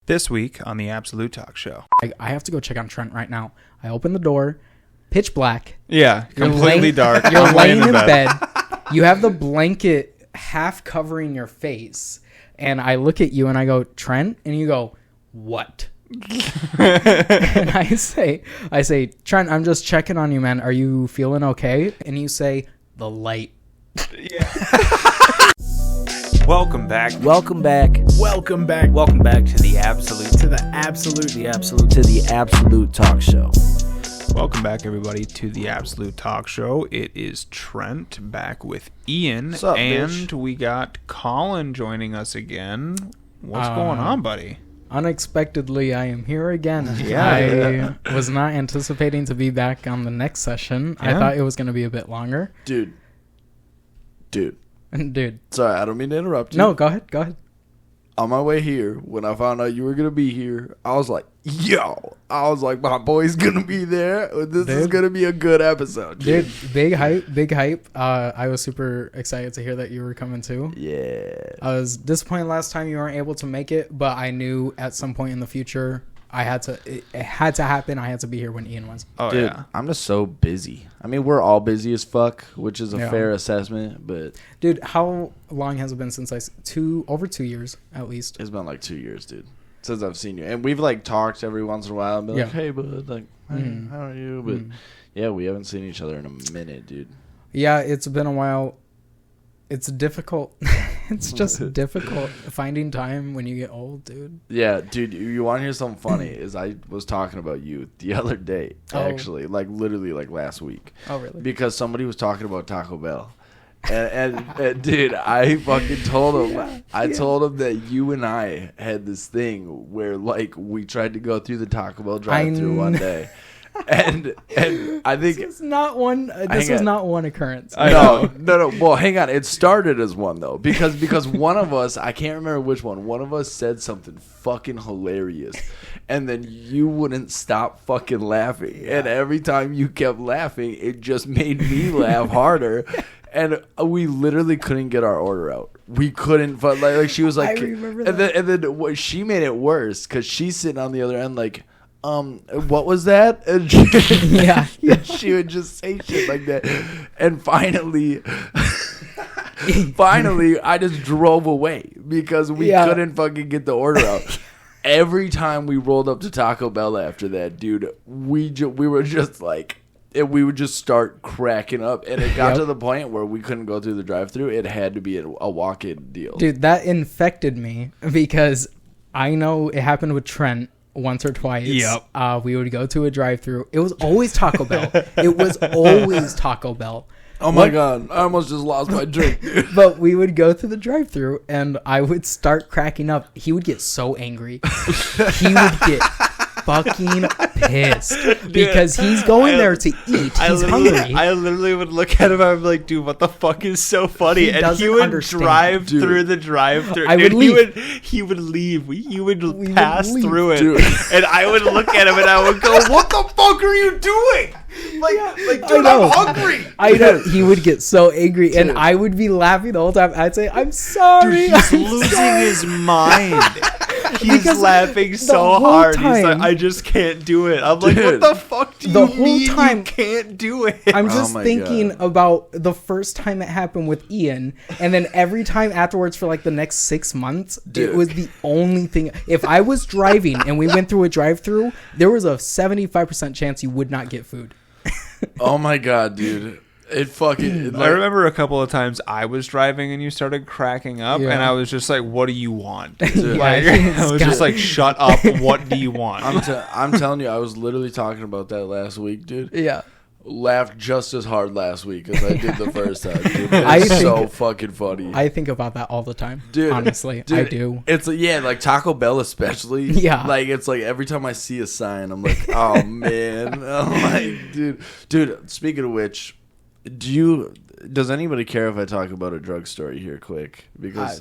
This week on the Absolute Talk Show. I have to go check on Trent right now. I open the door, pitch black. Yeah, completely dark. You're laying in bed. You have the blanket half covering your face. And I look at you and I go, Trent? And you go, what? And I say, Trent, I'm just checking on you, man. Are you feeling okay? And you say, the light. Yeah. Welcome back to the Absolute Talk Show. Welcome back, everybody, to the Absolute Talk Show. It is Trent back with Ian. What's up, and bitch? We got Colin joining us again. What's going on, buddy? Unexpectedly, I am here again. Yeah. I was not anticipating to be back on the next session. Yeah. I thought it was going to be a bit longer. Dude. Sorry, I don't mean to interrupt you. No, go ahead. On my way here, when I found out you were going to be here, I was like, my boy's going to be there. This is going to be a good episode. Dude, big hype. I was super excited to hear that you were coming too. Yeah. I was disappointed last time you weren't able to make it, but I knew at some point in the future it had to happen. I had to be here when Ian was. Oh, Dude, yeah. I'm just so busy. I mean, we're all busy as fuck, which is a fair assessment, but... Dude, how long has it been since over 2 years, at least? It's been like 2 years, dude, since I've seen you. And we've, like, talked every once in a while and been like, hey, bud, like, hey, how are you? But, yeah, we haven't seen each other in a minute, dude. Yeah, it's been a while. It's difficult. It's just difficult finding time when you get old, dude. Yeah, dude, you want to hear something funny? Is I was talking about you the other day, actually, like literally like last week. Oh, really? Because somebody was talking about Taco Bell. And dude, I fucking told him. I told him that you and I had this thing where like we tried to go through the Taco Bell drive-thru one day. And I think this was not one occurrence. No. Well, hang on. It started as one though, because one of us, I can't remember which one of us said something fucking hilarious, and then you wouldn't stop fucking laughing, and every time you kept laughing, it just made me laugh harder. And we literally couldn't get our order out. We couldn't. But like she was like, I remember that. And then she made it worse because she's sitting on the other end like. What was that? And she would just say shit like that. And finally, I just drove away because we couldn't fucking get the order out. Every time we rolled up to Taco Bell after that, dude, we were just like, we would just start cracking up. And it got to the point where we couldn't go through the drive-thru. It had to be a walk-in deal. Dude, that infected me because I know it happened with Trent. Once or twice. Yep. We would go to a drive-thru. It was always Taco Bell. Oh my God. I almost just lost my drink, dude. But we would go to the drive-thru and I would start cracking up. He would get so angry. He would get fucking pissed because he's going there to eat. He's hungry. I literally would look at him. I'm like, dude, what the fuck is so funny? And he would drive through the drive-thru. I would leave. He would leave. He would pass through it, dude. And I would look at him and I would go, "What the fuck are you doing? Like, dude, I'm hungry." I know. He would get so angry, and I would be laughing the whole time. I'd say, "I'm sorry." Dude, he's losing his mind. He's laughing so hard. He's like, "I just can't do it." I'm like, "What the fuck do you mean you can't do it?" I'm just thinking about the first time it happened with Ian, and then every time afterwards for like the next 6 months, it was the only thing. If I was driving and we went through a drive-thru, there was a 75% chance you would not get food. Oh my God, dude. It fucking... I remember a couple of times I was driving and you started cracking up, and I was just like, "What do you want?" I was just like, "Shut up. What do you want?" I'm telling you, I was literally talking about that last week, dude. Yeah. Laughed just as hard last week as I did the first time, dude. It's so fucking funny. I think about that all the time, dude. Honestly, dude, I do. It's like Taco Bell especially. Yeah. Like it's like every time I see a sign, I'm like, oh man. I'm like, dude. Speaking of which, does anybody care if I talk about a drug story here quick? Because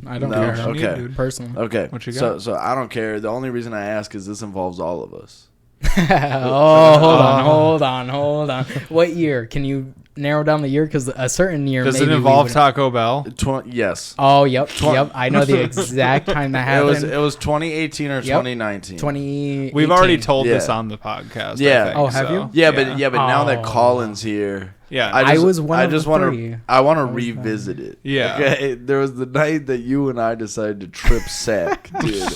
I don't care. Okay. Personally. Okay. What you got? So I don't care. The only reason I ask is this involves all of us. Hold on. What year? Can you narrow down the year? Because a certain year. Does it involve Taco Bell? Yes. Oh, yep. I know the exact time that happened. It was 2018 or 2019. 2018. We've already told this on the podcast. Yeah. I think, oh, have you? Yeah, but now that Colin's here. Yeah, I was one of the three. I want to revisit it. Yeah. Okay? There was the night that you and I decided to trip sack, dude.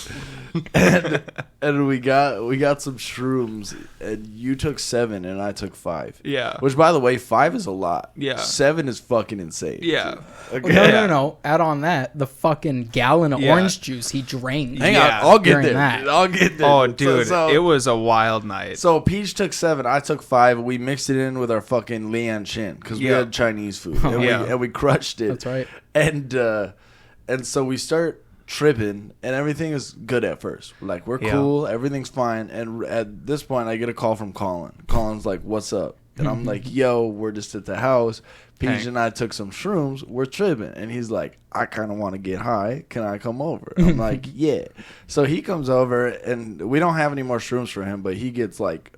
and we got some shrooms, and you took 7 and I took 5. Yeah. Which, by the way, 5 is a lot. Yeah. 7 is fucking insane. Yeah. Okay. No. Add on that the fucking gallon of orange juice he drank. Hang on, I'll get there. That. I'll get there. Oh, dude, it was a wild night. So Peach took 7, I took 5. We mixed it in with our fucking Lian Chin because we had Chinese food, and we crushed it. That's right. And so we start tripping, and everything is good at first. Like, we're cool, everything's fine. And at this point, I get a call from Colin. Colin's like, "What's up?" And I'm like, "Yo, we're just at the house. Peach and I took some shrooms. We're tripping." And he's like, "I kind of want to get high. Can I come over?" I'm like, "Yeah." So he comes over, and we don't have any more shrooms for him, but he gets like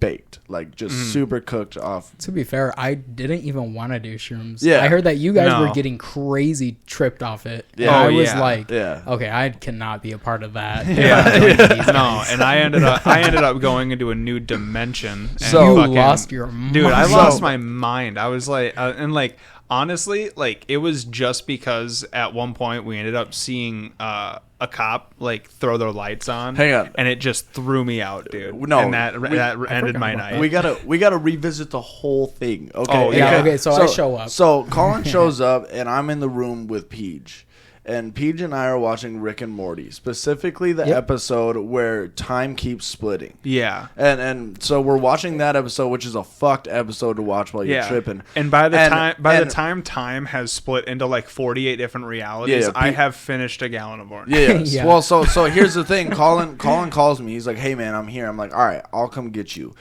baked, like just super cooked off. To be fair, I didn't even want to do shrooms. Yeah. I heard that you guys were getting crazy tripped off it. Yeah. And I was like, yeah, okay, I cannot be a part of that. No, and I ended up going into a new dimension. And so you lost your mind. Dude, I lost my mind. I was like, and like, honestly, like, it was just because at one point we ended up seeing a cop like throw their lights on. Hang on. And it just threw me out, dude. No, and that ended my night. We gotta revisit the whole thing. Okay. Oh, yeah. Okay. So I show up. So Colin shows up, and I'm in the room with Peach. And Peach and I are watching Rick and Morty, specifically the episode where time keeps splitting. Yeah. And so we're watching that episode, which is a fucked episode to watch while you're tripping. And by the time time has split into like 48 different realities, I have finished a gallon of orange. Yeah. Yeah. Well, so here's the thing. Colin calls me. He's like, "Hey man, I'm here." I'm like, "All right, I'll come get you."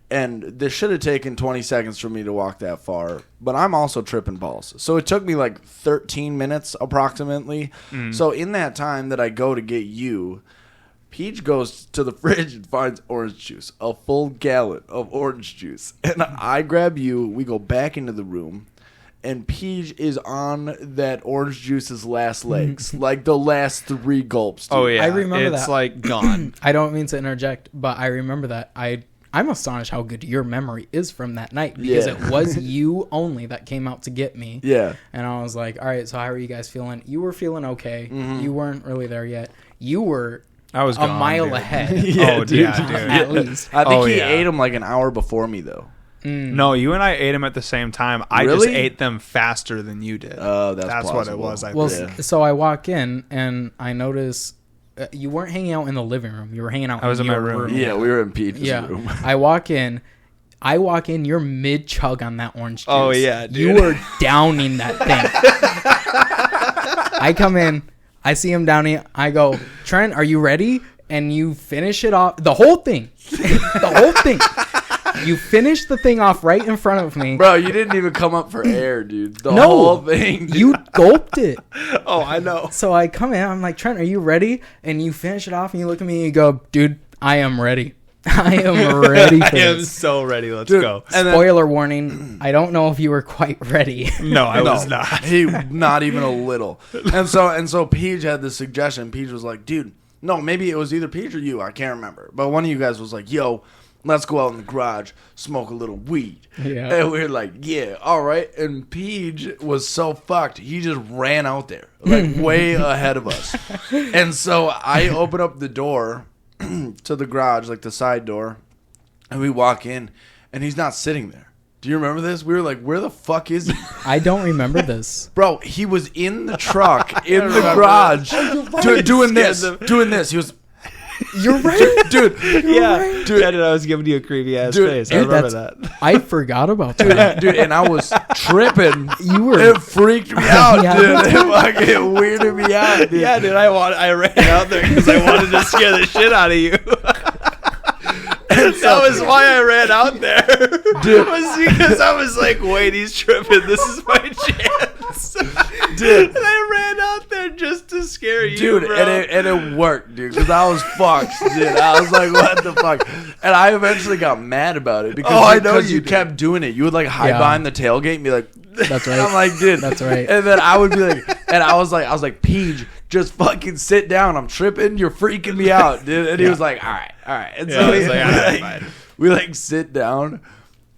And this should have taken 20 seconds for me to walk that far. But I'm also tripping balls. So it took me like 13 minutes approximately. So in that time that I go to get you, Peach goes to the fridge and finds orange juice. A full gallon of orange juice. And I grab you. We go back into the room. And Peach is on that orange juice's last legs. Like the last 3 gulps. Dude. Oh, yeah. I remember that. It's like gone. I don't mean to interject, but I remember that. I'm astonished how good your memory is from that night because it was you only that came out to get me. Yeah. And I was like, all right, so how are you guys feeling? You were feeling okay. You weren't really there yet. You were I was a mile ahead. Yeah, dude. At least. I think he ate them like an hour before me, though. No, you and I ate them at the same time. I just ate them faster than you did. Oh, that's what it was. So I walk in and I notice you weren't hanging out in the living room. You were hanging out. I was in my room. room. Yeah, we were in Peach's room. I walk in. You're mid chug on that orange juice. Oh yeah, dude. You were downing that thing. I come in. I see him downing. I go, Trent, are you ready? And you finish it off. The whole thing. The whole thing. You finished the thing off right in front of me. Bro, you didn't even come up for air, dude. The whole thing. Dude. You gulped it. Oh, I know. So I come in. I'm like, Trent, are you ready? And you finish it off and you look at me and you go, dude, I am ready. I am ready for this. I am so ready. Let's go. Spoiler warning. I don't know if you were quite ready. No, I was not. Not even a little. And so Peach had this suggestion. Peach was like, dude, no, maybe it was either Peach or you. I can't remember. But one of you guys was like, yo, let's go out in the garage, smoke a little weed. Yeah. And we were like, yeah, all right. And Peach was so fucked. He just ran out there, like way ahead of us. And so I open up the door to the garage, like the side door, and we walk in, and he's not sitting there. Do you remember this? We were like, where the fuck is he? I don't remember this. Bro, he was in the truck, in the garage, doing this. He was... You're right, dude. Yeah, dude. I was giving you a creepy ass face. I remember that. I forgot about that, dude. And I was tripping. It freaked me out, dude. It fucking weirded me out, dude. Yeah, dude. I ran out there because I wanted to scare the shit out of you. That was why I ran out there. Dude. Was because I was like, wait, he's tripping. This is my chance. Dude. And I ran out there just to scare you, dude, bro. And it worked, dude, because I was fucked, dude. I was like, what the fuck? And I eventually got mad about it because you kept doing it. You would like hide behind the tailgate and be like, that's right. I'm like, dude, that's right. And then I would be like, and I was like, Peach, just fucking sit down. I'm tripping. You're freaking me out, dude. And he was like, all right. And so we like sit down.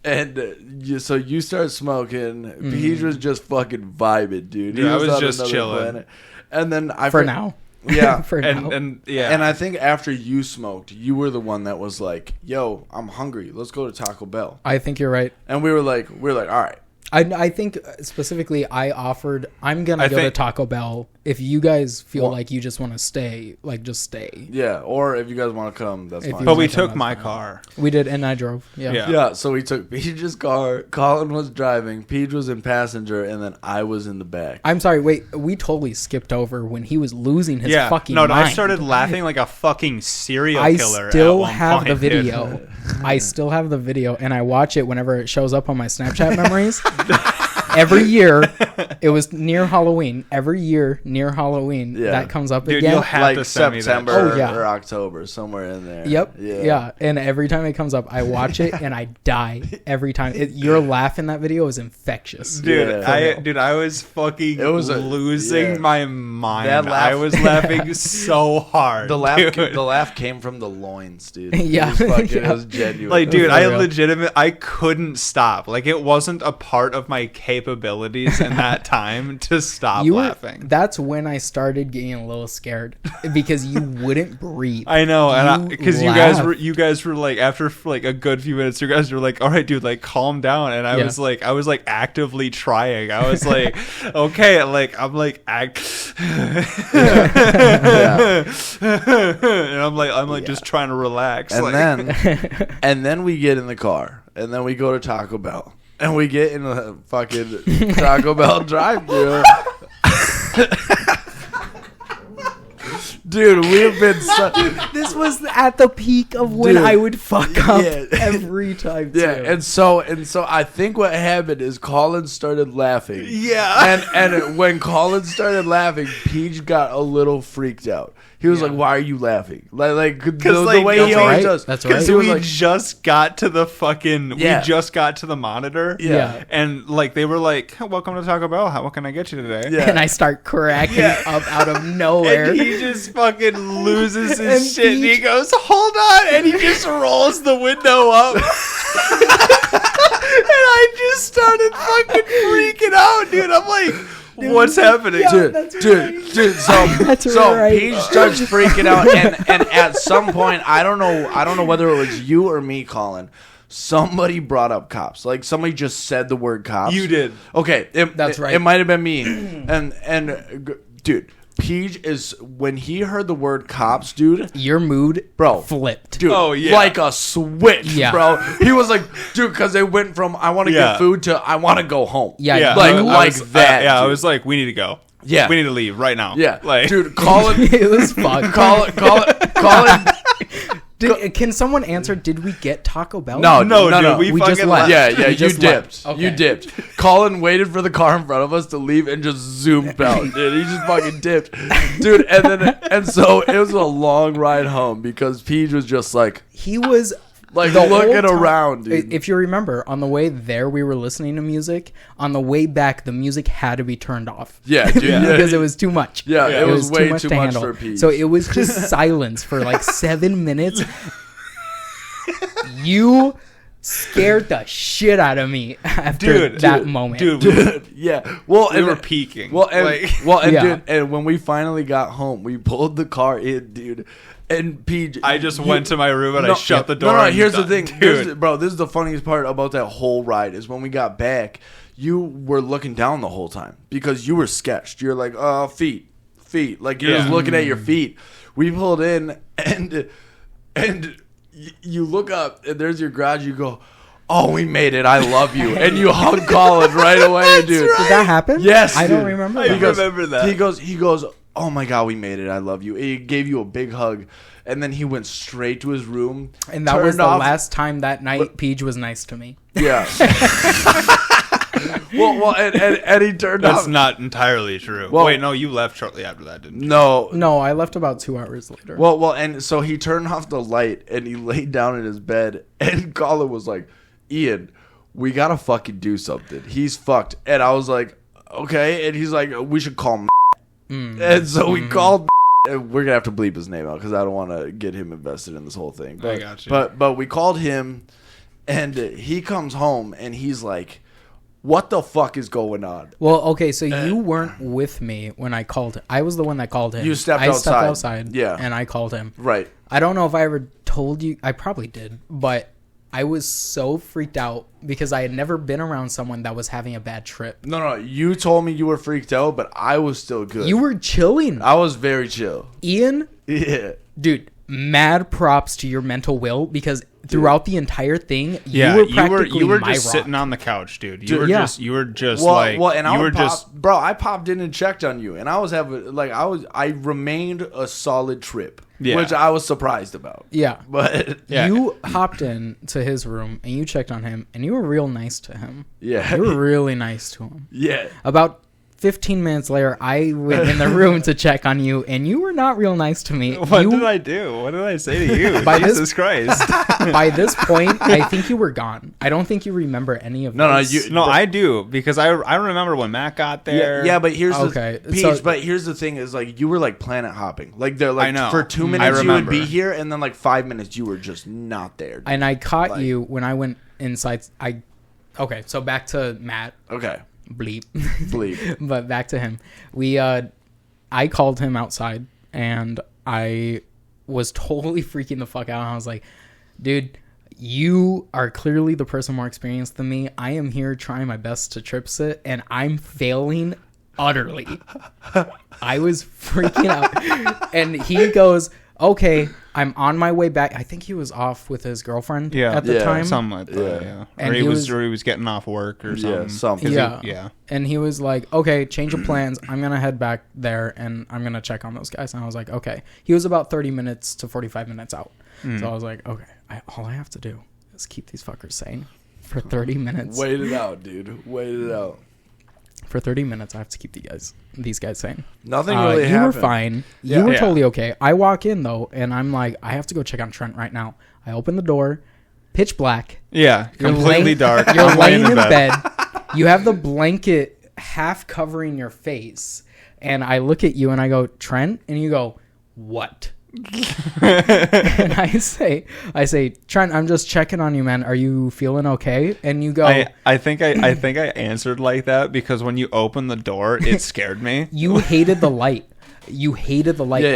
And so you start smoking. Peach was just fucking vibing, dude. I was just chilling. Planet. And then now. Yeah. And I think after you smoked, you were the one that was like, yo, I'm hungry. Let's go to Taco Bell. I think you're right. And we were like, all right. I think specifically I offered, I'm going to go to Taco Bell. If you guys feel like you just want to stay, like just stay. Yeah, or if you guys want to come, that's fine. But we took my car. We did, and I drove. Yeah, so we took Peach's car. Colin was driving. Peach was in passenger, and then I was in the back. I'm sorry, wait, we totally skipped over when he was losing his fucking mind. I started laughing like a fucking serial killer. I still have the video. I still have the video, and I watch it whenever it shows up on my Snapchat memories. Every year, it was near Halloween. Every year near Halloween, that comes up again. You'll have like to send me that. September or October, somewhere in there. Yep. Yeah. And every time it comes up, I watch it and I die every time. Your laugh in that video is infectious, dude. I was fucking losing my mind. I was laughing so hard. The laugh came from the loins, dude. Yeah, it was genuine. Like, dude, I couldn't stop. Like, it wasn't a part of my capabilities in that time to stop laughing. That's when I started getting a little scared because you wouldn't breathe. I know, and because you guys were like, after like a good few minutes, you guys were like, all right, dude, like calm down. And I was like actively trying. I was like, okay, like I'm like and I'm like just trying to relax. And then we get in the car and then we go to Taco Bell. And we get in the fucking Taco Bell drive-thru. Dude, we've been this was at the peak of when I would fuck up every time too. Yeah, and so I think what happened is Colin started laughing. Yeah. And when Colin started laughing, Peach got a little freaked out. He was like, "Why are you laughing?" Like the way he always does. That's right. Because we just got to the fucking. We just got to the monitor. Yeah. And like they were like, "Welcome to Taco Bell. What can I get you today?" Yeah. And I start cracking up out of nowhere. And he just fucking loses his shit. And he goes, "Hold on!" And he just rolls the window up. And I just started fucking freaking out, dude. I'm like, what's happening? Dude, so Peach starts freaking out, and at some point, I don't know whether it was you or me, Colin. Somebody brought up cops. Like somebody just said the word cops. You did. Okay, that's right. It might have been me. And dude, Peach is when he heard the word cops, dude. Your mood, flipped. Dude, like a switch, bro. He was like, dude, because they went from I want to get food to I want to go home. Yeah. Like that. I was like, we need to go. Yeah, we need to leave right now. Yeah, like, dude, Colin. It was fun. Colin. Can someone answer? Did we get Taco Bell? No, dude. We just left. Yeah. You dipped. Okay. You dipped. Colin waited for the car in front of us to leave and just zoomed out. Dude, he just fucking dipped, dude. And so it was a long ride home because Peach was just like he was. Like looking around, dude. If you remember, on the way there, we were listening to music. On the way back, the music had to be turned off. Yeah, dude. Because it was too much. Yeah, it was way too much for Peach. So it was just silence for like 7 minutes. You scared the shit out of me after that moment. Dude. Yeah. Well, we were peaking. Dude, and when we finally got home, we pulled the car in, dude. And Peach, I just went to my room and I shut the door. No, here's the thing, dude. Bro, this is the funniest part about that whole ride is when we got back, you were looking down the whole time because you were sketched. You're like, feet, like you're just looking at your feet. We pulled in and you look up and there's your garage. You go, oh, we made it. I love you. And you hug Colin right away, dude. Right. Did that happen? Yes. I don't remember that. I remember that. He goes, "Oh my God, we made it. I love you." He gave you a big hug, and then he went straight to his room. And that was the last time that night Peach was nice to me. Yeah. well, and he turned off. That's not entirely true. Well, wait, no, you left shortly after that, didn't you? No, I left about 2 hours later. Well, and so he turned off the light and he laid down in his bed, and Colin was like, "Ian, we gotta fucking do something. He's fucked." And I was like, "Okay." And he's like, "We should call him." And so we called. And we're gonna have to bleep his name out because I don't want to get him invested in this whole thing. But, I got you. But we called him, and he comes home and he's like, "What the fuck is going on?" Well, okay, so you weren't with me when I called him. I was the one that called him. You stepped outside. Yeah. And I called him. Right. I don't know if I ever told you. I probably did. But I was so freaked out because I had never been around someone that was having a bad trip. No. You told me you were freaked out, but I was still good. You were chilling. I was very chill. Ian? Yeah. Dude, mad props to your mental will because throughout the entire thing, you were practically you were my just rock. sitting on the couch, dude. I popped in and checked on you, and I remained a solid trip, which I was surprised about. Yeah, but you hopped in to his room and you checked on him, and you were real nice to him. Yeah, you were really nice to him. Yeah, about 15 minutes later, I went in the room to check on you, and you were not real nice to me. What did I do? What did I say to you? Jesus Christ. By this point, I think you were gone. I don't think you remember any of this. No, I do, because I remember when Matt got there. Yeah, but here's the thing is, like, you were, like, planet hopping. Like, they're like, I know. For 2 minutes you would be here, and then, like, 5 minutes you were just not there. Dude. And I caught you when I went inside. Okay, so back to Matt. Okay. Bleep. But back to him. I called him outside and I was totally freaking the fuck out. And I was like, dude, you are clearly the person more experienced than me. I am here trying my best to trip sit and I'm failing utterly. I was freaking out. And he goes, okay, I'm on my way back. I think he was off with his girlfriend at the time. Something like that, yeah. And he was getting off work or something. Yeah, something. Yeah. And he was like, okay, change of plans. I'm going to head back there and I'm going to check on those guys. And I was like, okay. He was about 30 minutes to 45 minutes out. So I was like, okay, all I have to do is keep these fuckers sane for 30 minutes. Wait it out, dude. Wait it out. For 30 minutes, I have to keep these guys sane. Nothing really happened. You were fine. You were totally okay. I walk in, though, and I'm like, I have to go check on Trent right now. I open the door, pitch black. Yeah, completely dark. You're laying in bed. You have the blanket half covering your face. And I look at you, and I go, Trent? And you go, what? And I say, Trent, I'm just checking on you, man. Are you feeling okay? And you go, I think I answered like that because when you opened the door, it scared me. You hated the light. Yeah.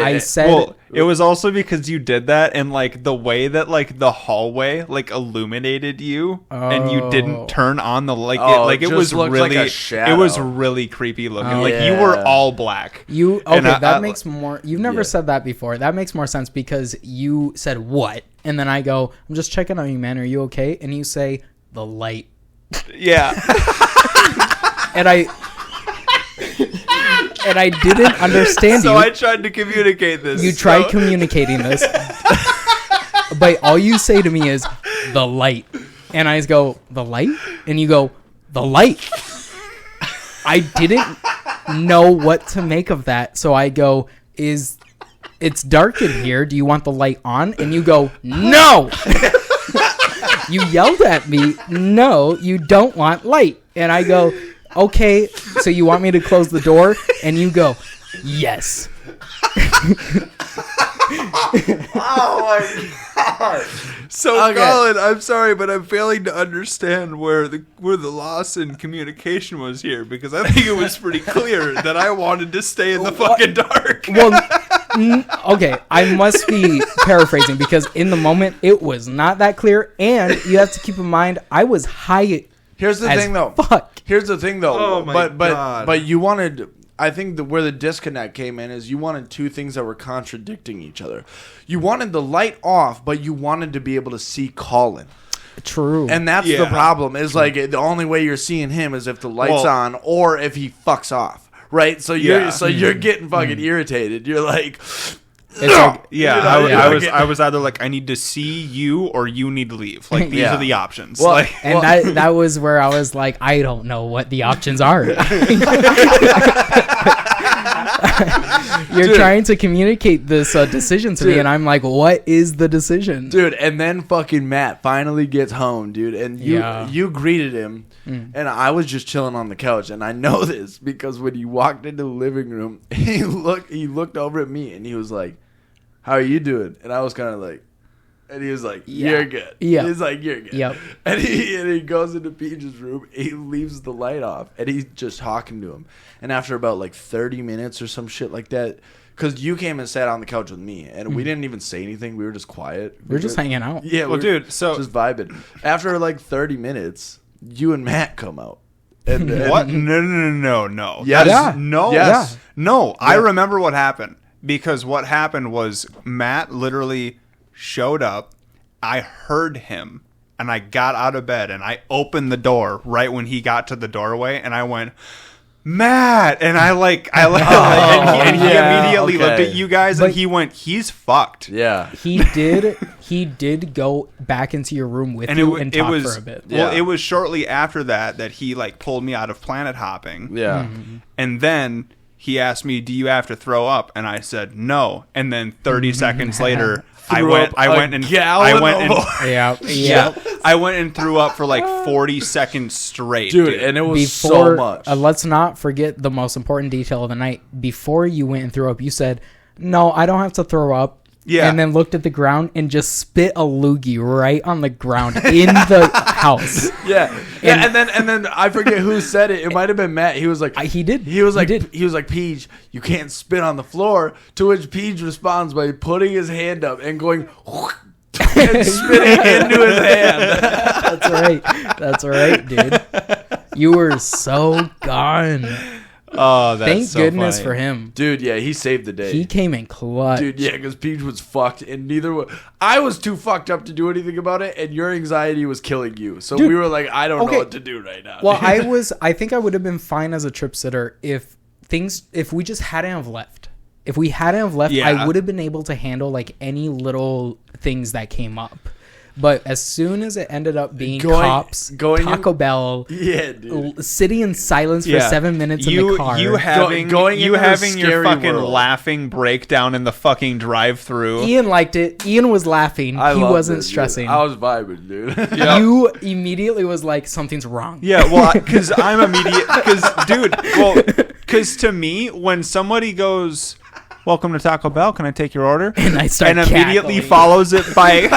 I said, well, it was also because you did that, and like the way that like the hallway like illuminated you, and you didn't turn on the light. It was really like a shadow. It was really creepy looking. Like you were all black. That makes more. You've never said that before. That makes more sense because you said what, and then I go, I'm just checking on you, man. Are you okay? And you say the light. Yeah. And I didn't understand so I tried to communicate this. You tried communicating this. But all you say to me is, the light. And I go, the light? And you go, the light. I didn't know what to make of that. So I go, it's dark in here. Do you want the light on? And you go, no. You yelled at me, no, you don't want light. And I go, okay, so you want me to close the door? And you go, yes. Oh my god. So okay. Colin, I'm sorry, but I'm failing to understand where the loss in communication was here, because I think it was pretty clear that I wanted to stay in the fucking dark. Well, okay, I must be paraphrasing because in the moment it was not that clear, and you have to keep in mind I was high. Here's the thing, though. Here's the thing, though. Oh my God. But you wanted. I think where the disconnect came in is you wanted two things that were contradicting each other. You wanted the light off, but you wanted to be able to see Colin. True. And that's the problem. Is like the only way you're seeing him is if the light's on or if he fucks off. right? So you're getting fucking irritated. You're like. I was either like, I need to see you or you need to leave. Like, these are the options. Well, that was where I was like, I don't know what the options are. You're trying to communicate this decision to me, and I'm like, what is the decision? Dude, and then fucking Matt finally gets home, dude, and you greeted him, and I was just chilling on the couch, and I know this because when he walked into the living room, he looked over at me, and he was like, how are you doing? And I was kind of like, and he was like, you're good. Yeah. He's like, you're good. Yep. And he goes into Peach's room, he leaves the light off, and he's just talking to him. And after about like 30 minutes or some shit like that, because you came and sat on the couch with me, and we didn't even say anything. We were just quiet. We were just hanging out. Yeah, well, dude, so just vibing. After like 30 minutes, you and Matt come out. And what? No. Yes. Yeah. No. Yes. No. Yeah. I remember what happened. Because what happened was Matt literally showed up. I heard him, and I got out of bed, and I opened the door right when he got to the doorway, and I went, Matt, and and he immediately looked at you guys, and he went, he's fucked. Yeah, he did go back into your room with you and talk for a bit. Well, it was shortly after that he like pulled me out of planet hopping. Yeah, and then he asked me, do you have to throw up? And I said no. And then 30 seconds later, I went and threw up for like 40 seconds straight, dude. And it was so much. Let's not forget the most important detail of the night. Before you went and threw up, you said, "No, I don't have to throw up." Yeah. And then looked at the ground and just spit a loogie right on the ground in the house. Yeah. And then I forget who said it. It might have been Matt. He was like, he did. He was like, Peach, you can't spit on the floor. To which Peach responds by putting his hand up and going and spitting into his hand. That's right, dude. You were so gone. Oh, that's Thank so goodness funny. for him. Dude, yeah, he saved the day. He came in clutch. Dude, yeah, because Peach was fucked, and I was too fucked up to do anything about it, and your anxiety was killing you. So we were like, I don't know what to do right now. Well, I think I would have been fine as a trip sitter if we just hadn't have left. If we hadn't have left, I would have been able to handle like any little things that came up. But as soon as it ended up being cops, Taco Bell, sitting in silence for 7 minutes in the car, you having your fucking laughing breakdown in the fucking drive-through. Ian liked it. Ian was laughing. He wasn't stressing. Dude. I was vibing, dude. Yep. You immediately was like, something's wrong. Yeah, well, because because to me, when somebody goes, "Welcome to Taco Bell, can I take your order?" And I start immediately follows it by.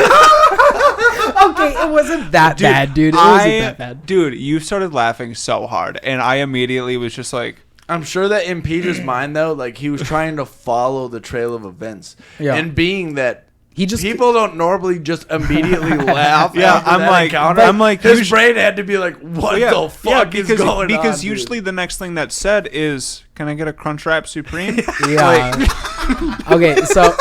Okay, it wasn't that bad, dude. It wasn't that bad. Dude, you started laughing so hard, and I immediately was just like... I'm sure that in Peter's mind, though, like, he was trying to follow the trail of events. Yeah. And being that people don't normally just immediately laugh. I'm like, his brain had to be like, what the fuck is going on? Because usually the next thing that's said is, "Can I get a Crunchwrap Supreme?" Yeah. Okay, so...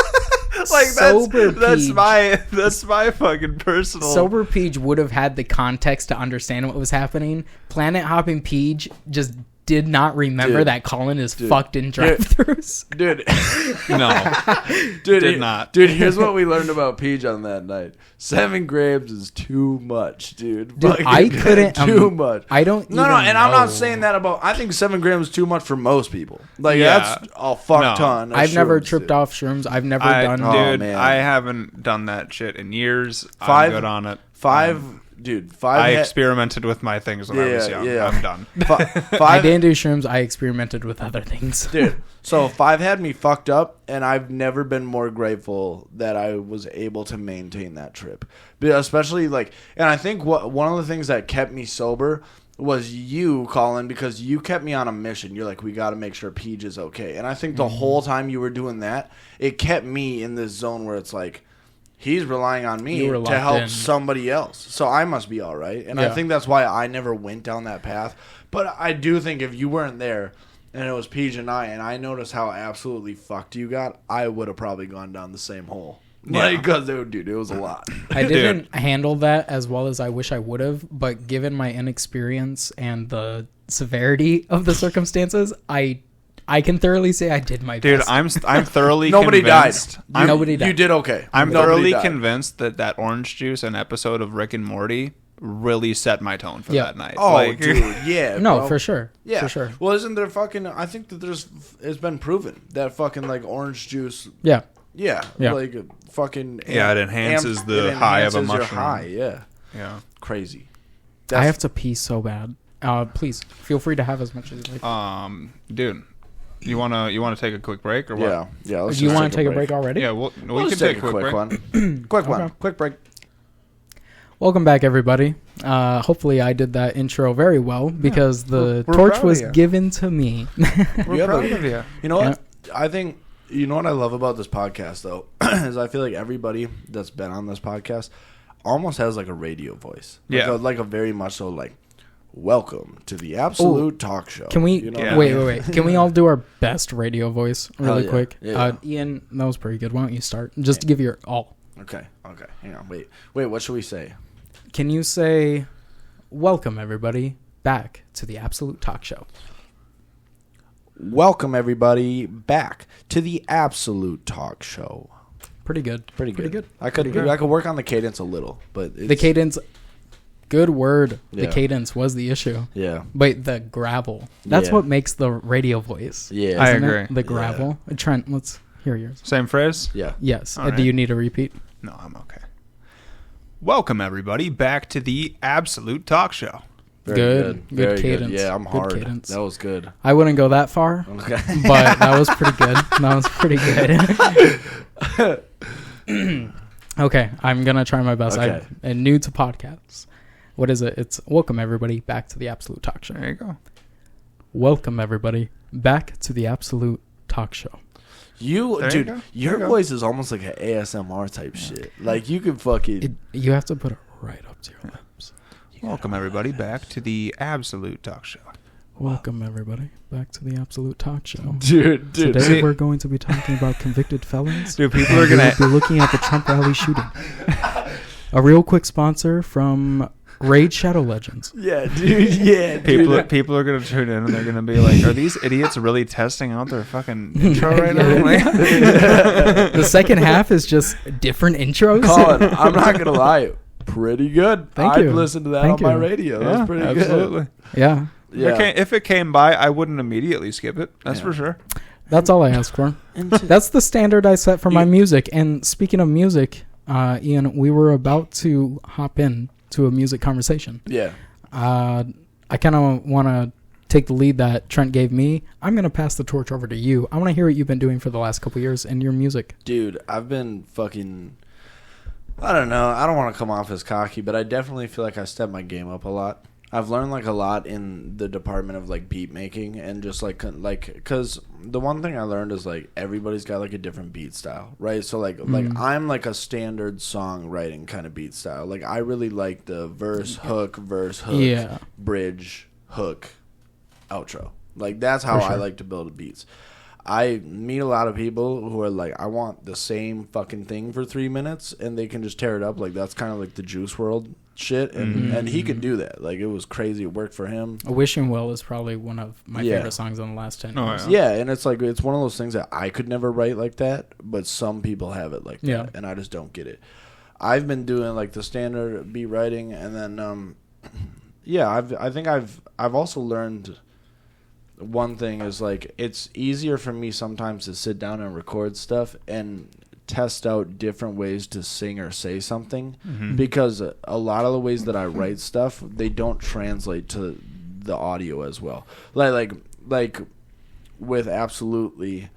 Like that's my fucking personal. Sober Peach would have had the context to understand what was happening. Planet Hopping Peach just did not remember that Colin is fucked in drive-thrus. Dude. No. Did not. Dude, here's what we learned about Peach on that night. 7 grams is too much, dude. I couldn't. Too much. I don't No, and I'm not saying that about... I think 7 grams is too much for most people. Like, that's a fuck ton. I've never tripped off shrooms. I've never done... Dude, I haven't done that shit in years. I'm good on it. 5... Dude, 5... I experimented with my things when I was young. Yeah. I'm done. 5... I didn't do shrooms. I experimented with other things. Dude, so 5 had me fucked up, and I've never been more grateful that I was able to maintain that trip. But especially, like... And I think one of the things that kept me sober was you, Colin, because you kept me on a mission. You're like, we got to make sure Peach is okay. And I think the whole time you were doing that, it kept me in this zone where it's like, he's relying on me to help somebody else. So I must be all right. And I think that's why I never went down that path. But I do think if you weren't there and it was Peach and I noticed how absolutely fucked you got, I would have probably gone down the same hole. Like, because, dude, it was a lot. I didn't handle that as well as I wish I would have. But given my inexperience and the severity of the circumstances, I I can thoroughly say I did my best. Dude, I'm thoroughly Nobody convinced. Nobody died. You did okay. I'm thoroughly convinced that orange juice, an episode of Rick and Morty, really set my tone for that night. Oh, dude, yeah. No, bro. for sure. Yeah. For sure. Well, isn't there fucking... I think that it's been proven that fucking, like, orange juice... Yeah. Yeah. Like, fucking... Yeah, it enhances the high of a mushroom. Your high, yeah. Yeah. Crazy. I have to pee so bad. Please, feel free to have as much as you like. Dude, you wanna take a quick break or what? Yeah. Yeah. Do you want to take a break already? Yeah, we can take take a a quick break. one. Quick break. Welcome back, everybody. Hopefully, I did that intro very well because the we're torch proud was of you. given to me. We're proud of you. You know what? I think... You know what I love about this podcast, though, is I feel like everybody that's been on this podcast almost has, like, a radio voice. Like a very much so, like, welcome to the Absolute Talk Show. Can we... Wait. Can we all do our best radio voice really quick? Yeah. Ian, that was pretty good. Why don't you start? Just give your all. Okay. Hang on. Wait, what should we say? Can you say, welcome, everybody, back to the Absolute Talk Show? Welcome, everybody, back to the Absolute Talk Show. Pretty good. Pretty good. I could work on the cadence a little, but the cadence... Good word. Yeah. The cadence was the issue. Yeah. But the gravel. That's what makes the radio voice. Yeah. I agree. The gravel. Yeah. Trent, let's hear yours. Same phrase? Yeah. Yes. Right. Do you need a repeat? No, I'm okay. Welcome, everybody, back to the Absolute Talk Show. Good Very cadence. Good. Yeah, I'm hard. Good cadence. That was good. I wouldn't go that far, okay. but that was pretty good. Okay, I'm going to try my best. Okay. I'm new to podcasts. What is it? It's welcome, everybody, back to the Absolute Talk Show. There you go. Welcome, everybody, back to the Absolute Talk Show. Dude, your voice is almost like an ASMR type shit. Like, you could fucking... You have to put it right up to your lips. Welcome, everybody, back to the Absolute Talk Show. Welcome, everybody, back to the Absolute Talk Show. Dude. Today we're going to be talking about convicted felons. Dude, people are going to be looking at the Trump rally shooting. A real quick sponsor from Raid Shadow Legends. Yeah, dude. Yeah, People are going to tune in and they're going to be like, are these idiots really testing out their fucking intro right now? The second half is just different intros. Colin, I'm not going to lie. Pretty good. Thank you. I'd listen to that on my radio. That was pretty absolutely. good. Yeah. If it came by, I wouldn't immediately skip it. That's for sure. That's all I ask for. That's the standard I set for my music. And speaking of music, Ian, we were about to hop in to a music conversation. Yeah. I kind of want to take the lead that Trent gave me. I'm going to pass the torch over to you. I want to hear what you've been doing for the last couple years in your music. Dude, I've been fucking... I don't know. I don't want to come off as cocky, but I definitely feel like I stepped my game up a lot. I've learned like a lot in the department of like beat making and just like because the one thing I learned is like everybody's got like a different beat style, right? So like I'm like a standard songwriting kind of beat style. Like I really like the verse hook, bridge, hook, outro. Like that's how I like to build beats. I meet a lot of people who are like, I want the same fucking thing for 3 minutes, and they can just tear it up. Like, that's kind of like the Juice WRLD shit, and he could do that. Like, it was crazy. It worked for him. A Wishing Well is probably one of my favorite songs on the last 10 years. Yeah, and it's like, it's one of those things that I could never write like that, but some people have it like that, and I just don't get it. I've been doing, like, the standard beat writing, and then, I think I've also learned... One thing is, like, it's easier for me sometimes to sit down and record stuff and test out different ways to sing or say something because a lot of the ways that I write stuff, they don't translate to the audio as well. Like with Absolutely,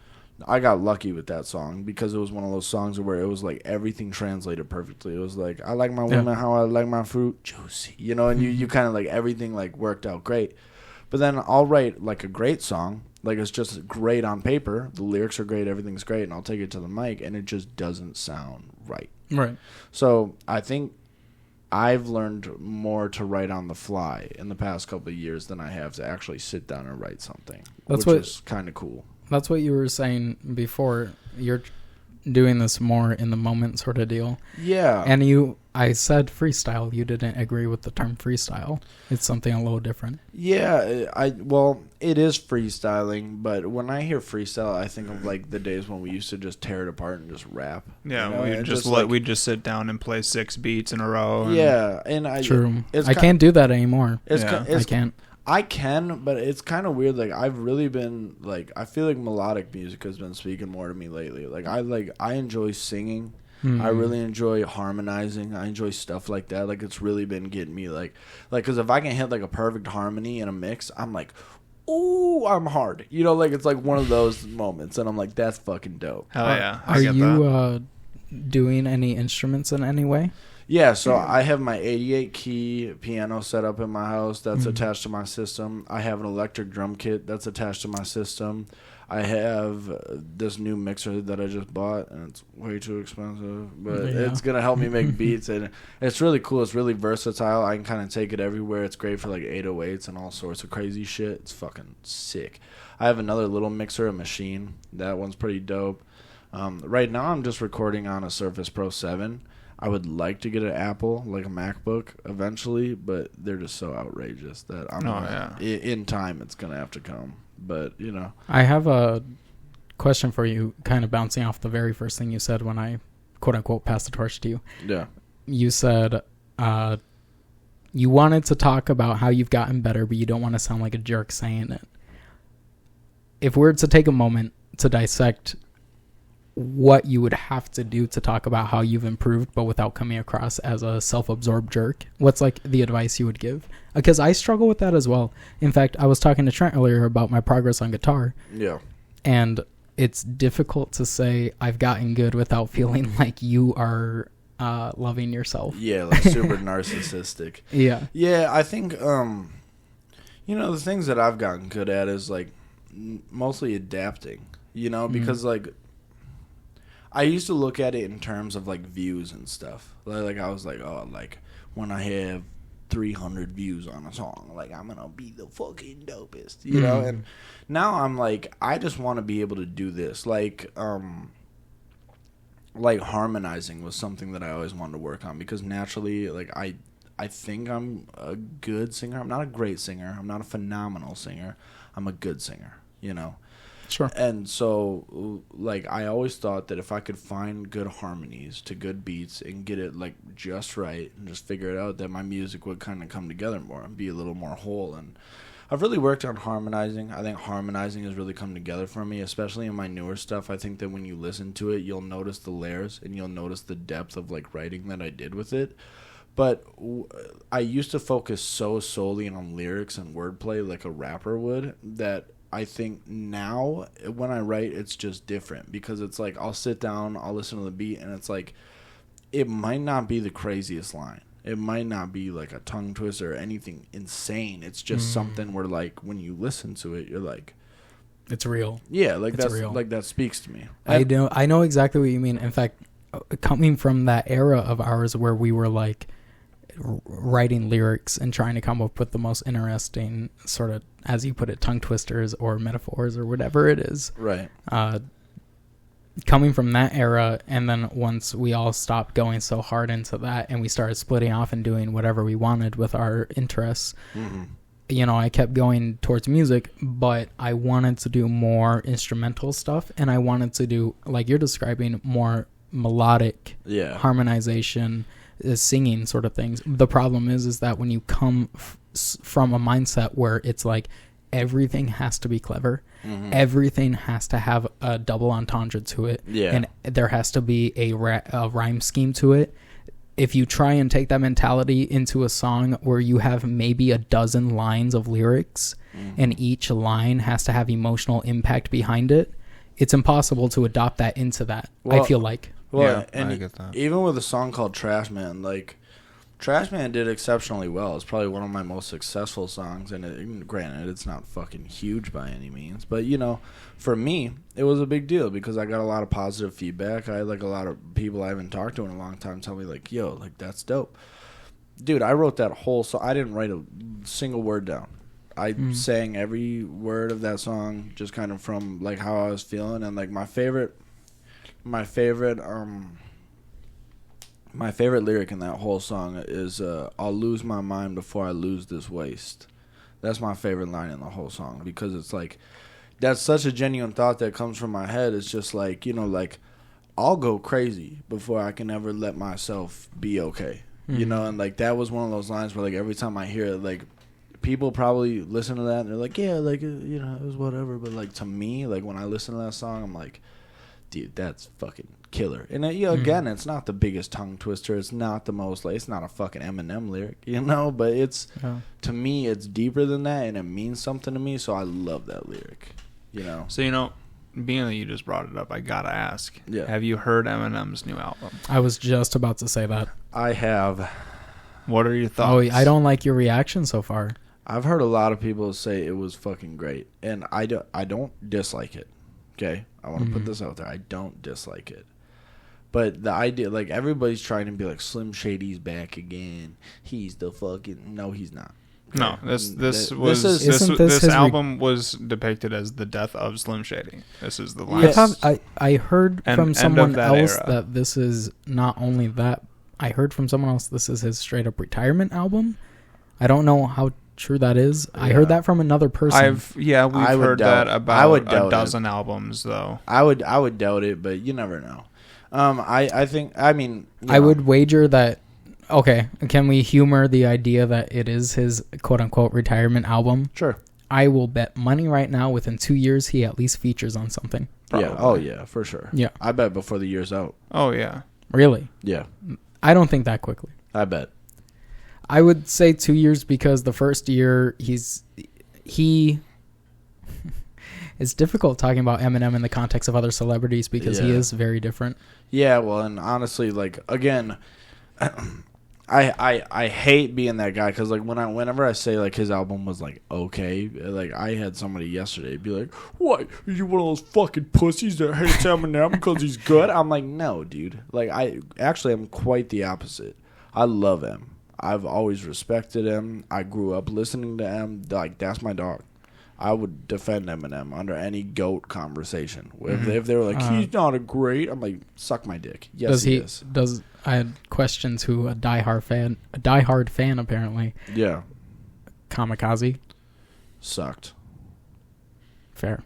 I got lucky with that song because it was one of those songs where it was, like, everything translated perfectly. It was like, I like my women how I like my fruit juicy, you know, and you kind of, like, everything, like, worked out great. But then I'll write, like, a great song. Like, it's just great on paper. The lyrics are great. Everything's great. And I'll take it to the mic, and it just doesn't sound right. Right. So I think I've learned more to write on the fly in the past couple of years than I have to actually sit down and write something, which is kind of cool. That's what you were saying before. You're doing this more in the moment sort of deal. Yeah. And I said freestyle. You didn't agree with the term freestyle. It's something a little different. Yeah, it is freestyling, but when I hear freestyle, I think of like the days when we used to just tear it apart and just rap. Yeah, we just sit down and play 6 beats in a row. Yeah, true. I can't do that anymore. I can't. I can, but it's kind of weird. Like I've really been like, I feel like melodic music has been speaking more to me lately. I enjoy singing. Mm-hmm. I really enjoy harmonizing. I enjoy stuff like that. Like it's really been getting me like, because if I can hit like a perfect harmony in a mix, I'm like, ooh, I'm hard. You know, like it's like one of those moments, and I'm like, that's fucking dope. Hell yeah! Are you doing any instruments in any way? Yeah, so I have my 88 key piano set up in my house that's attached to my system. I have an electric drum kit that's attached to my system. I have this new mixer that I just bought, and it's way too expensive, but it's going to help me make beats, and it's really cool. It's really versatile. I can kind of take it everywhere. It's great for like 808s and all sorts of crazy shit. It's fucking sick. I have another little mixer, a machine. That one's pretty dope. Right now I'm just recording on a Surface Pro 7. I would like to get an Apple, like a MacBook, eventually, but they're just so outrageous that in time it's going to have to come. But, you know. I have a question for you, kind of bouncing off the very first thing you said when I, quote-unquote, passed the torch to you. Yeah. You said you wanted to talk about how you've gotten better, but you don't want to sound like a jerk saying it. If we were to take a moment to dissect what you would have to do to talk about how you've improved, but without coming across as a self-absorbed jerk, what's like the advice you would give? Because I struggle with that as well. In fact, I was talking to Trent earlier about my progress on guitar. Yeah. And it's difficult to say I've gotten good without feeling like you are loving yourself. Yeah, like super narcissistic. Yeah. Yeah, I think, the things that I've gotten good at is like mostly adapting, because like, I used to look at it in terms of like views and stuff. Like I was like, oh, like when I have 300 views on a song, like I'm gonna be the fucking dopest, you know. And now I'm like, I just want to be able to do this. Like harmonizing was something that I always wanted to work on, because naturally, like I think I'm a good singer. I'm not a great singer. I'm not a phenomenal singer. I'm a good singer, Sure. And so, like, I always thought that if I could find good harmonies to good beats and get it, like, just right and just figure it out, that my music would kind of come together more and be a little more whole. And I've really worked on harmonizing. I think harmonizing has really come together for me, especially in my newer stuff. I think that when you listen to it, you'll notice the layers and you'll notice the depth of, like, writing that I did with it. But I used to focus so solely on lyrics and wordplay like a rapper would, that I think now when I write, it's just different, because it's like I'll sit down, I'll listen to the beat, and it's like it might not be the craziest line. It might not be like a tongue twister or anything insane. It's just something where, like, when you listen to it, you're like, it's real. Yeah, like that's real. Like that speaks to me. I know exactly what you mean. In fact, coming from that era of ours where we were like writing lyrics and trying to come up with the most interesting sort of, as you put it, tongue twisters or metaphors or whatever it is. Right. Coming from that era, and then once we all stopped going so hard into that and we started splitting off and doing whatever we wanted with our interests, I kept going towards music, but I wanted to do more instrumental stuff, and I wanted to do, like you're describing, more melodic harmonization, singing sort of things. The problem is that when you come from a mindset where it's like everything has to be clever, everything has to have a double entendre to it, and there has to be a rhyme scheme to it. If you try and take that mentality into a song where you have maybe a dozen lines of lyrics and each line has to have emotional impact behind it, it's impossible to adopt that into that. I feel like. Well, and I get that. Even with a song called Trash Man, like, Trash Man did exceptionally well. It's probably one of my most successful songs, and granted, it's not fucking huge by any means, but, for me, it was a big deal because I got a lot of positive feedback. I had, like, a lot of people I haven't talked to in a long time tell me, like, yo, like, that's dope. Dude, I wrote that whole song. I didn't write a single word down. I sang every word of that song just kind of from, like, how I was feeling, and, like, my favorite My favorite lyric in that whole song is I'll lose my mind before I lose this waist. That's my favorite line in the whole song because it's like, that's such a genuine thought that comes from my head. It's just like, you know, like, I'll go crazy before I can ever let myself be okay. You know, and like that was one of those lines where like every time I hear it, like people probably listen to that and they're like, yeah, like, you know, it was whatever. But like to me, like when I listen to that song, I'm like, dude, that's fucking killer. And you know, again, it's not the biggest tongue twister. It's not the most, like, it's not a fucking Eminem lyric, you know, but it's, to me, it's deeper than that and it means something to me. So I love that lyric, you know. So, you know, being that you just brought it up, I gotta ask. Yeah. Have you heard Eminem's new album? I was just about to say that. I have. What are your thoughts? Oh, I don't like your reaction so far. I've heard a lot of people say it was fucking great, and I don't dislike it. Okay, I want to put this out there. I don't dislike it, but the idea, like everybody's trying to be like Slim Shady's back again. He's the fucking no, he's not. Okay? No, this album was depicted as the death of Slim Shady. This is the last. I heard from someone else that this is not only that. I heard from someone else this is his straight up retirement album. I don't know how true that is. Yeah. I heard that from another person. We've heard that about a dozen albums though. I would doubt it, but you never know. I think I would wager that. Okay, can we humor the idea that it is his quote unquote retirement album? Sure. I will bet money right now within 2 years he at least features on something. Probably. Yeah. Oh yeah, for sure. Yeah. I bet before the year's out. Oh yeah. Really? Yeah. I don't think that quickly. I bet. I would say 2 years because the first year he it's difficult talking about Eminem in the context of other celebrities because he is very different. Yeah, well, and honestly, like, again, I hate being that guy because, like, whenever I say, like, his album was, like, okay, like, I had somebody yesterday be like, what, are you one of those fucking pussies that hates Eminem because he's good? I'm like, no, dude. Like, I actually am quite the opposite. I love him. I've always respected him. I grew up listening to him. Like, that's my dog. I would defend Eminem under any GOAT conversation. If they were like, he's not a great, I'm like, suck my dick. Yes, he is. I had questions who a diehard fan apparently. Yeah. Kamikaze. Sucked. Fair.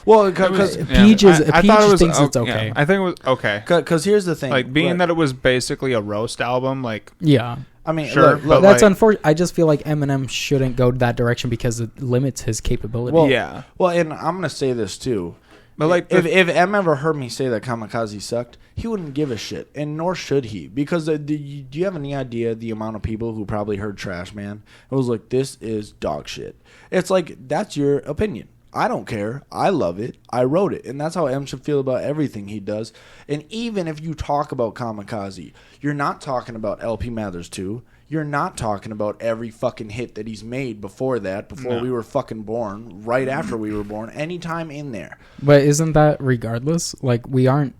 Well, because Peach thinks it's okay. Yeah, I think it was okay. Because here's the thing. Like, being that it was basically a roast album, like... Yeah. I mean, sure, look, that's unfortunate. I just feel like Eminem shouldn't go that direction because it limits his capability. Well, yeah. Well, and I'm gonna say this too. But like, if Em ever heard me say that Kamikaze sucked, he wouldn't give a shit, and nor should he. Because do you have any idea the amount of people who probably heard Trash Man? It was like, this is dog shit. It's like, that's your opinion. I don't care. I love it. I wrote it. And that's how M should feel about everything he does. And even if you talk about Kamikaze, you're not talking about LP Mathers 2. You're not talking about every fucking hit that he's made before that, before we were fucking born, right after we were born, anytime in there. But isn't that regardless? Like, we aren't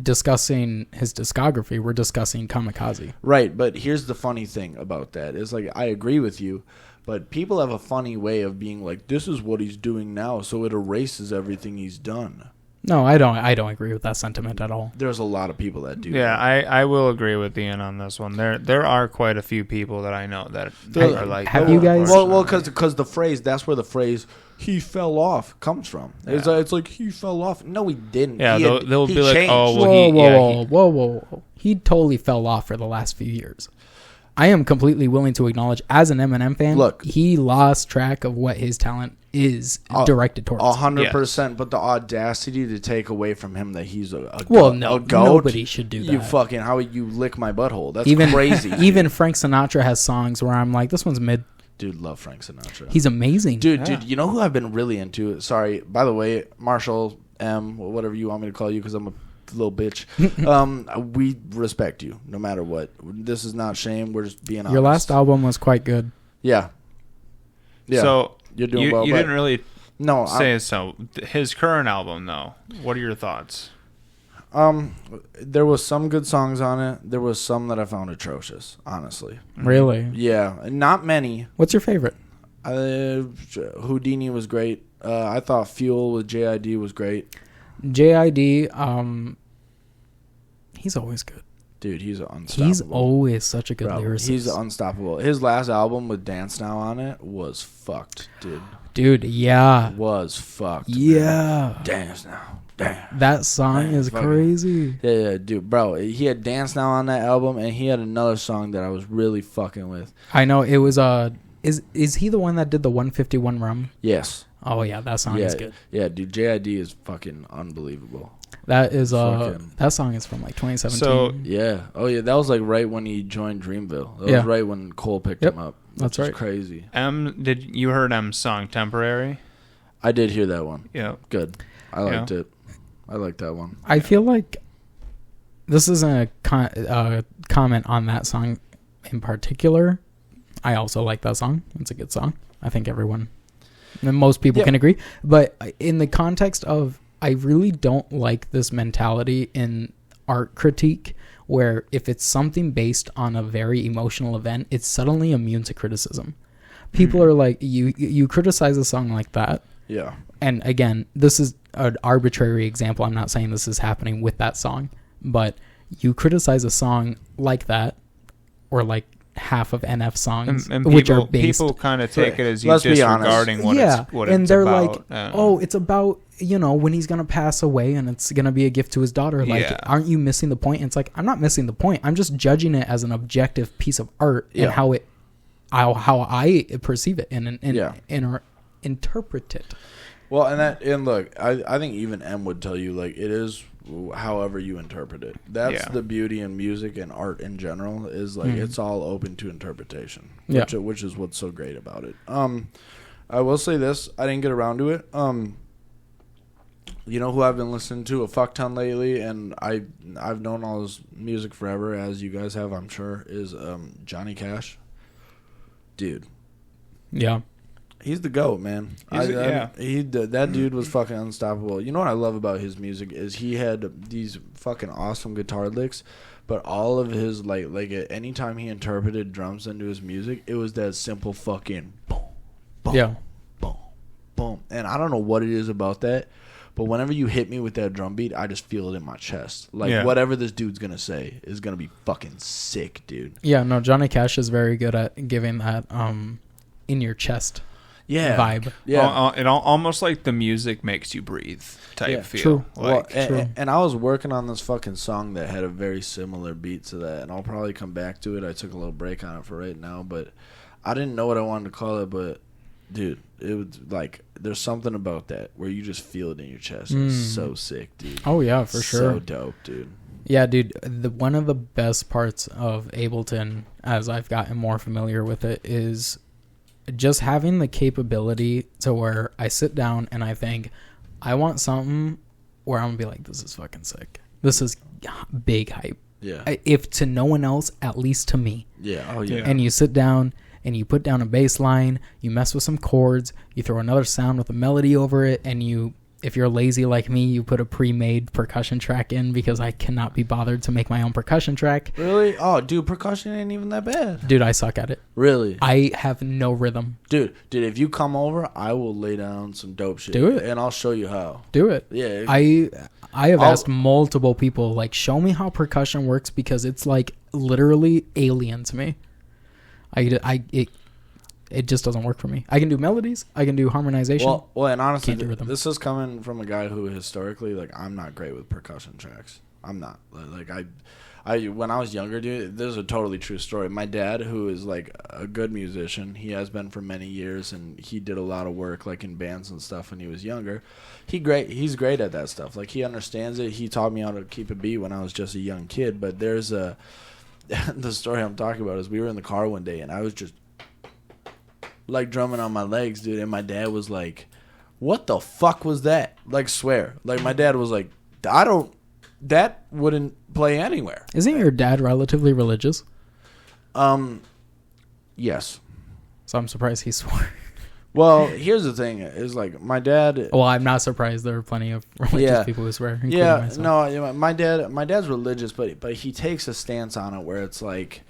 discussing his discography. We're discussing Kamikaze. Right, but here's the funny thing about that. Is like, I agree with you. But people have a funny way of being like, this is what he's doing now, so it erases everything he's done. No, I don't agree with that sentiment at all. There's a lot of people that do. Yeah, I will agree with Ian on this one. There are quite a few people that I know that are like... Have you guys... Well, because the phrase, that's where the phrase, he fell off, comes from. Yeah. It's like, he fell off. No, he didn't. Yeah, they'll be like, changed. oh, well, whoa. He totally fell off for the last few years. I am completely willing to acknowledge, as an Eminem fan, look, he lost track of what his talent is directed towards. 100%, but the audacity to take away from him that he's a goat, nobody should do that. You fucking, how you lick my butthole. That's crazy. Even Frank Sinatra has songs where I'm like, this one's mid. Dude, love Frank Sinatra. He's amazing. Dude, you know who I've been really into? Sorry, by the way, Marshall M, whatever you want me to call you, because I'm a little bitch. We respect you no matter what. This is not shame. We're just being honest. Your last album was quite good. Yeah. So you're doing well. You didn't really say so. His current album, though, what are your thoughts? There was some good songs on it. There was some that I found atrocious, honestly. Really? Yeah. Not many. What's your favorite? Houdini was great. I thought Fuel with JID was great. JID, he's always good. Dude, he's unstoppable. He's always such a good lyricist. He's unstoppable. His last album with Dance Now on it was fucked, dude. Dude, yeah. Was fucked. Yeah. Man. Dance Now. Damn. That song is crazy. Yeah, dude, bro. He had Dance Now on that album, and he had another song that I was really fucking with. I know it was is he the one that did the 151 Rum? Yes. Oh yeah, that song is good. Yeah, dude, JID is fucking unbelievable. That is that song is from like 2017. So yeah, oh yeah, that was like right when he joined Dreamville. That was right when Cole picked him up. That's right. Crazy. Did you heard M's song Temporary? I did hear that one. Yeah, good. I liked it. I liked that one. I feel like this isn't a comment on that song in particular. I also like that song. It's a good song. I think most people can agree. But in the context of, I really don't like this mentality in art critique where if it's something based on a very emotional event, it's suddenly immune to criticism. People are like, you criticize a song like that. Yeah. And again, this is an arbitrary example. I'm not saying this is happening with that song, but you criticize a song like that or like half of NF songs, and which are based. People kind of take it as you Let's be disregarding what and it's they're about. like, oh, it's about, when he's gonna pass away and it's gonna be a gift to his daughter. Like, aren't you missing the point? And it's like, I'm not missing the point. I'm just judging it as an objective piece of art and how I perceive it and interpret it. Well, and look, I think even M would tell you, like, it is however you interpret it. That's the beauty in music and art in general, is like it's all open to interpretation, which is what's so great about it. I will say this, I didn't get around to it. You know who I've been listening to a fuck ton lately, and I've known all his music forever, as you guys have, I'm sure, is Johnny Cash. Dude. Yeah. He's the GOAT, man. That dude was fucking unstoppable. You know what I love about his music is he had these fucking awesome guitar licks, but all of his like anytime he interpreted drums into his music, it was that simple fucking boom, boom, boom, boom. And I don't know what it is about that, but whenever you hit me with that drum beat, I just feel it in my chest. Like whatever this dude's gonna say is gonna be fucking sick, dude. Yeah, no, Johnny Cash is very good at giving that in your chest. Vibe. Yeah, it almost like the music makes you breathe type feel. True. Like, true. And I was working on this fucking song that had a very similar beat to that, and I'll probably come back to it. I took a little break on it for right now, but I didn't know what I wanted to call it. But dude, it was like there's something about that where you just feel it in your chest. It's so sick, dude. Oh yeah, for sure. So dope, dude. Yeah, dude. One of the best parts of Ableton, as I've gotten more familiar with it, is just having the capability to where I sit down and I think, I want something where I'm going to be like, this is fucking sick. This is big hype. Yeah. If to no one else, at least to me. Yeah. Oh, yeah. And you sit down and you put down a bass line, you mess with some chords, you throw another sound with a melody over it, and if you're lazy like me, you put a pre-made percussion track in because I cannot be bothered to make my own percussion track. Really? Oh, dude, percussion ain't even that bad. Dude, I suck at it. Really? I have no rhythm. Dude, if you come over, I will lay down some dope shit. Do it. And I'll show you how. Do it. Yeah. I have asked multiple people, like, show me how percussion works because it's, like, literally alien to me. It just doesn't work for me. I can do melodies. I can do harmonization. Well, and honestly, this is coming from a guy who historically, like, I'm not great with percussion tracks. I'm not. Like, I when I was younger, dude, this is a totally true story. My dad, who is, like, a good musician, he has been for many years, and he did a lot of work, like, in bands and stuff when he was younger. He's great at that stuff. Like, he understands it. He taught me how to keep a beat when I was just a young kid. But there's the story I'm talking about is we were in the car one day, and I was just like drumming on my legs, dude, and my dad was like, what the fuck was that? Like, swear. Like, my dad was like, that wouldn't play anywhere. Isn't your dad relatively religious? Yes. So I'm surprised he swore. Well, here's the thing, is like, my dad... Well, I'm not surprised there are plenty of religious people who swear, Yeah, myself. No, my dad's religious, but he takes a stance on it where it's like,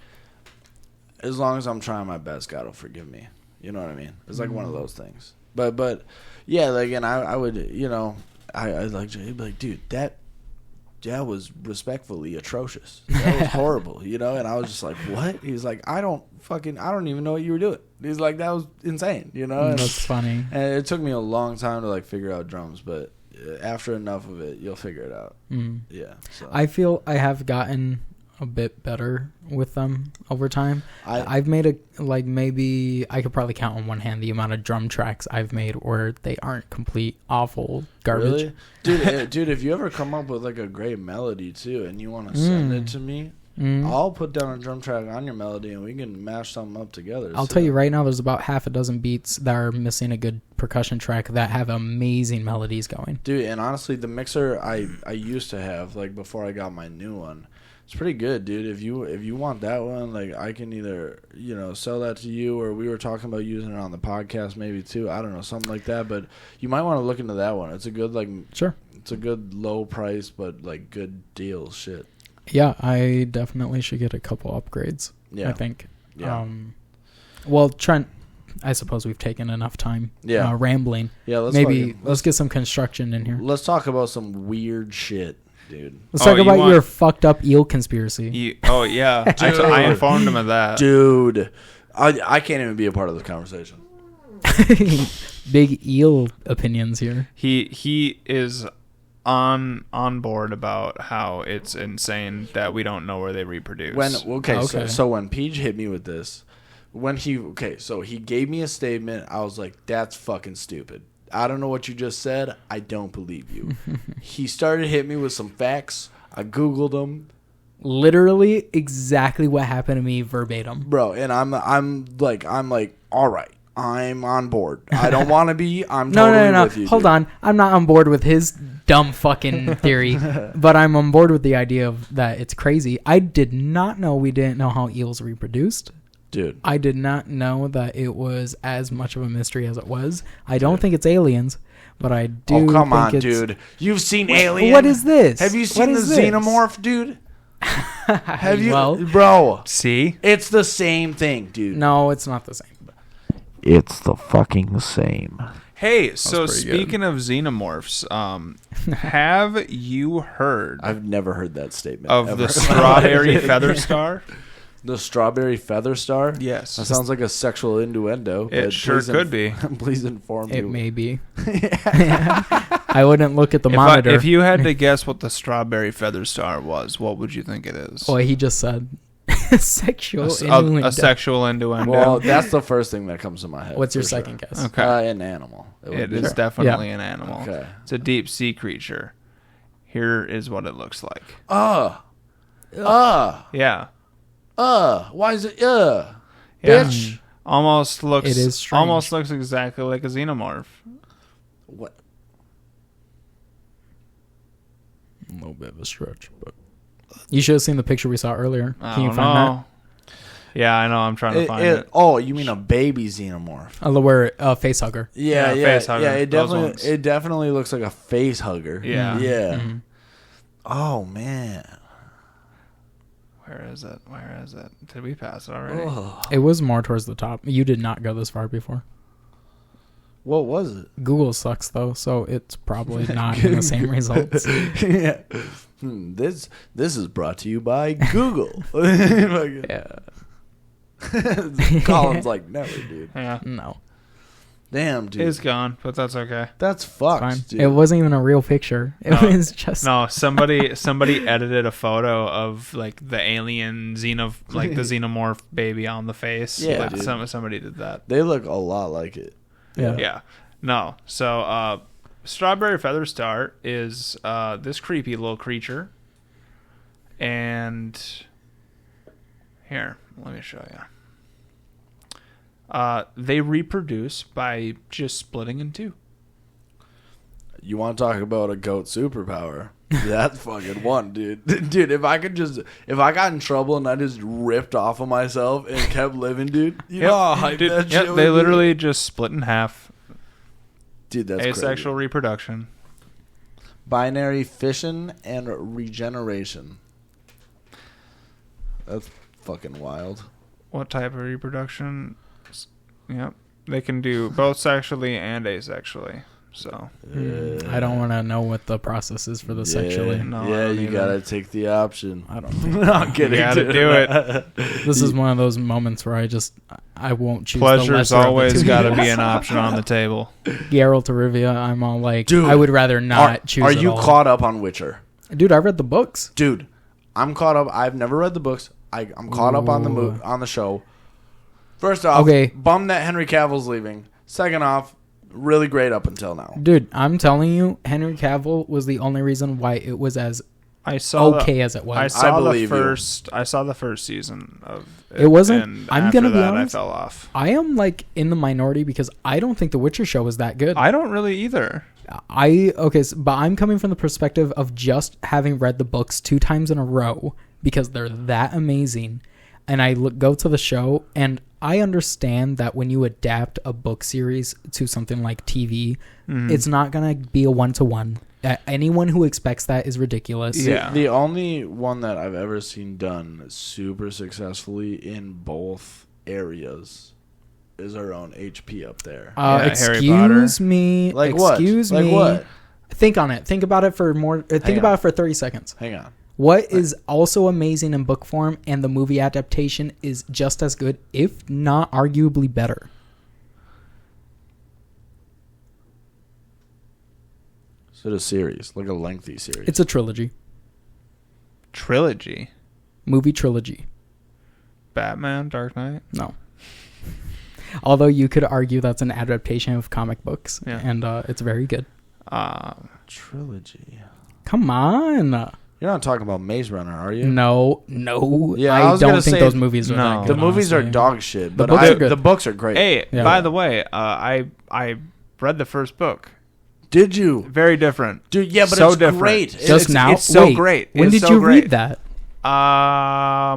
as long as I'm trying my best, God will forgive me. You know what I mean? It's like one of those things. But yeah, like, and I would, I like, he'd be like, dude, that was respectfully atrocious. That was horrible, you know? And I was just like, what? He's like, I don't even know what you were doing. He's like, that was insane, you know? And that's funny. And it took me a long time to like figure out drums, but after enough of it, you'll figure it out. Yeah. So. I feel I have gotten a bit better with them over time. I've made maybe I could probably count on one hand the amount of drum tracks I've made where they aren't complete awful garbage. Really? Dude, if you ever come up with like a great melody too and you want to send it to me, I'll put down a drum track on your melody and we can mash something up together. I'll tell you right now, there's about half a dozen beats that are missing a good percussion track that have amazing melodies going. Dude, and honestly, the mixer I used to have, like before I got my new one, it's pretty good, dude. If you want that one, like I can either, you know, sell that to you, or we were talking about using it on the podcast maybe too. I don't know, something like that. But you might want to look into that one. It's a good sure. It's a good low price, but like good deal shit. Yeah, I definitely should get a couple upgrades. Yeah, I think. Yeah. Well, Trent, I suppose we've taken enough time. Yeah. Rambling. Yeah. Let's get some construction in here. Let's talk about some weird shit. Dude. Let's talk about your fucked up eel conspiracy. Yeah. I informed him of that. Dude. I can't even be a part of this conversation. Big eel opinions here. He is on board about how it's insane that we don't know where they reproduce. So when Peach hit me with this, so he gave me a statement, I was like, that's fucking stupid. I don't know what you just said. I don't believe you. He started hitting me with some facts. I Googled them. Literally exactly what happened to me verbatim. Bro, and I'm like, all right, I'm on board. I don't want to be. I'm totally with you. Hold on. I'm not on board with his dumb fucking theory, but I'm on board with the idea of that it's crazy. I did not know we didn't know how eels reproduced. Dude. I did not know that it was as much of a mystery as it was. I don't think it's aliens, but I do think come on, dude. You've seen Alien. What is this? Have you seen the Xenomorph, dude? Have you? Well, bro. See? It's the same thing, dude. No, it's not the same. It's the fucking same. Hey, so speaking of xenomorphs, have you heard... I've never heard that statement. Of the strawberry feather star? The strawberry feather star? Yes. That sounds like a sexual innuendo. It sure could be. Please inform me. It may be. I wouldn't look at the monitor. If you had to guess what the strawberry feather star was, what would you think it is? Well, he just said sexual innuendo. A sexual innuendo. Well, that's the first thing that comes to my head. What's your second guess? Okay. An animal. It is definitely an animal. Okay. It's a deep sea creature. Here is what it looks like. Yeah. Why is it yeah. Bitch? Almost looks it is strange. Almost looks exactly like a xenomorph. What? A little bit of a stretch, but you should have seen the picture we saw earlier. Can you find that? Yeah, I know. I'm trying to find it. Oh, you mean a baby xenomorph? Where face hugger. Yeah. Face hugger. Yeah, it definitely looks like a face hugger. Yeah. Yeah. Mm-hmm. Oh man. Where is it? Did we pass it already? Oh. It was more towards the top. You did not go this far before. What was it? Google sucks though, so it's probably not in the same results. Yeah. This is brought to you by Google. Yeah. Colin's like, never, dude. Yeah. No. Damn, dude. It's gone, but that's okay. That's fucked, dude. It wasn't even a real picture. It was just somebody edited a photo of like the alien the xenomorph baby on the face. Yeah, somebody did that. They look a lot like it. Yeah. No. So strawberry feather star is this creepy little creature. And here, let me show you. They reproduce by just splitting in two. You want to talk about a goat superpower? That's fucking one, dude. Dude, if I got in trouble and I just ripped off of myself and kept living, dude, you know how hype that shit would they be? literally just split in half. Dude, that's asexual crazy. Reproduction. Binary fission and regeneration. That's fucking wild. What type of reproduction? Yep. They can do both sexually and asexually. So I don't want to know what the process is for this sexually. No, yeah, you gotta take the option. I don't think I'm kidding. You gotta do it. this is one of those moments where I won't choose. Pleasure's the lesser always of the two got to be evils. an option on the table. Geralt of Rivia, I'm all like, Dude, I would rather not choose. Are at you all. caught up on Witcher? Dude, I read the books. Dude, I'm caught up. I've never read the books. I'm caught up on the show. First off, Okay. bummed that Henry Cavill's leaving. Second off, really great up until now. Dude, I'm telling you, Henry Cavill was the only reason why it was as I saw okay as it was. I saw the believe you. first. I saw the first season of It wasn't- And I'm after gonna be that, honest. I fell off. I am like in the minority because I don't think the Witcher show was that good. I don't really either. But I'm coming from the perspective of just having read the books 2 times in a row because they're that amazing, and I go to the show and I understand that when you adapt a book series to something like TV, it's not gonna be a 1-to-1. Anyone who expects that is ridiculous. Yeah. The only one that I've ever seen done super successfully in both areas is our own HP up there. Harry Excuse Potter. me. Like what? Excuse Like me. what? Think on it. Think about it for more. Think about it for 30 seconds. Hang on. What is also amazing in book form and the movie adaptation is just as good, if not arguably better. Is it a series? Like a lengthy series? It's a trilogy. Trilogy. Movie trilogy. Batman, Dark Knight. No. Although you could argue that's an adaptation of comic books, Yeah. and it's very good. Trilogy. Come on. You're not talking about Maze Runner, are you? No. Yeah, I was don't gonna think say, those movies are no. that good. The movies are honestly. dog shit, but books are good. the books are great. Hey, Yeah. by the way, I read the first book. Did you? Very different. Dude, yeah, but So it's different. great. Just now? It's so Wait, great. When It's did so you great. read that?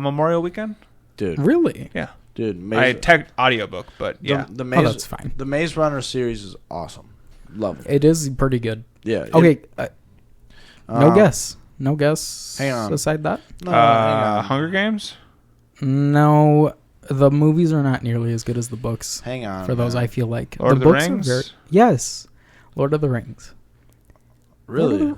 Memorial Weekend? Dude, Really? Yeah. dude, I Maze, tech audiobook, but yeah. the Maze, that's fine. The Maze Runner series is awesome. Love it. It is pretty good. Yeah. Okay. No guess. No guess. Hang on. Aside that? No, hang on. Hunger Games? No. The movies are not nearly as good as the books. Hang on. For those, man. I feel like. Lord of the books Rings? Are yes. Lord of the Rings. Really?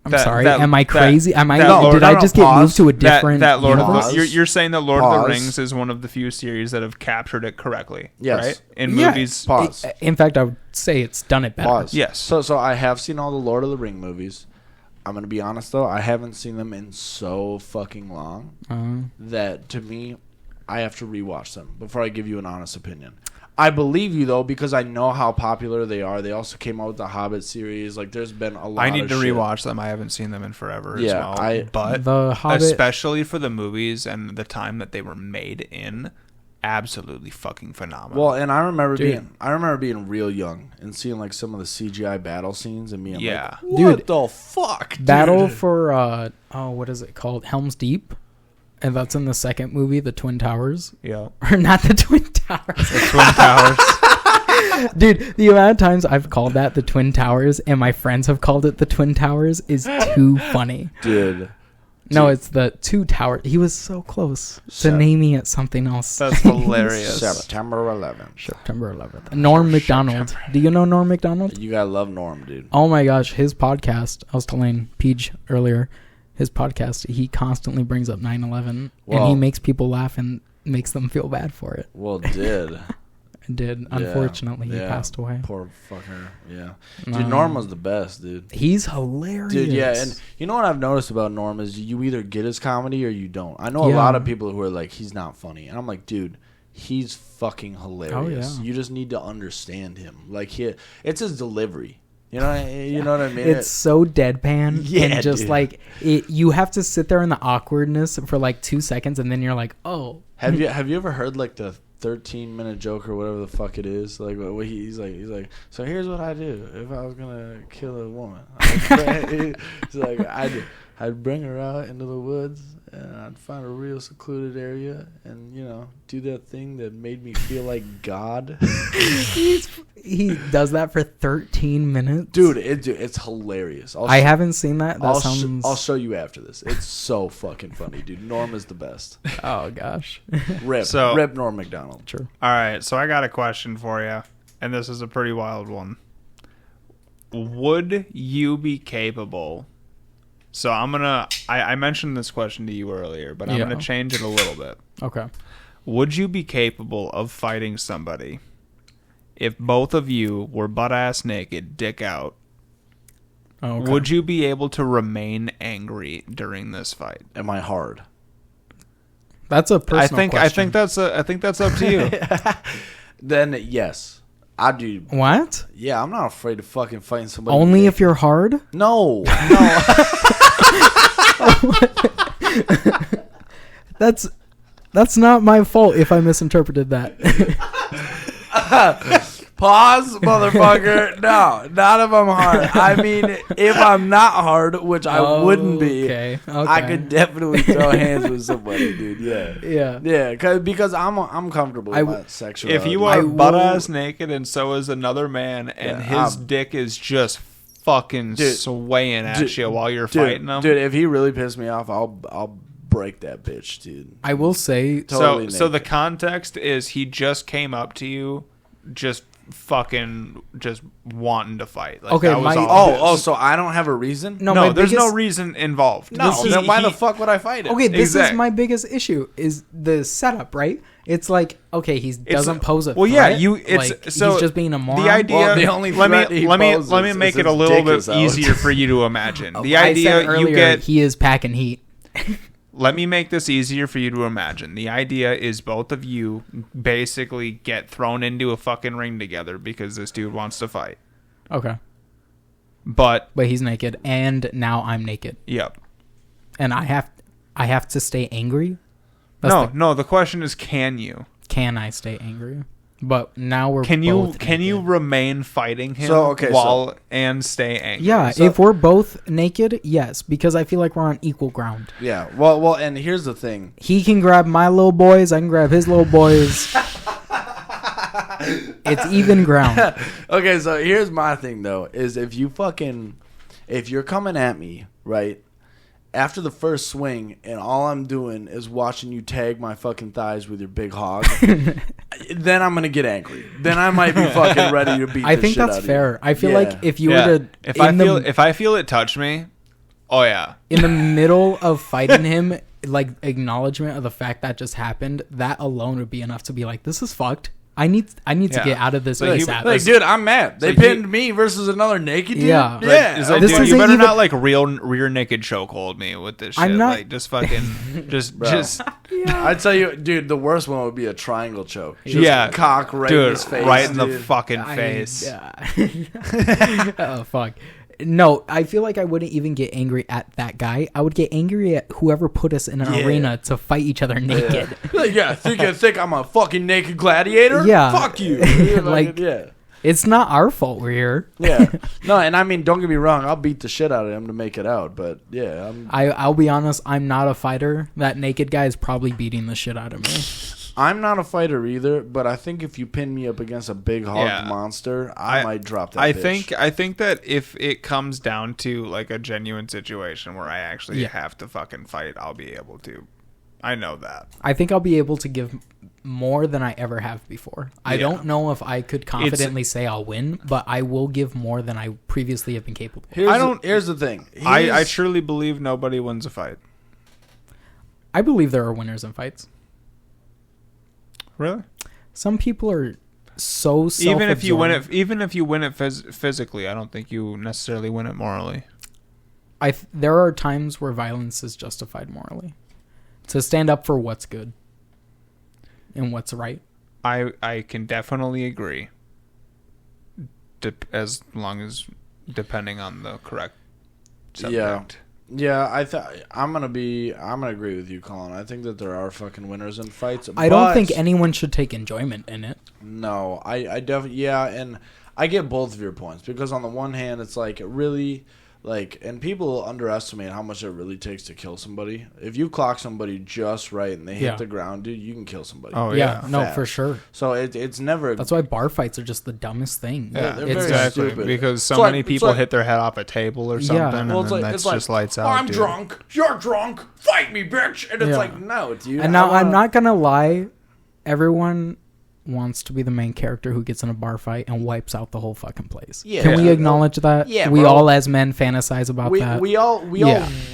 I'm sorry. Am I crazy? Did Lord- I just get pause. moved to a different that Lord of universe? the, you're saying that Lord of Pause. the Rings is one of the few series that have captured it correctly, Yes. right? In Yeah. movies. Pause. In fact, I would say it's done it better. Pause. Yes. So I have seen all the Lord of the Ring movies. I'm gonna be honest though, I haven't seen them in so fucking long that to me, I have to rewatch them before I give you an honest opinion. I believe you though because I know how popular they are. They also came out with the Hobbit series. Like there's been a lot. I need of to shit. rewatch them. I haven't seen them in forever as Yeah, well. But The Hobbit. especially for the movies and the time that they were made in, absolutely fucking phenomenal. Well, and I remember Dude. being real young and seeing like some of the CGI battle scenes and being Yeah. like, Dude, what the fuck? Battle dude? for what is it called? Helm's Deep, and that's in the second movie, the Twin Towers, yeah. or not the Twin Towers. The Twin Towers. Dude, the amount of times I've called that the Twin Towers, and my friends have called it the Twin Towers, is too funny. Dude. No, it's the Two Towers. He was so close to naming it something else. That's hilarious. September 11th. September 11th. Norm Macdonald. Do you know Norm Macdonald? You gotta love Norm, dude. Oh my gosh, his podcast, I was telling Peach earlier, his podcast, he constantly brings up 9/11, and Well- he makes people laugh and makes them feel bad for it. Well, did. Unfortunately, he Yeah. passed away. Poor fucker. Yeah. Dude, Norm was the best, dude. He's hilarious. Dude, yeah, and you know what I've noticed about Norm is you either get his comedy or you don't. I know a Yeah. lot of people who are like, he's not funny. And I'm like, dude, he's fucking hilarious. Oh, yeah. You just need to understand him. Like, it's his delivery. You know what I mean? It's so deadpan, Yeah, and just dude. like you have to sit there in the awkwardness for like 2 seconds, and then you're like, oh. Have you ever heard like the 13-minute joke or whatever the fuck it is? Like what he's like. So here's what I do if I was gonna kill a woman. He's like I'd bring her out into the woods and I'd find a real secluded area and do that thing that made me feel like God. He does that for 13 minutes, Dude, it's hilarious. I haven't seen that. That sounds. I'll show you after this. It's so fucking funny, dude. Norm is the best. Oh gosh. Rip So- Norm Macdonald. True. All right, so I got a question for you. and this is a pretty wild one. Would you be capable? So I mentioned this question to you earlier, but I'm going to change it a little bit. Okay. Would you be capable of fighting somebody if both of you were butt-ass naked, dick out? Okay. Would you be able to remain angry during this fight? Am I hard? That's a personal question. I think that's up to you. Then yes, I do. What? Yeah, I'm not afraid of fucking fighting somebody. Only if you're hard? No. That's not my fault if I misinterpreted that. Pause, motherfucker. No, not if I'm hard. I mean, if I'm not hard, which I wouldn't be, I could definitely throw hands with somebody, dude. Yeah. Because I'm comfortable with my sexuality. If you are butt ass naked and so is another man, and his dick is just fucking swaying at you while you're fighting him, dude. If he really pissed me off, I'll break that bitch, dude. I will say totally. So the context is he just came up to you, just wanting to fight. Like, okay. That was so I don't have a reason? No, there's no reason involved. No, then why the fuck would I fight him? Okay, this is my biggest issue, is the setup, right? It's like, okay, he doesn't pose a threat. Well, yeah, he's just being a moron. The idea, the only let me make it a little bit easier for you to imagine. The idea I said earlier, he is packing heat. Let me make this easier for you to imagine. The idea is both of you basically get thrown into a fucking ring together because this dude wants to fight. Okay. But he's naked, and now I'm naked. Yep. And I have to stay angry? No, the question is, can you? Can I stay angry? But now we're can you remain fighting him and stay angry? Yeah, if we're both naked, yes, because I feel like we're on equal ground. Yeah. Well, and here's the thing. He can grab my little boys, I can grab his little boys. It's even ground. Okay, so here's my thing though, is if you're coming at me, right? After the first swing, and all I'm doing is watching you tag my fucking thighs with your big hog, then I'm gonna get angry. Then I might be fucking ready to beat. I think that's fair. I feel like if you were to, if I feel it touch me, oh yeah, in the middle of fighting him, like acknowledgement of the fact that just happened, that alone would be enough to be like, this is fucked. I need to get out of this. Like, dude, I'm mad. They pinned me versus another naked dude. Yeah. Dude, you better not like rear naked chokehold me with this shit. I'm not, like, just fucking just. Yeah. I'd tell you, dude, the worst one would be a triangle choke. Just cock right in his face. Right in the fucking face. Oh fuck. No, I feel like I wouldn't even get angry at that guy. I would get angry at whoever put us in an arena to fight each other naked. Think I'm a fucking naked gladiator? Yeah. Fuck you. It's not our fault we're here. Yeah. No, and I mean, don't get me wrong. I'll beat the shit out of him to make it out. But, yeah. I'll be honest. I'm not a fighter. That naked guy is probably beating the shit out of me. I'm not a fighter either, but I think if you pin me up against a big hog monster, I might drop that bitch. I think that if it comes down to like a genuine situation where I actually have to fucking fight, I'll be able to. I know that. I think I'll be able to give more than I ever have before. I don't know if I could confidently say I'll win, but I will give more than I previously have been capable. Here's the thing. I truly believe nobody wins a fight. I believe there are winners in fights. Really? Some people are so self-absorbed. Even if you win it physically, I don't think you necessarily win it morally. There are times where violence is justified morally. To stand up for what's good and what's right. I can definitely agree. As long as depending on the correct subject. Yeah, I'm gonna agree with you, Colin. I think that there are fucking winners in fights. I don't think anyone should take enjoyment in it. No, I definitely and I get both of your points because on the one hand, it's like really. And people underestimate how much it really takes to kill somebody. If you clock somebody just right and they hit the ground, dude, you can kill somebody. Oh, yeah. No, for sure. So it's never... That's why bar fights are just the dumbest thing. Yeah, they're very stupid. Because so many people hit their head off a table or something, and then that's just lights out, I'm drunk. You're drunk. Fight me, bitch. And it's like, no, dude. And now, I'm not going to lie. Everyone wants to be the main character who gets in a bar fight and wipes out the whole fucking place. Yeah. Can we acknowledge that? Yeah, we bro. all as men fantasize about that. We all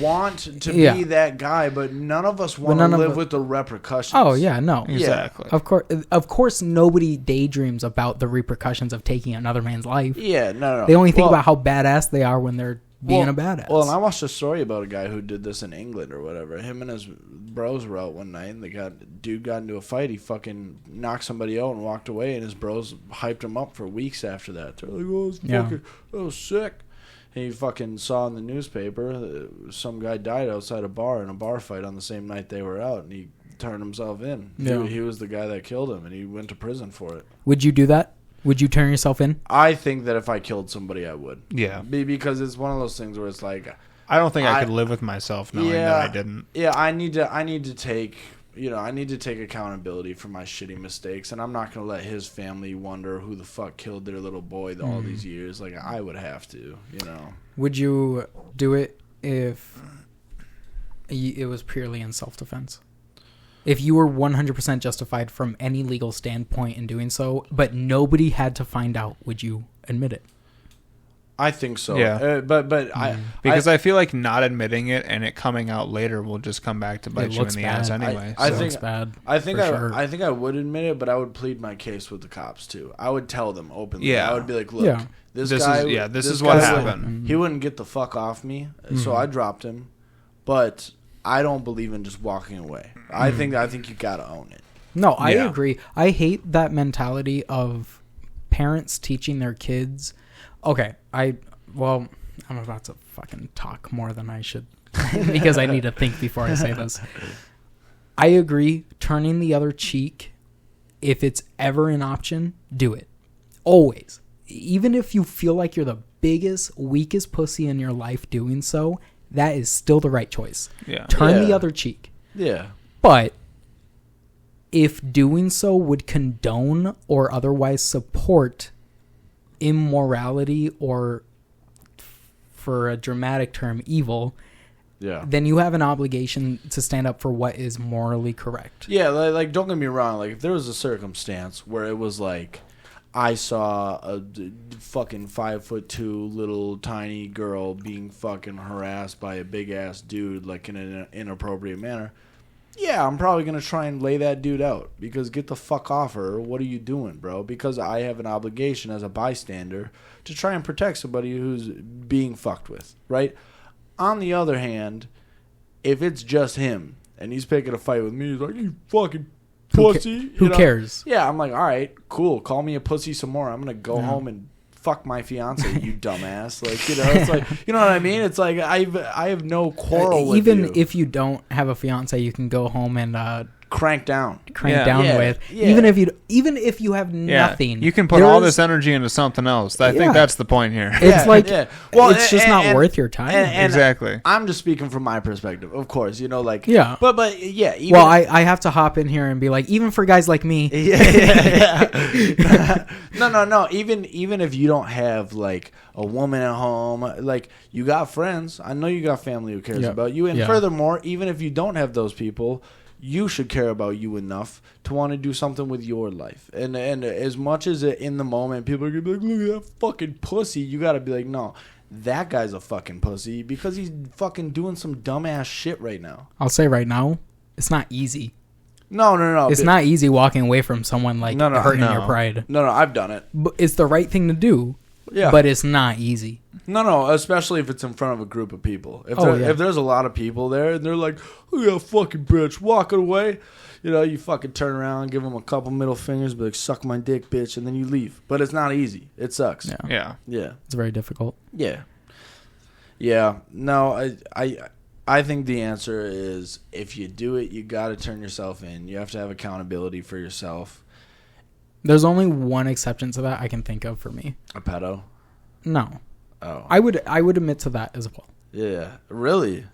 want to be that guy, but none of us want to live with the repercussions. Oh yeah, no. Exactly. Of course nobody daydreams about the repercussions of taking another man's life. Yeah, no. They only think about how badass they are when they're being a badass. Well, and I watched a story about a guy who did this in England or whatever. Him and his bros were out one night, and dude got into a fight. He fucking knocked somebody out and walked away, and his bros hyped him up for weeks after that. They're like, that was sick. And he fucking saw in the newspaper some guy died outside a bar in a bar fight on the same night they were out, and he turned himself in. Yeah. He was the guy that killed him, and he went to prison for it. Would you do that? Would you turn yourself in? I think that if I killed somebody, I would. Yeah. Because it's one of those things where it's like, I don't think I could live with myself knowing that I didn't. Yeah, I need to take accountability for my shitty mistakes, and I'm not going to let his family wonder who the fuck killed their little boy all these years. Like, I would have to, Would you do it if it was purely in self-defense? If you were 100% justified from any legal standpoint in doing so, but nobody had to find out, would you admit it? I think so. Yeah. Because I feel like not admitting it and it coming out later will just come back to bite you in the ass anyway. I think I would admit it, but I would plead my case with the cops too. I would tell them openly. Yeah. I would be like, look, this guy. This is what happened. He wouldn't get the fuck off me, so I dropped him. But I don't believe in just walking away. I think you gotta own it. No, I agree. I hate that mentality of parents teaching their kids. Okay, I'm about to fucking talk more than I should because I need to think before I say this. I agree. Turning the other cheek, if it's ever an option, do it. Always. Even if you feel like you're the biggest, weakest pussy in your life doing so, that is still the right choice. Yeah. Turn the other cheek. Yeah. But if doing so would condone or otherwise support immorality or, for a dramatic term, evil, then you have an obligation to stand up for what is morally correct. Yeah, like don't get me wrong. Like if there was a circumstance where it was like, I saw a fucking 5'2" little tiny girl being fucking harassed by a big ass dude like in an inappropriate manner. Yeah, I'm probably going to try and lay that dude out because get the fuck off her. What are you doing, bro? Because I have an obligation as a bystander to try and protect somebody who's being fucked with, right? On the other hand, if it's just him and he's picking a fight with me, he's like, you fucking pussy. Who cares? Yeah, I'm like, all right, cool. Call me a pussy some more. I'm going to go home and fuck my fiance, you dumbass. Like, it's like, you know what I mean? It's like I have no quarrel with you. Even if you don't have a fiance, you can go home and crank down with. Yeah. Even if you have nothing, you can put all this energy into something else. I think that's the point here. It's well, it's just not worth your time. Exactly. I'm just speaking from my perspective, of course. But yeah. Even I have to hop in here and be like, even for guys like me. No. Even if you don't have like a woman at home, like you got friends. I know you got family who cares about you, and furthermore, even if you don't have those people, you should care about you enough to want to do something with your life. And as much as in the moment people are going to be like, look at that fucking pussy, you got to be like, no, that guy's a fucking pussy because he's fucking doing some dumbass shit right now. I'll say right now, it's not easy. No. It's not easy walking away from someone like hurting your pride. No, I've done it. But it's the right thing to do. Yeah. But it's not easy. No, especially if it's in front of a group of people. If there's a lot of people there and they're like, look at that fucking bitch walking away, you fucking turn around, give them a couple middle fingers, be like, suck my dick, bitch, and then you leave. But it's not easy. It sucks. Yeah. It's very difficult. Yeah. No, I think the answer is if you do it, you got to turn yourself in. You have to have accountability for yourself. There's only one exception to that I can think of for me. A pedo? No. Oh. I would admit to that as well. Yeah. Really?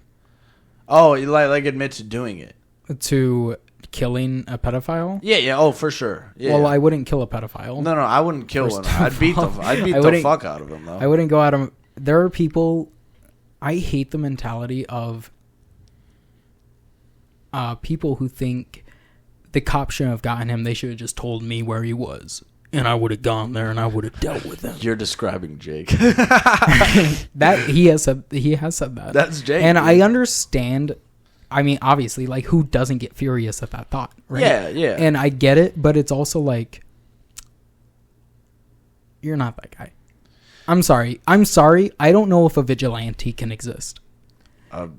Oh, you like admit to doing it? To killing a pedophile? Yeah. Oh, for sure. Yeah. Well, I wouldn't kill a pedophile. No, I wouldn't kill one. I'd beat the fuck out of him, though. I wouldn't go out of... There are people... I hate the mentality of people who think the cops shouldn't have gotten him. They should have just told me where he was. And I would have gone there and I would have dealt with him. You're describing Jake. That he has said that. That's Jake. And I understand. I mean, obviously, like, who doesn't get furious at that thought, right? Yeah. And I get it, but it's also like, you're not that guy. I'm sorry. I don't know if a vigilante can exist. I'm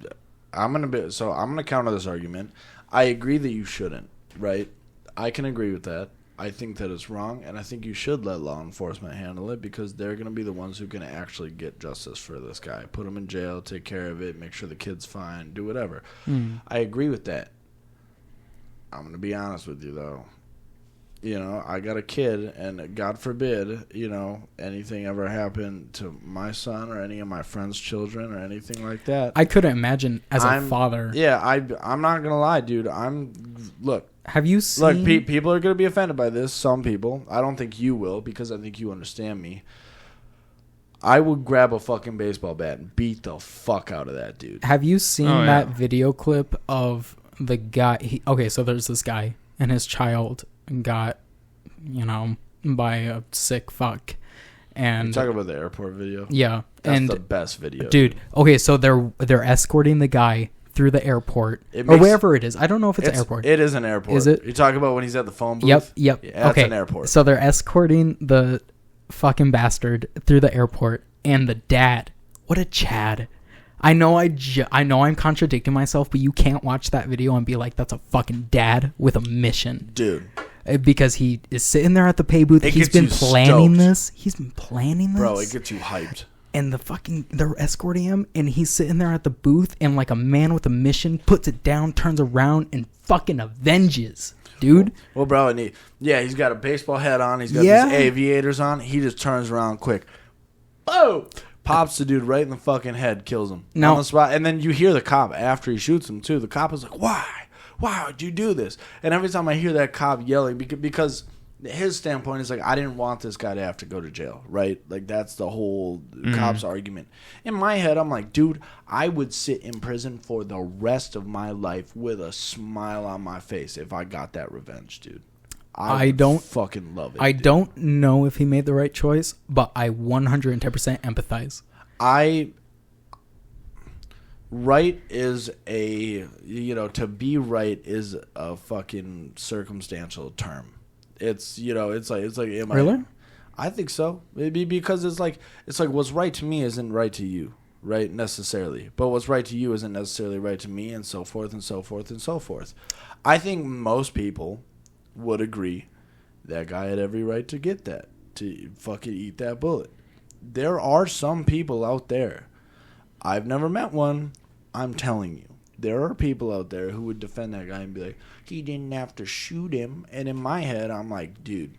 gonna counter this argument. I agree that you shouldn't, right? I can agree with that. I think that it's wrong, and I think you should let law enforcement handle it because they're going to be the ones who can actually get justice for this guy. Put him in jail, take care of it, make sure the kid's fine, do whatever. I agree with that. I'm going to be honest with you, though. You know, I got a kid, and God forbid, you know, anything ever happened to my son or any of my friends' children or anything like that. I couldn't imagine as a father. Yeah, I'm not going to lie, dude. Look. Have you seen... Look, people are going to be offended by this. Some people. I don't think you will because I think you understand me. I would grab a fucking baseball bat and beat the fuck out of that dude. Have you seen that video clip of the guy... Okay, so there's this guy and his child got, you know, by a sick fuck. And you're talking about the airport video? Yeah. That's the best video. Dude, okay, so they're escorting the guy through the airport or wherever it is. I don't know if it's an airport. It is an airport. Is it? You're talking about when he's at the phone booth? Yep. Yeah, that's an airport. So they're escorting the fucking bastard through the airport, and the dad, what a Chad. I know I'm contradicting myself, but you can't watch that video and be like, that's a fucking dad with a mission. Dude. Because he is sitting there at the pay booth. He's been planning this. Bro, it gets you hyped. And they're escorting him, and he's sitting there at the booth, and like a man with a mission puts it down, turns around, and fucking avenges, dude. Well, bro, he's got a baseball hat on. He's got these aviators on. He just turns around quick. Boom! Pops the dude right in the fucking head, kills him on the spot. And then you hear the cop after he shoots him, too. The cop is like, why? Why would you do this? And every time I hear that cop yelling, because his standpoint is like, I didn't want this guy to have to go to jail, right? Like, that's the whole cop's argument. In my head, I'm like, dude, I would sit in prison for the rest of my life with a smile on my face if I got that revenge, dude. I don't fucking love it. I don't know if he made the right choice, but I 110% empathize. Right is to be right is a fucking circumstantial term. It's like really? I think so. Maybe because it's like what's right to me isn't right to you, right, necessarily. But what's right to you isn't necessarily right to me, and so forth and so forth and so forth. I think most people would agree that guy had every right to get that, to fucking eat that bullet. There are some people out there. I've never met one. I'm telling you. There are people out there who would defend that guy and be like, he didn't have to shoot him. And in my head, I'm like, dude,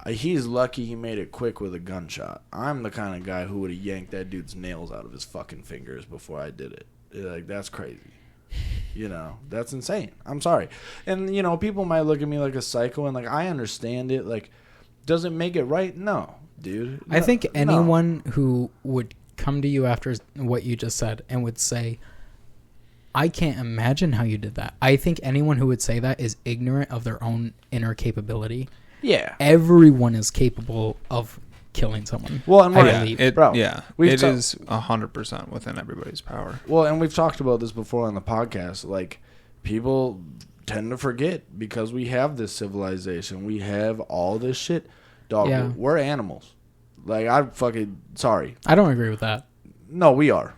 he's lucky he made it quick with a gunshot. I'm the kind of guy who would have yanked that dude's nails out of his fucking fingers before I did it. Like, that's crazy. You know, that's insane. I'm sorry. And, you know, people might look at me like a psycho, and, like, I understand it. Like, does it make it right? No, dude. I think anyone who would come to you after what you just said and would say, I can't imagine how you did that. I think anyone who would say that is ignorant of their own inner capability. Yeah. Everyone is capable of killing someone. Well, and I believe. It is 100% within everybody's power. Well, and we've talked about this before on the podcast. Like, people tend to forget because we have this civilization. We have all this shit. Dog, we're animals. Like, sorry. I don't agree with that. No, we are.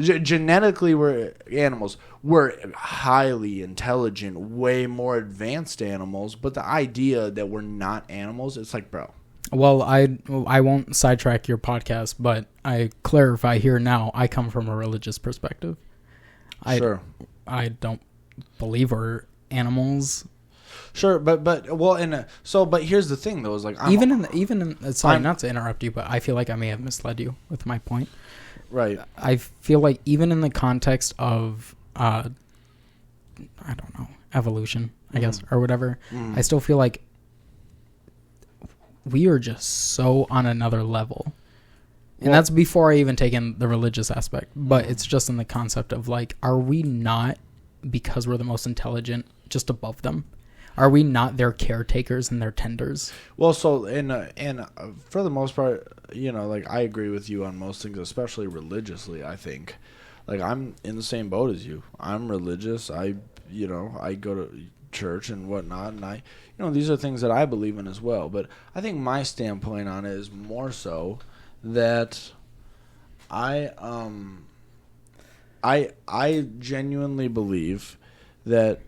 Genetically, we're animals. We're highly intelligent, way more advanced animals. But the idea that we're not animals, it's like, bro. Well, I won't sidetrack your podcast, but I clarify here now. I come from a religious perspective. Sure. I don't believe we're animals. Sure, but here's the thing though, is like sorry, not to interrupt you, but I feel like I may have misled you with my point. Right. I feel like even in the context of I don't know, evolution, I guess, or whatever, I still feel like we are just so on another level. And that's before I even take in the religious aspect, but it's just in the concept of like, are we not, because we're the most intelligent, just above them? Are we not their caretakers and their tenders? Well, so and for the most part, like I agree with you on most things, especially religiously. I think, like I'm in the same boat as you. I'm religious. I go to church and whatnot, and these are things that I believe in as well. But I think my standpoint on it is more so that I genuinely believe that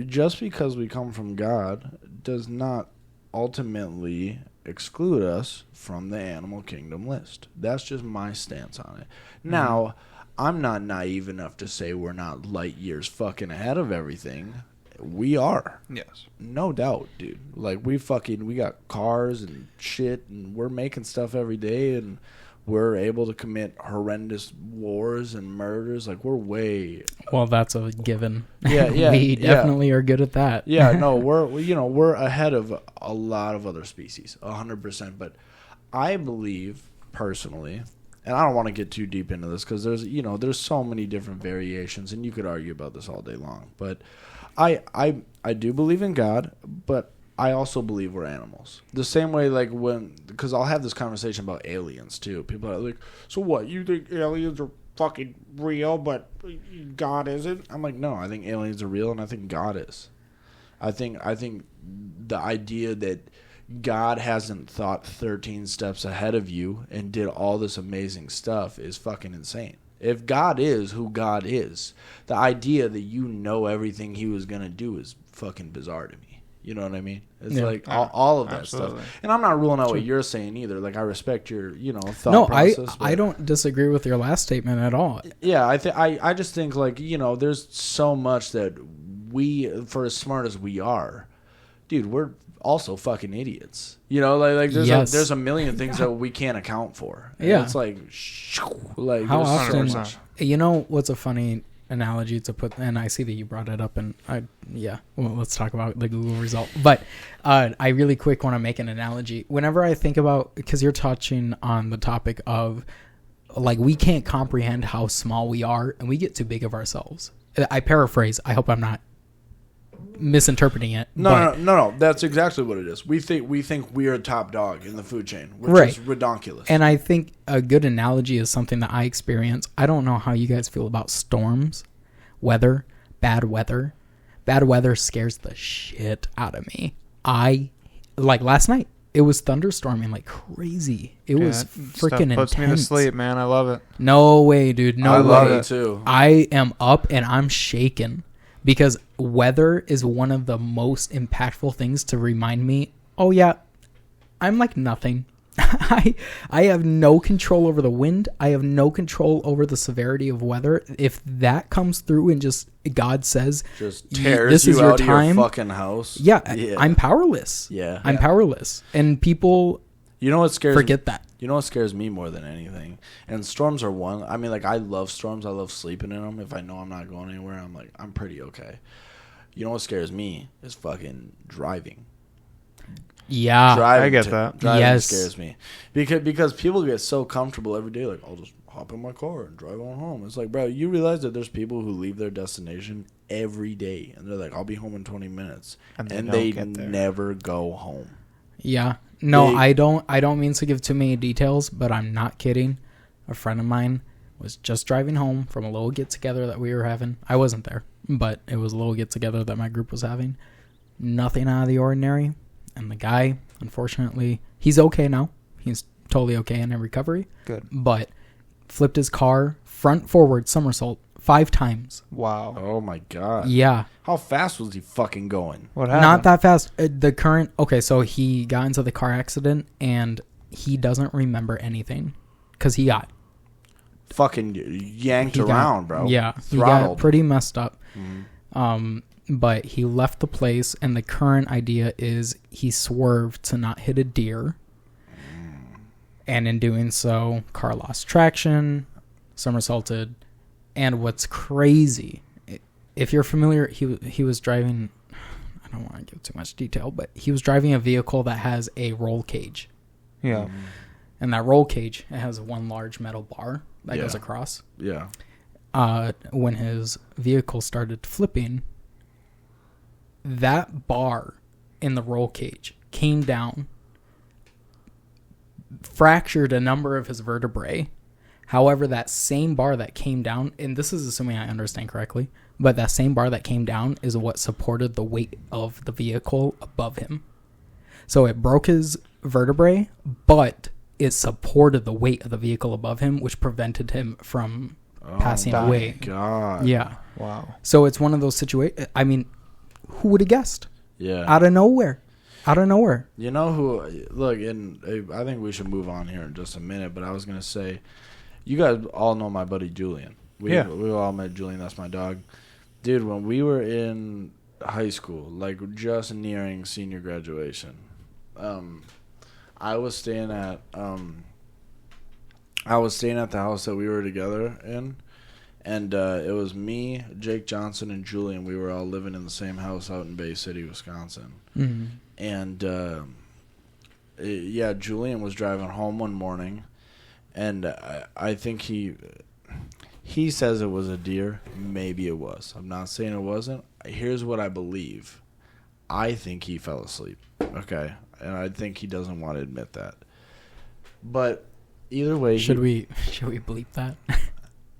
just because we come from God does not ultimately exclude us from the animal kingdom list. That's just my stance on it. Now, I'm not naive enough to say we're not light years fucking ahead of everything. We are. Yes. No doubt, dude. Like, we got cars and shit, and we're making stuff every day, and we're able to commit horrendous wars and murders. Like, we're way... Well, that's a given. Yeah. We definitely are good at that. Yeah, no, we're ahead of a lot of other species, 100%. But I believe, personally, and I don't want to get too deep into this because there's so many different variations, and you could argue about this all day long. But I do believe in God, but I also believe we're animals. The same way, like, because I'll have this conversation about aliens, too. People are like, so what, you think aliens are fucking real, but God isn't? I'm like, no, I think aliens are real, and I think God is. I think the idea that God hasn't thought 13 steps ahead of you and did all this amazing stuff is fucking insane. If God is who God is, the idea that everything he was going to do is fucking bizarre to me. You know what I mean? It's like all of that absolutely. stuff. And I'm not ruling out what you're saying either. Like, I respect your, thought process. I don't disagree with your last statement at all. Yeah, I just think, like, there's so much that we, for as smart as we are, dude, we're also fucking idiots. There's a million things that we can't account for. And it's like how often? 100%. What's a funny analogy to put, and I see that you brought it up, and let's talk about the Google result. But I really quick want to make an analogy. Whenever I think about, because you're touching on the topic of, like, we can't comprehend how small we are, and we get too big of ourselves. I paraphrase. I hope I'm not misinterpreting it. No. That's exactly what it is. We think we are top dog in the food chain, which is redonkulous. And I think a good analogy is something that I experience. I don't know how you guys feel about storms, weather, bad weather. Bad weather scares the shit out of me. Like last night, it was thunderstorming like crazy. It was freaking intense. Puts me to sleep, man. I love it. No way, dude. No way. I love it too. I am up and I'm shaking. Because weather is one of the most impactful things to remind me, oh yeah, I'm like nothing. I have no control over the wind. I have no control over the severity of weather. If that comes through and just God says, just tears this is you your out time, of your fucking house. Yeah, I'm powerless. Yeah. I'm powerless. And people forget that. You know what scares me more than anything? And storms are one. I mean, like, I love storms. I love sleeping in them. If I know I'm not going anywhere, I'm pretty okay. You know what scares me is fucking driving. Yeah. I get that. Driving scares me. Because people get so comfortable every day, like, I'll just hop in my car and drive on home. It's like, bro, you realize that there's people who leave their destination every day, and they're like, I'll be home in 20 minutes. And they never go home. Yeah. No, I don't mean to give too many details, but I'm not kidding. A friend of mine was just driving home from a little get-together that we were having. I wasn't there, but it was a little get-together that my group was having. Nothing out of the ordinary. And the guy, unfortunately, he's okay now. He's totally okay and in recovery. Good. But flipped his car front forward somersault 5 times. Wow. Oh, my God. Yeah. How fast was he fucking going? What happened? Not that fast. Okay, so he got into the car accident, and he doesn't remember anything because he got fucking yanked around, bro. Yeah. He got pretty messed up. Mm-hmm. But he left the place, and the current idea is he swerved to not hit a deer. And in doing so, car lost traction, somersaulted. And what's crazy, if you're familiar, he was driving, I don't want to give too much detail, but he was driving a vehicle that has a roll cage. Yeah. And that roll cage, it has one large metal bar that goes across. Yeah. When his vehicle started flipping, that bar in the roll cage came down, fractured a number of his vertebrae. However, that same bar that came down, and this is assuming I understand correctly, but that same bar that came down is what supported the weight of the vehicle above him. So it broke his vertebrae, but it supported the weight of the vehicle above him, which prevented him from passing away. God. Yeah. Wow. So it's one of those situations. I mean, who would have guessed? Yeah. Out of nowhere. You know who? Look, and I think we should move on here in just a minute. But I was gonna say, you guys all know my buddy Julian. We all met Julian. That's my dog, dude. When we were in high school, like just nearing senior graduation, I was staying at the house that we were together in, and it was me, Jake Johnson, and Julian. We were all living in the same house out in Bay City, Wisconsin. Mm-hmm. And Julian was driving home one morning, and I think he says it was a deer. Maybe it was. I'm not saying it wasn't. Here's what I believe. I think he fell asleep. Okay, and I think he doesn't want to admit that. But either way, should we bleep that?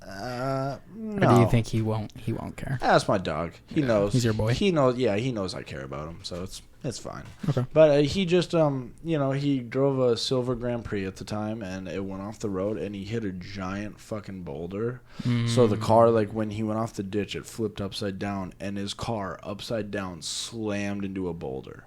No. Or do you think he won't care? That's my dog. He knows. He's your boy. He knows. Yeah, he knows I care about him, so it's fine. Okay. But he just he drove a silver Grand Prix at the time, and it went off the road, and he hit a giant fucking boulder. So the car, like when he went off the ditch, it flipped upside down, and his car upside down slammed into a boulder.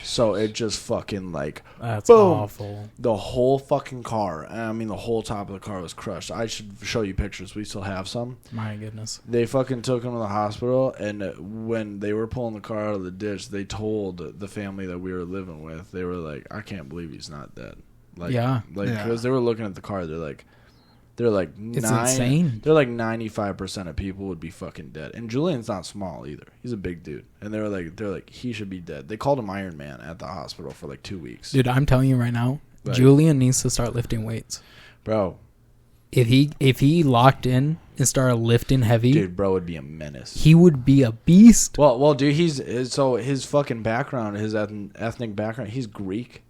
So it just fucking that's boom. Awful. The whole fucking car, the whole top of the car was crushed. I should show you pictures. We still have some. My goodness. They fucking took him to the hospital, and when they were pulling the car out of the ditch, they told the family that we were living with, they were like, I can't believe he's not dead. Because they were looking at the car, they're like it's insane. They're like 95% of people would be fucking dead. And Julian's not small either. He's a big dude. And they're like he should be dead. They called him Iron Man at the hospital for 2 weeks. Dude, I'm telling you right now, Julian needs to start lifting weights. Bro. If he locked in and started lifting heavy, dude, bro would be a menace. He would be a beast. Well, dude, his fucking background, his ethnic background, he's Greek.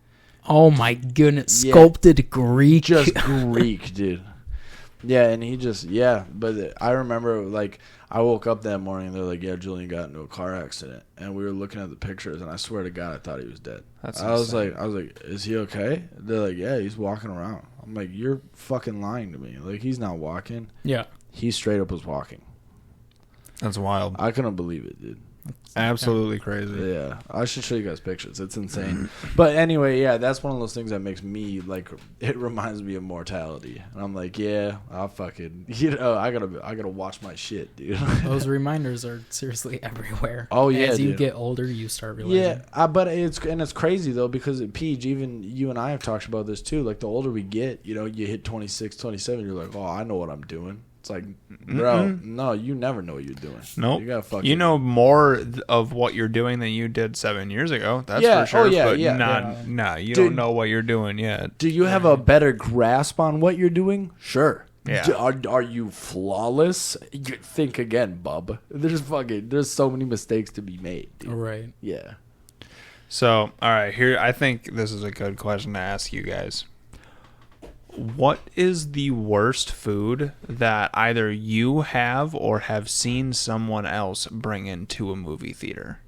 Oh my goodness, sculpted Greek, just Greek, dude. Yeah, and he just but I remember I woke up that morning and they're like, yeah, Julian got into a car accident, and we were looking at the pictures, and I swear to God, I thought he was dead. I was like, is he okay? They're like, yeah, he's walking around. I'm like, you're fucking lying to me. He's not walking. Yeah, he straight up was walking. That's wild. I couldn't believe it, dude. Absolutely crazy. Yeah, I should show you guys pictures. It's insane. But anyway, that's one of those things that makes me it reminds me of mortality. And I'm like, yeah, I'll fucking I gotta watch my shit, dude. Those reminders are seriously everywhere. Oh yeah, as you get older, you start realizing. Yeah, but it's crazy though, because at Peach, even you and I have talked about this too. The older we get, you hit 26, 27, you're like, oh, I know what I'm doing. It's like, bro, no, you never know what you're doing. Nope. You know more of what you're doing than you did 7 years ago. That's for sure. You don't know what you're doing yet. Do you have a better grasp on what you're doing? Sure. Yeah. Are you flawless? You think again, bub. There's so many mistakes to be made, dude. Right. Yeah. So, all right, here, I think this is a good question to ask you guys. What is the worst food that either you have or have seen someone else bring into a movie theater?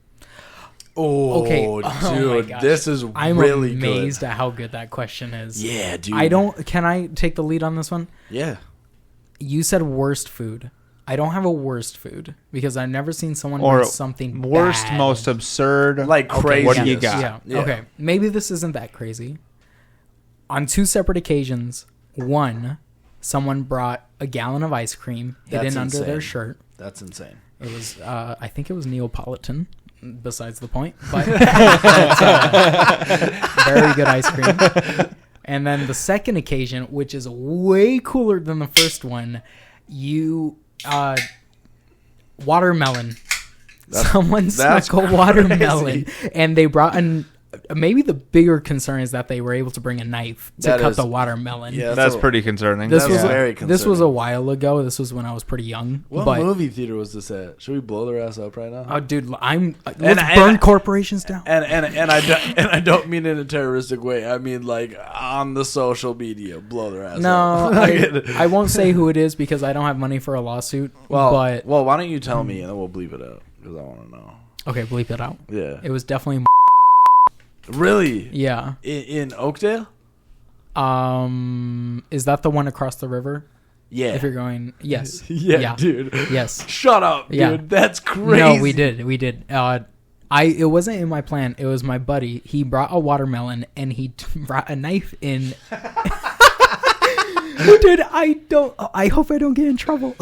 Oh, okay. Dude, this is I'm really amazed good. at how good that question is. Yeah, dude. Can I take the lead on this one? Yeah. You said worst food. I don't have a worst food because I've never seen someone do something worst, bad. Most absurd, crazy. What do you got? Yeah. Okay, maybe this isn't that crazy. On 2 separate occasions, one, someone brought a gallon of ice cream hidden under their shirt. That's insane. It was, I think it was Neapolitan, besides the point, but very good ice cream. And then the second occasion, which is way cooler than the first one, watermelon. Someone snuck a watermelon, and they brought maybe the bigger concern is that they were able to bring a knife to cut the watermelon. Yeah, that's pretty concerning. This was very concerning. This was a while ago. This was when I was pretty young. What movie theater was this at? Should we blow their ass up right now? Oh, dude, let's burn corporations down. And I don't mean in a terroristic way. I mean like on the social media, blow their ass up. No, I won't say who it is because I don't have money for a lawsuit. Well, why don't you tell me and then we'll bleep it out because I want to know. Okay, bleep it out. Yeah. It was definitely. Really? Yeah. In Oakdale? Is that the one across the river? Yeah. If you're going, yes. yeah, dude. Yes. Shut up, dude. Yeah. That's crazy. No, we did. It wasn't in my plan. It was my buddy. He brought a watermelon and he brought a knife in. Dude, I hope I don't get in trouble.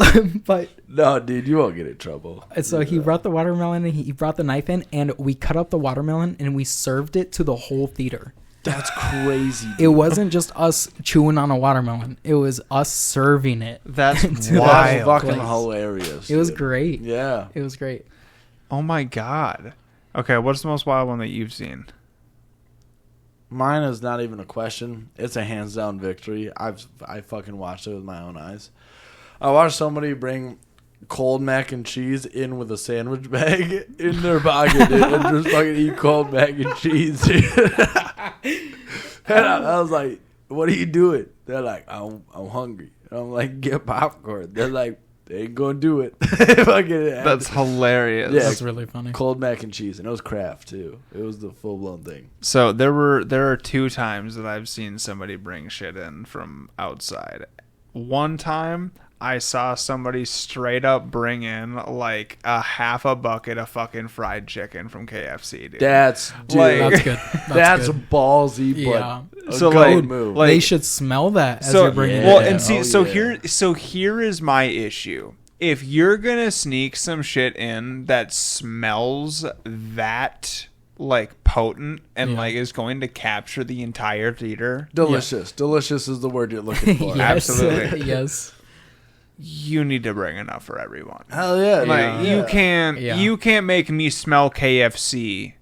But no, dude, you won't get in trouble. So he brought the watermelon and he brought the knife in and we cut up the watermelon and we served it to the whole theater. That's crazy. Dude. It wasn't just us chewing on a watermelon. It was us serving it. That's wild. Fucking hilarious. It was great. Yeah. It was great. Oh my God. Okay, what's the most wild one that you've seen? Mine is not even a question. It's a hands down victory. I fucking watched it with my own eyes. I watched somebody bring cold mac and cheese in with a sandwich bag in their pocket, dude, and just fucking eat cold mac and cheese, dude. And I was like, "What are you doing?" They're like, "I'm hungry." And I'm like, "Get popcorn." They're like, "They ain't gonna do it." That's hilarious. Yeah, that's really funny. Cold mac and cheese, and it was Kraft too. It was the full blown thing. So there are 2 times that I've seen somebody bring shit in from outside. One time I saw somebody straight up bring in like a half a bucket of fucking fried chicken from KFC, dude. That's good. That's ballsy, yeah. But so good move. Like, they should smell that as you're bringing it. Well, and see, here is my issue. If you're gonna sneak some shit in that smells that like potent and like is going to capture the entire theater, delicious is the word you're looking for. Yes. Absolutely. Yes. You need to bring enough for everyone. Hell yeah! Like you can't make me smell KFC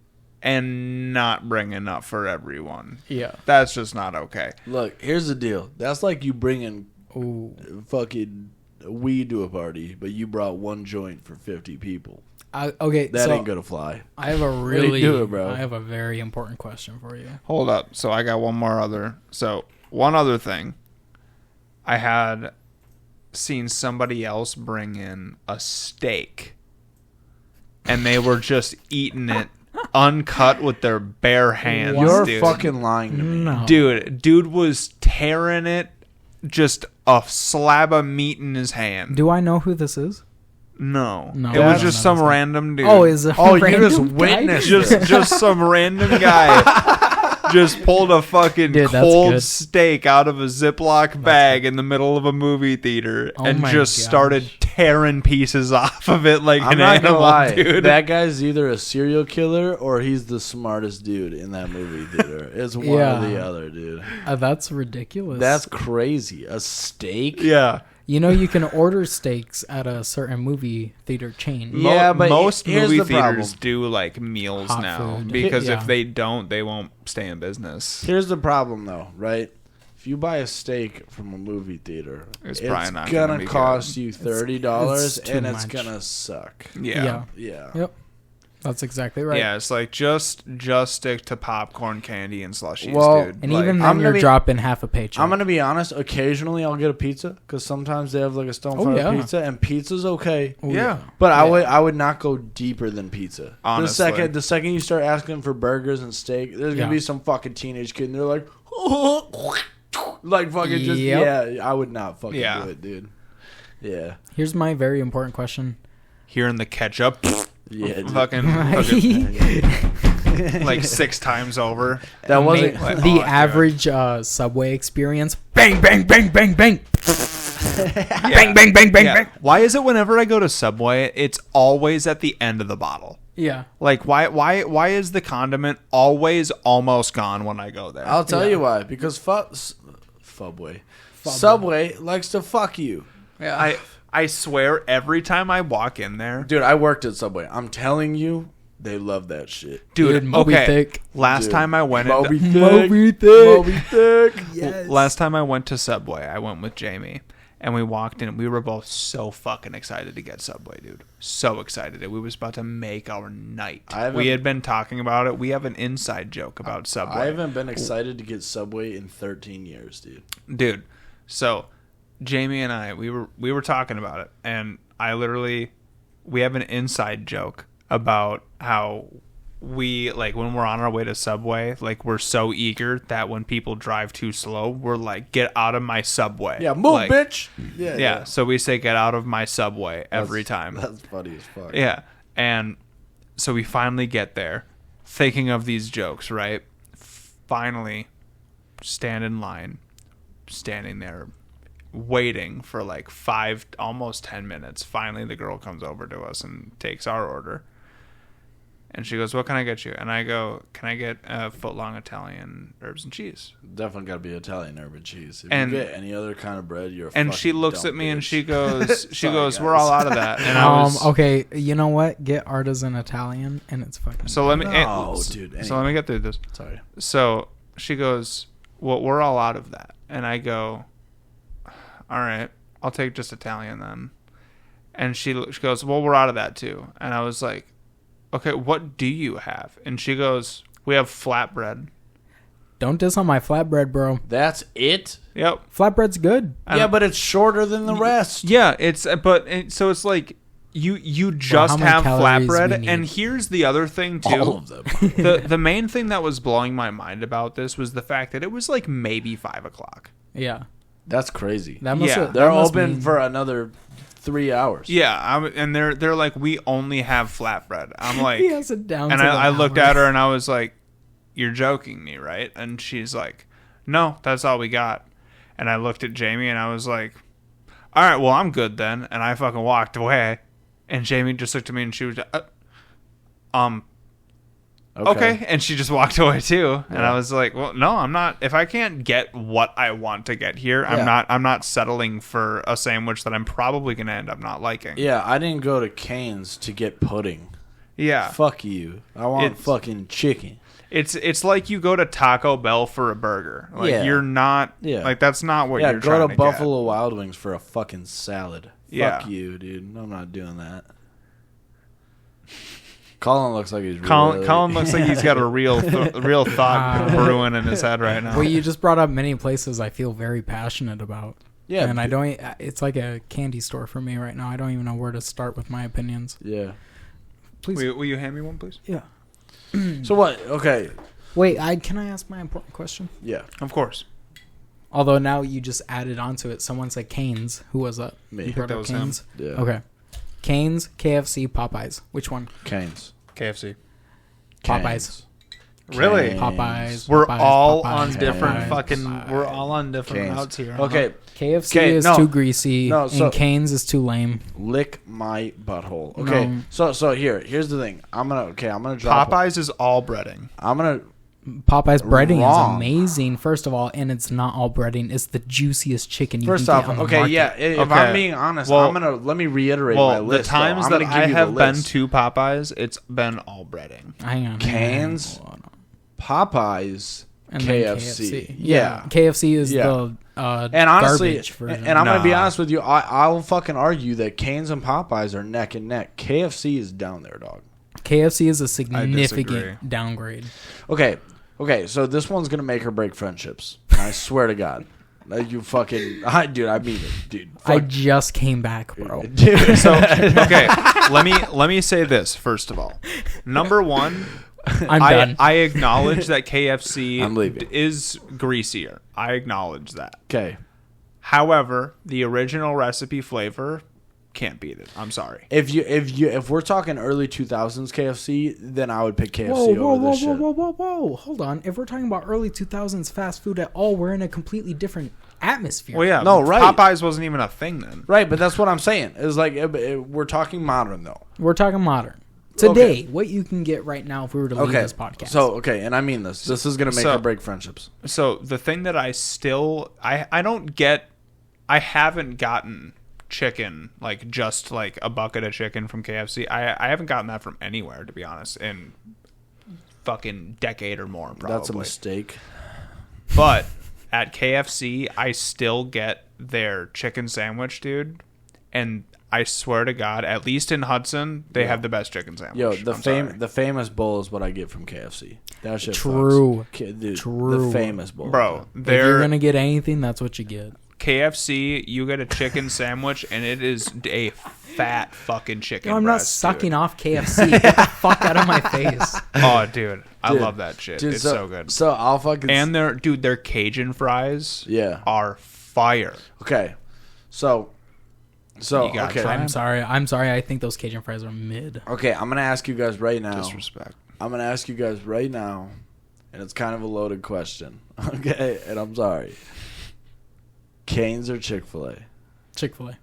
and not bring enough for everyone. Yeah, that's just not okay. Look, here's the deal. That's like you bringing fucking weed to a party, but you brought one joint for 50 people. Okay, that ain't gonna fly. I have I have a very important question for you. Hold up. So I got one other thing. I had seen somebody else bring in a steak and they were just eating it uncut with their bare hands. You're fucking lying to me. No. Dude was tearing it, just a slab of meat in his hand. Do I know who this is? No. It was just some random dude. Oh, is it? Oh, you just witnessed just some random guy just pulled a fucking cold steak out of a Ziploc bag in the middle of a movie theater and just started tearing pieces off of it like an animal, dude. That guy's either a serial killer or he's the smartest dude in that movie theater. It's one or the other, dude. That's ridiculous. That's crazy. A steak? Yeah. You know, you can order steaks at a certain movie theater chain. Yeah, but most movie theaters do like meals hot now food. Because if they don't, they won't stay in business. Here's the problem, though, right? If you buy a steak from a movie theater, it's probably not gonna cost you $30, and it's gonna suck. Yeah. Yep. That's exactly right. Yeah, it's like just stick to popcorn, candy, and slushies, dude. And even then, you're dropping half a paycheck. I'm gonna be honest. Occasionally, I'll get a pizza because sometimes they have like a Stonefire pizza, and pizza's okay. But I would not go deeper than pizza. Honestly, the second you start asking for burgers and steak, there's gonna be some fucking teenage kid, and they're like, like fucking just I would not fucking do it, dude. Yeah. Here's my very important question. Here in the ketchup. Yeah, fucking like 6 times over. That wasn't the average Subway experience. Bang, bang, bang, bang, bang. Bang, bang, bang, bang, bang. Why is it whenever I go to Subway, it's always at the end of the bottle? Yeah. Like why is the condiment always almost gone when I go there? I'll tell you why. Because Subway likes to fuck you. Yeah. I swear every time I walk in there. Dude, I worked at Subway. I'm telling you, They love that shit. Dude, Moby okay. Thick. Last time I went Moby Thick. Moby Thick. Moby Thick. Yes. Last time I went to Subway, I went with Jamie. And we walked in. We were both so fucking excited to get Subway, dude. So excited. We was about to make our night. We had been talking about it. We have an inside joke about Subway. I haven't been excited to get Subway in 13 years, dude. Dude, so Jamie and I, we were talking about it. And we have an inside joke about how we, like, when we're on our way to Subway, like, we're so eager that when people drive too slow, we're like, get out of my Subway. Yeah, move, like, bitch. Yeah, so we say, get out of my Subway every time. That's funny as fuck. Yeah, and so we finally get there, thinking of these jokes, right? Finally, stand in line, standing there, waiting for like 5, almost 10 minutes. Finally, the girl comes over to us and takes our order. And she goes, what can I get you? And I go, can I get a foot-long Italian herbs and cheese? Definitely got to be Italian herb and cheese. If And- you get any other kind of bread, you're a And fucking she looks dumb at me and bitch. she goes, Sorry, we're guys. all out of that. And I was, Okay, you know what? Get artisan Italian, and it's fucking. so let me, No, dude. so let me get through this. Sorry. So she goes, well, we're all out of that. And I go, all right, I'll take just Italian then. And she goes, well, we're out of that too. And I was like, okay, what do you have? And she goes, we have flatbread. Don't diss on my flatbread, bro. That's it? Yep. Flatbread's good. Yeah, but it's shorter than the rest. Yeah, so it's like you just how many have calories we flatbread. need? And here's the other thing too. All of them. The main thing that was blowing my mind about this was the fact that it was like maybe 5:00. Yeah. That's crazy. That must Yeah. that They're must open mean- for another 3 hours. Yeah, and they're like, we only have flatbread. I'm like, He has it down. and to the I looked hour. at her and I was like, you're joking me, right? And she's like, no, that's all we got. And I looked at Jamie and I was like, all right, well, I'm good then. And I fucking walked away. And Jamie just looked at me and she was okay. And she just walked away too. And I was like, well, no, I'm not. If I can't get what I want to get here, I'm not settling for a sandwich that I'm probably going to end up not liking. Yeah, I didn't go to Cane's to get pudding. Yeah. Fuck you. I want fucking chicken. It's like you go to Taco Bell for a burger. Like, you're not... Yeah. Like, that's not what you're trying to go to get. Buffalo Wild Wings for a fucking salad. Yeah. Fuck you, dude. I'm not doing that. Colin looks like he's Colin looks like he's got a real thought brewing in his head right now. Well, you just brought up many places I feel very passionate about. Yeah. And I don't. It's like a candy store for me right now. I don't even know where to start with my opinions. Yeah. Please. Will you hand me one, please? Yeah. So what? Okay. Wait, can I ask my important question? Yeah. Of course. Although now you just added onto it. Someone said Cane's. Who was that? Me. You brought That up was him. Cane's? Yeah. Okay. Cane's, KFC, Popeyes. Which one? Cane's. KFC. Popeyes. Really? Cane's. Popeyes. We're Popeyes, all Popeyes, on different Popeyes, fucking... Popeyes. We're all on different Cane's. routes here. Okay. KFC is no. too greasy, No, so- and Cane's is too lame. Lick my butthole. Okay. No. So here's the thing. I'm gonna drop. Popeyes is all breading. I'm gonna. Popeyes breading Wrong. is amazing, first of all, and it's not all breading. It's the juiciest chicken you First can off, get on the okay, market. yeah. If Okay. I'm being honest, Well- let me reiterate my Well, list. the times I'm that gonna I give you have the been list. to Popeyes, it's been all breading. Hang on. Cane's, Popeyes, And then KFC. Yeah. KFC is Yeah. the And honestly, garbage version. and I'm gonna be Nah. honest with you, I'll fucking argue that Cane's and Popeyes are neck and neck. KFC is down there, dog. KFC is a disagree. significant downgrade. Okay, so this one's gonna make or break friendships. I swear to God. You fucking, dude, I mean it, dude. I Fuck. just came back, bro. Dude. So, okay, let me say this first of all. Number one, I'm done. I acknowledge that KFC I'm leaving. is greasier. I acknowledge that. Okay. However, the original recipe flavor can't beat it. I'm sorry. If we're talking early 2000s KFC, then I would pick KFC Whoa, over this shit. whoa. Hold on. If we're talking about early 2000s fast food at all, we're in a completely different atmosphere. Well, yeah. No, right. Popeyes wasn't even a thing then. Right, but that's what I'm saying. Is like we're talking modern though. We're talking modern. Today, what you can get right now if we were to leave Okay. this podcast. So and I mean this. This is gonna make So- or break friendships. So the thing that I still I don't get, I haven't gotten chicken, like just like a bucket of chicken from KFC. I haven't gotten that from anywhere, to be honest, in fucking decade or more, probably. That's a mistake. But at KFC, I still get their chicken sandwich, dude. And I swear to God, at least in Hudson, they have the best chicken sandwich. Yo, the famous bowl is what I get from KFC. That shit True. Dude, True. The famous bowl. Bro, if you're going to get anything, that's what you get. KFC, you get a chicken sandwich, and it is a fat fucking chicken I'm not sucking off KFC. Get the fuck out of my face. Oh, dude. I love that shit. It's so good. So I'll fucking... And their Cajun fries are fire. Okay. So okay. I'm sorry. I think those Cajun fries are mid. Okay, I'm going to ask you guys right now. Disrespect. I'm going to ask you guys right now, and it's kind of a loaded question. Okay? And I'm sorry. Cane's or Chick-fil-A? Chick-fil-A.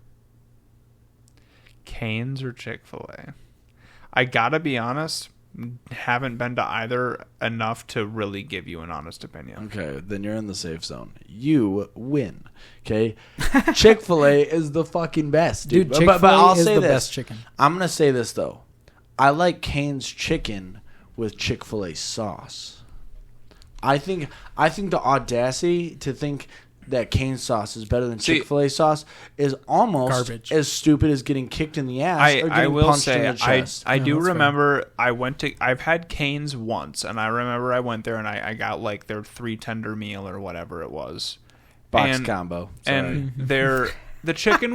Cane's or Chick-fil-A? I gotta be honest, haven't been to either enough to really give you an honest opinion. Okay, then you're in the safe zone. You win. Okay? Chick-fil-A is the fucking best, dude. Chick-fil-A but I'll is say the this. best chicken. I'm going to say this, though. I like Cane's chicken with Chick-fil-A sauce. I think the audacity to think that Cane's sauce is better than Chick-fil-A sauce is almost garbage. As stupid as getting kicked in the ass or getting I will punched say, in the chest. I do remember I've had Cane's once, and I remember I went there and I got like their 3 tender meal or whatever it was. Box combo. Sorry. And the chicken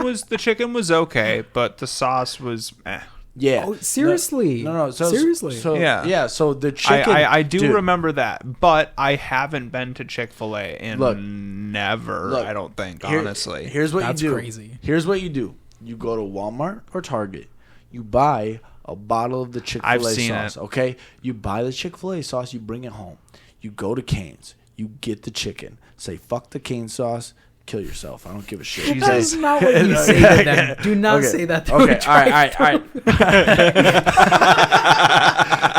was okay, but the sauce was eh. Yeah. Oh, seriously? No. Seriously? So, yeah. So the chicken. I do dude, remember that, but I haven't been to Chick-fil-A in never. I don't think, honestly. Here's what That's you do. crazy. Here's what you do. You go to Walmart or Target. You buy a bottle of the Chick-fil-A sauce. Okay. You buy the Chick-fil-A sauce. You bring it home. You go to Cane's. You get the chicken. Say fuck the cane sauce. Kill yourself. I don't give a shit. That's not what you say to them. Do not say that to Okay, all right.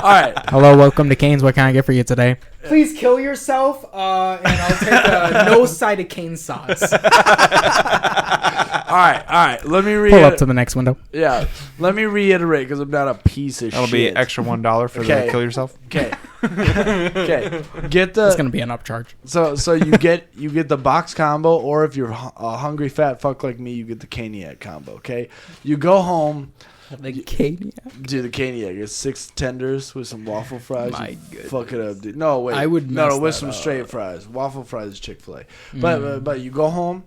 All right. Hello, welcome to Cane's. What can I get for you today? Please kill yourself, and I'll take no side of cane sauce. All right. Let me Pull up to the next window. Yeah. Let me reiterate because I'm not a piece of That'll shit. be extra $1 for the kill yourself. Okay. Okay. Get the. It's gonna be an upcharge. So you get the box combo, or if you're a hungry fat fuck like me, you get the Caniac combo. Okay. You go home. The Caniac. Dude, the Caniac is 6 tenders with some waffle fries. My goodness. Fuck it up, dude. No, wait. I would with some straight fries. Waffle fries is Chick-fil-A. But you go home.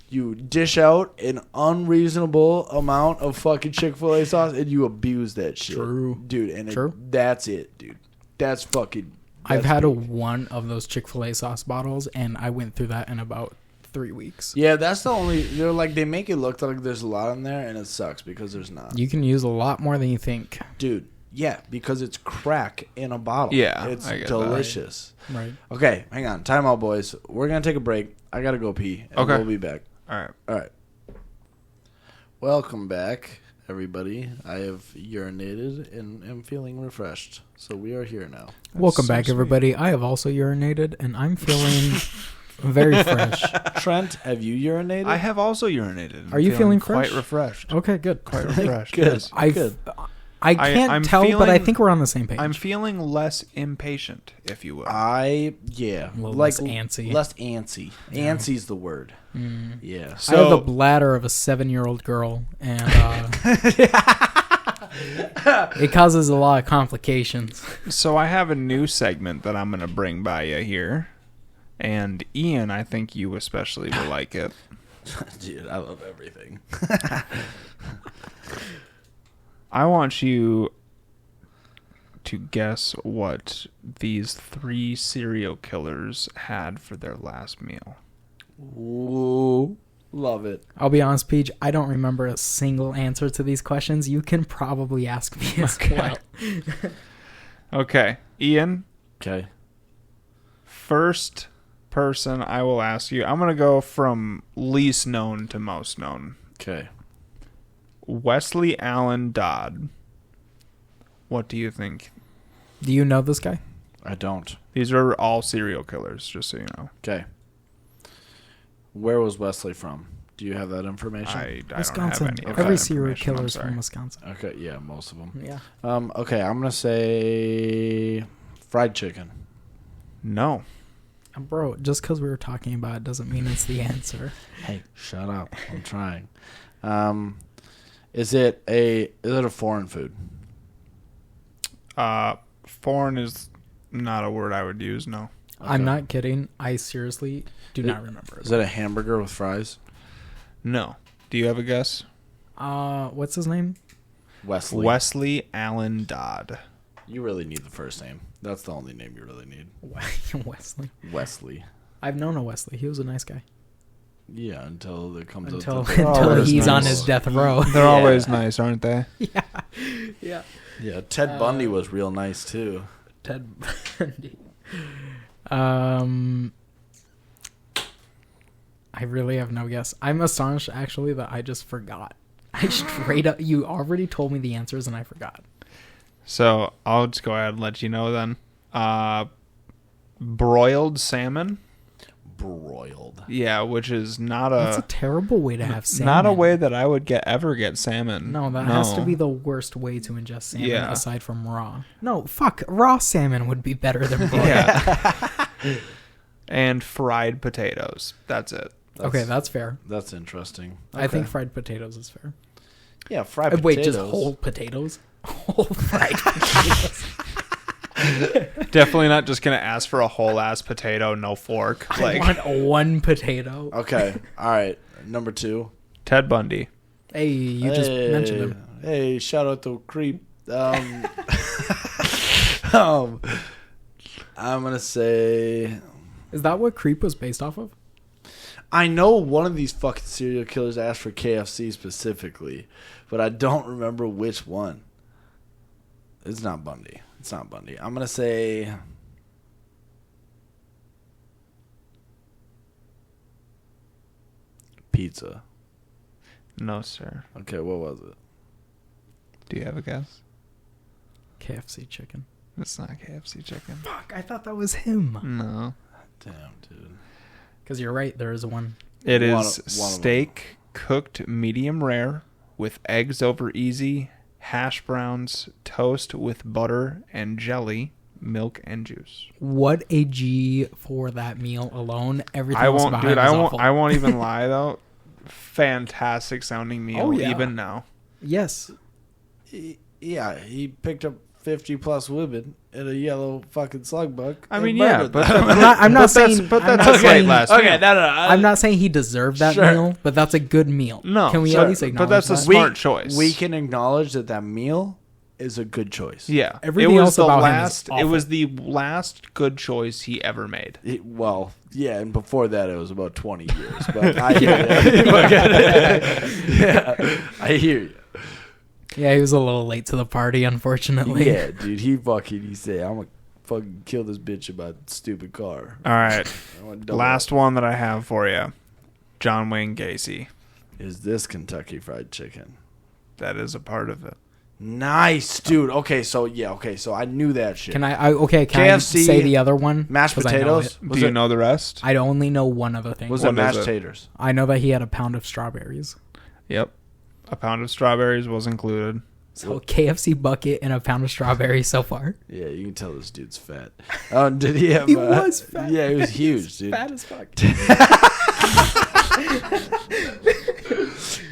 You dish out an unreasonable amount of fucking Chick-fil-A sauce, and you abuse that shit. True. Dude, and that's it, dude. That's fucking... I've had one of those Chick-fil-A sauce bottles, and I went through that in about 3 weeks. Yeah, that's the only... They're like, they make it look like there's a lot in there, and it sucks because there's not. You can use a lot more than you think. Dude, yeah, because it's crack in a bottle. Yeah, it's delicious. Right. Okay, hang on. Time out, boys. We're going to take a break. I got to go pee, and we'll be back. All right. Welcome back, everybody. I have urinated and am feeling refreshed. So we are here now. Welcome back, everybody. I have also urinated, and I'm feeling very fresh. Trent, have you urinated? I have also urinated. Are you feeling fresh? Quite refreshed. Okay, good. Quite refreshed. Good. Yes. I can't tell, but I think we're on the same page. I'm feeling less impatient, if you will. A little less antsy. Less antsy. Yeah. Antsy's the word. Yeah. So, I have the bladder of a 7-year-old girl, and it causes a lot of complications. So I have a new segment that I'm going to bring by you here. And Ian, I think you especially will like it. Dude, I love everything. I want you to guess what these 3 serial killers had for their last meal. Ooh, love it. I'll be honest, Peach, I don't remember a single answer to these questions. You can probably ask me as well. Okay, Ian. Okay. First person I will ask you, I'm going to go from least known to most known. Okay. Wesley Allen Dodd. What do you think? Do you know this guy? I don't. These are all serial killers, just so you know. Okay. Where was Wesley from? Do you have that information? I Wisconsin. don't have any of Every that serial information, killer's I'm from sorry. Wisconsin. Okay, yeah, most of them. Yeah. Okay, I'm gonna say fried chicken. No. Bro, just because we were talking about it doesn't mean it's the answer. Hey, shut up! I'm trying. Is it a foreign food? Foreign is not a word I would use. No. Okay. I'm not kidding. I seriously do not remember. Is it a hamburger with fries? No. Do you have a guess? What's his name? Wesley Allen Dodd. You really need the first name. That's the only name you really need. Wesley. I've known a Wesley. He was a nice guy. Yeah, until it comes until nice. he's on his death row. They're always nice, aren't they? Yeah. Yeah, Ted Bundy was real nice too. Ted Bundy. I really have no guess. I'm astonished actually that I just forgot. I straight up, you already told me the answers and I forgot. So I'll just go ahead and let you know then. Broiled salmon. Broiled. Yeah, which is not That's a terrible way to have salmon. Not a way that I would ever get salmon. No, that has to be the worst way to ingest salmon aside from raw. No, fuck. Raw salmon would be better than broiled. Yeah. And fried potatoes. That's it. Okay, that's fair. That's interesting. Okay. I think fried potatoes is fair. Yeah, fried potatoes. Wait, just whole potatoes? Whole fried potatoes. Definitely not just gonna ask for a whole ass potato, no fork. I want one potato. Okay, all right. Number 2, Ted Bundy. Hey, you just mentioned him. Hey, shout out to Creep. I'm gonna say. Is that what Creep was based off of? I know one of these fucking serial killers asked for KFC specifically, but I don't remember which one. It's not Bundy. I'm going to say pizza. No, sir. Okay, what was it? Do you have a guess? KFC chicken. It's not KFC chicken. Fuck, I thought that was him. No. Damn, dude. Because you're right, there is one. It is steak cooked medium rare with eggs over easy, hash browns, toast with butter and jelly, milk and juice. What a G for that meal alone. Everything I else won't, behind dude. was awful. I won't even lie though. Fantastic sounding meal, even now. Yes. Yeah, he picked up 50 plus women in a yellow fucking slug bug. I mean, yeah, but I'm not saying. That's a great last meal. Okay, no. I'm not saying he deserved that meal, but that's a good meal. No, can we at least acknowledge but that's a that? smart choice. We can acknowledge that meal is a good choice. Yeah, everything else about him is awful. It was the last good choice he ever made. Yeah, and before that it was about 20 years. But I hear you. Yeah, I hear you. Yeah, he was a little late to the party, unfortunately. Yeah, dude, he said, I'm gonna fucking kill this bitch about stupid car. All right, last one that I have for you, John Wayne Gacy. Is this Kentucky Fried Chicken? That is a part of it. Nice, dude. Okay, so I knew that shit. Can KFC, I say the other one? Mashed potatoes. Do you know the rest? I only know one other thing. Was it mashed taters? I know that he had a pound of strawberries. Yep. A pound of strawberries was included. So KFC bucket and a pound of strawberries so far. Yeah, you can tell this dude's fat. Did he have? He was fat. Yeah, he was huge, dude. Fat as fuck.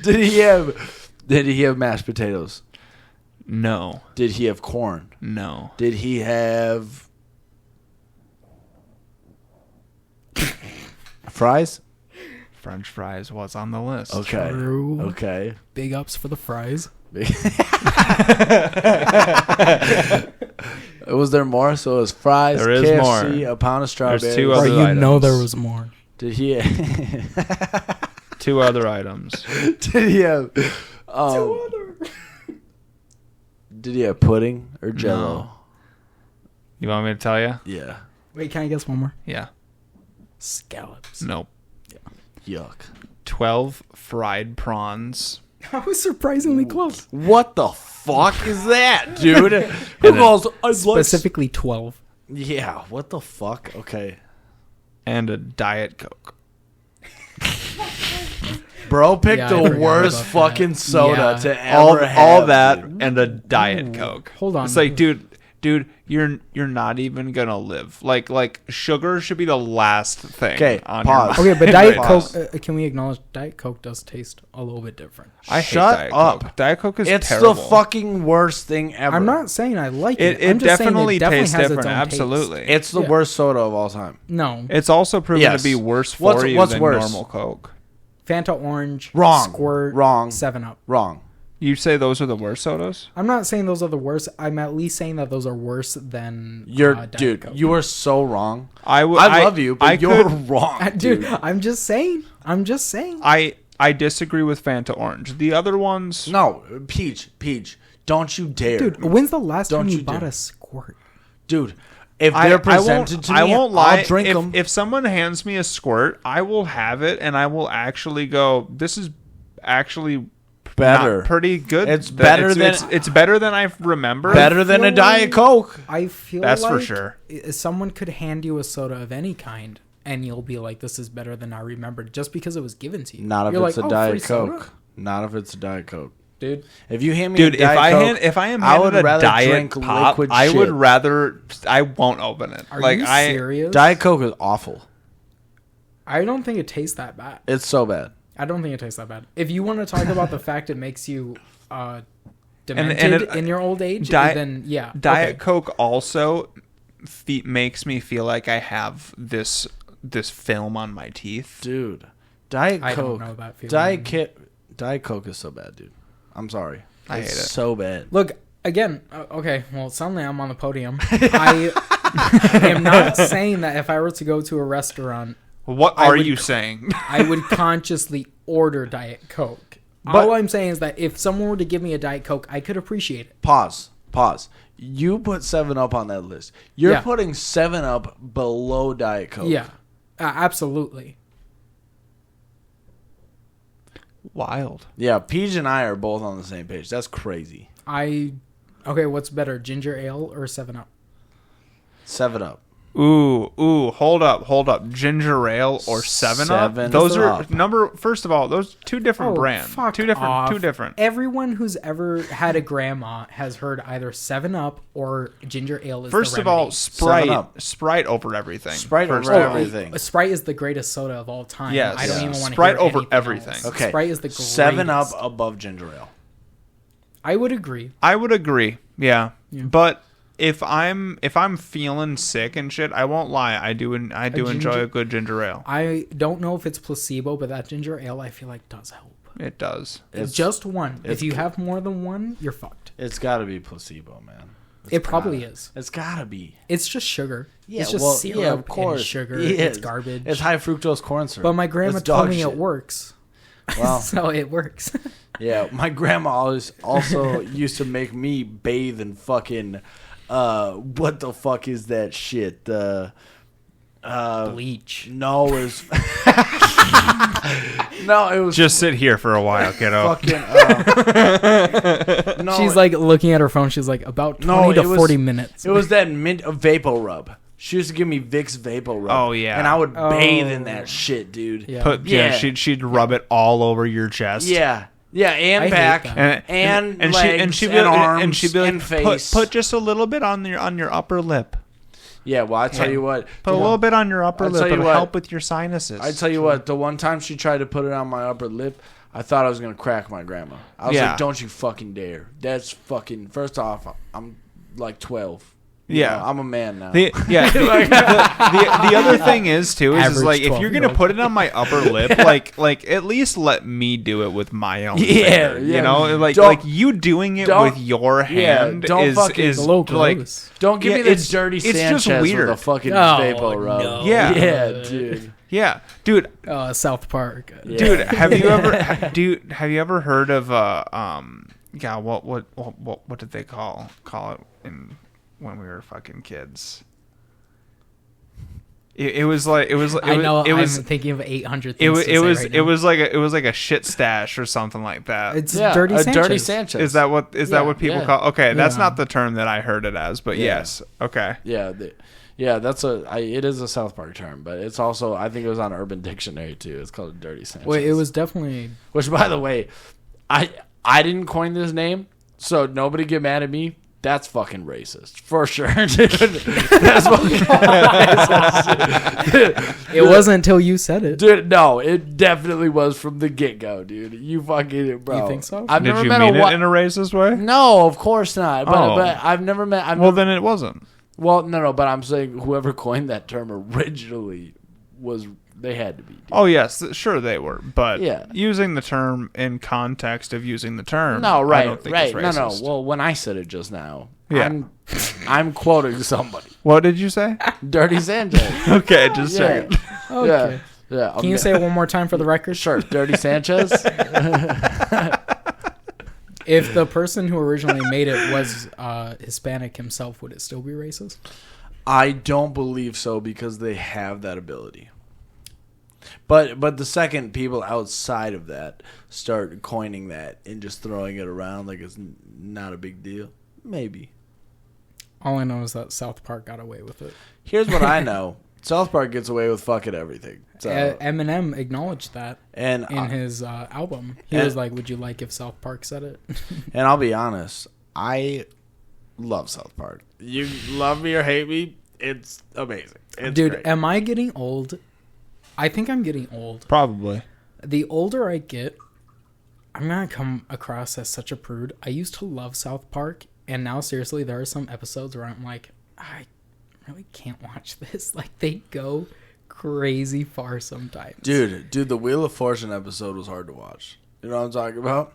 Did he have mashed potatoes? No. Did he have corn? No. Did he have fries? French fries was on the list. Okay. True. Okay. Big ups for the fries. Was there more? So it was fries, there is KFC, more. A pound of strawberries. There's two other items. Know there was more. Did he? Two other items. Did he have? Did he have pudding or Jello? No. You want me to tell you? Yeah. Wait, can I guess one more? Yeah. Scallops. Nope. Yuck. 12 fried prawns. I was surprisingly close. What the fuck is that, dude? Who calls specifically 12? Yeah. What the fuck? Okay. And a Diet Coke. Bro picked the worst fucking soda to ever have. All that and a Diet Coke. Hold on. It's like, dude, you're not even gonna live. Like sugar should be the last thing. Okay, on pause. Okay, but Diet Coke. Can we acknowledge Diet Coke does taste a little bit different? I hate Shut Diet up. Coke. Diet Coke is It's terrible. the fucking worst thing ever. I'm not saying I like it. It I'm just definitely saying it tastes has different. Its own Absolutely. Taste. It's the worst soda of all time. No. It's also proven to be worse for you than normal Coke. Fanta Orange. Wrong. Squirt. Wrong. 7-Up. Wrong. You say those are the worst sodas? I'm not saying those are the worst. I'm at least saying that those are worse than Dude, Coke. you are so wrong. I love you, but you're wrong, dude. I'm just saying. I disagree with Fanta Orange. The other ones... No, Peach. Don't you dare. Dude, when's the last time you bought a Squirt? Dude, if they're presented to me, I won't lie. I'll drink them. If someone hands me a Squirt, I will have it, and I will actually go, this is actually... better. Pretty good. It's better than it's better than I remember. Better than a Diet Coke. I feel that's like for sure. Someone could hand you a soda of any kind, and you'll be like, "This is better than I remembered," just because it was given to you. Not if it's a Diet Coke. Not if it's a Diet Coke, dude. If you hand me a Diet Coke, if I am handed a Diet Pop, I would rather. I won't open it. Are you serious? Diet Coke is awful. I don't think it tastes that bad. It's so bad. I don't think it tastes that bad. If you want to talk about the fact it makes you demented in your old age, then yeah. Diet Coke also makes me feel like I have this film on my teeth. Dude, Diet Coke. I don't know that feeling. Diet Coke is so bad, dude. I'm sorry. I hate it. So bad. Look, again, okay, well, suddenly I'm on the podium. I am not saying that if I were to go to a restaurant... What are you saying? I would consciously order Diet Coke. All I'm saying is that if someone were to give me a Diet Coke, I could appreciate it. Pause. You put 7-Up on that list. You're putting 7-Up below Diet Coke. Yeah, absolutely. Wild. Yeah, Peach and I are both on the same page. That's crazy. Okay, what's better, ginger ale or 7-Up? 7-Up. Ooh, hold up. Ginger ale or 7-Up? Those are first of all, those two different brands. Two different. Everyone who's ever had a grandma has heard either 7-Up or ginger ale is first the of all, remedy. Sprite over everything. Everything. Sprite is the greatest soda of all time. Yes. I don't even want to Sprite hear over everything. Else. Okay. Sprite is the greatest. 7-Up above ginger ale. I would agree. Yeah. But if I'm feeling sick and shit, I won't lie. I do enjoy a good ginger ale. I don't know if it's placebo, but that ginger ale I feel like does help. It does. It's just one. If you have more than one, you're fucked. It's got to be placebo, man. It probably is. It's got to be. It's just sugar. Yeah, it's just syrup of course. and sugar. It's garbage. It's high fructose corn syrup. But my grandma told me it works. Well, so it works. Yeah, my grandma also used to make me bathe in fucking... what the fuck is that shit? Bleach. No, it was... No, it was... Just sit here for a while, kiddo. Fucking... no, she's like looking at her phone. She's like, about 20 to 40 minutes. It was that mint Vapor Rub. She used to give me Vicks Vapor Rub. Oh, yeah. And I would bathe in that shit, dude. Yeah. She'd rub it all over your chest. Yeah. Yeah, and back, and legs, she'd be and arms, and she'd be like, and face. Put just a little bit on your upper lip. Yeah, well, I tell you what. Put a little bit on your upper lip. It'll help with your sinuses. I tell you what, the one time she tried to put it on my upper lip, I thought I was going to crack my grandma. I was like, don't you fucking dare. That's fucking... First off, I'm like 12. Yeah, I'm a man now. The other thing is too is like if you're gonna put it on my upper lip, like at least let me do it with my own finger. You know, like you doing it with your hand is like don't give me this dirty Sanchez with a fucking Vapor Rub. No. Yeah, dude. Yeah, dude. South Park. Dude, have you ever heard of what did they call it in when we were fucking kids? It was like I'm thinking of 800 things it was like a shit stash or something like that. It's Dirty Sanchez. Dirty Sanchez. Is that what people call? Okay, that's not the term that I heard it as, but yes. Okay. Yeah, Yeah, it is a South Park term, but it's also, I think it was on Urban Dictionary too. It's called a Dirty Sanchez. Wait, it was definitely. Which, by the way, I didn't coin this name, so nobody get mad at me. That's fucking racist for sure, dude. That's fucking racist. It wasn't until you said it, dude. No, it definitely was from the get go, dude. You fucking bro. You think so? Did you mean it in a racist way? No, of course not. But I've never met. Then it wasn't. Well, no. But I'm saying whoever coined that term originally was. They had to be. Dude. Oh, yes. Sure they were. But using the term in context of using the term, no, right, I don't think it's racist. No. Well, when I said it just now, I'm quoting somebody. What did you say? Dirty Sanchez. Okay, just checking. Okay. Yeah. Can you say it one more time for the record? Sure. Dirty Sanchez. If the person who originally made it was Hispanic himself, would it still be racist? I don't believe so because they have that ability. But the second people outside of that start coining that and just throwing it around like it's not a big deal, maybe. All I know is that South Park got away with it. Here's what I know. South Park gets away with fucking everything. So, Eminem acknowledged that in his album. He was like, would you like if South Park said it? And I'll be honest, I love South Park. You love me or hate me, it's amazing. It's Dude, great. Am I getting old? I think I'm getting old. Probably. The older I get, I'm going to come across as such a prude. I used to love South Park, and now, seriously, there are some episodes where I'm like, I really can't watch this. Like, they go crazy far sometimes. Dude, the Wheel of Fortune episode was hard to watch. You know what I'm talking about?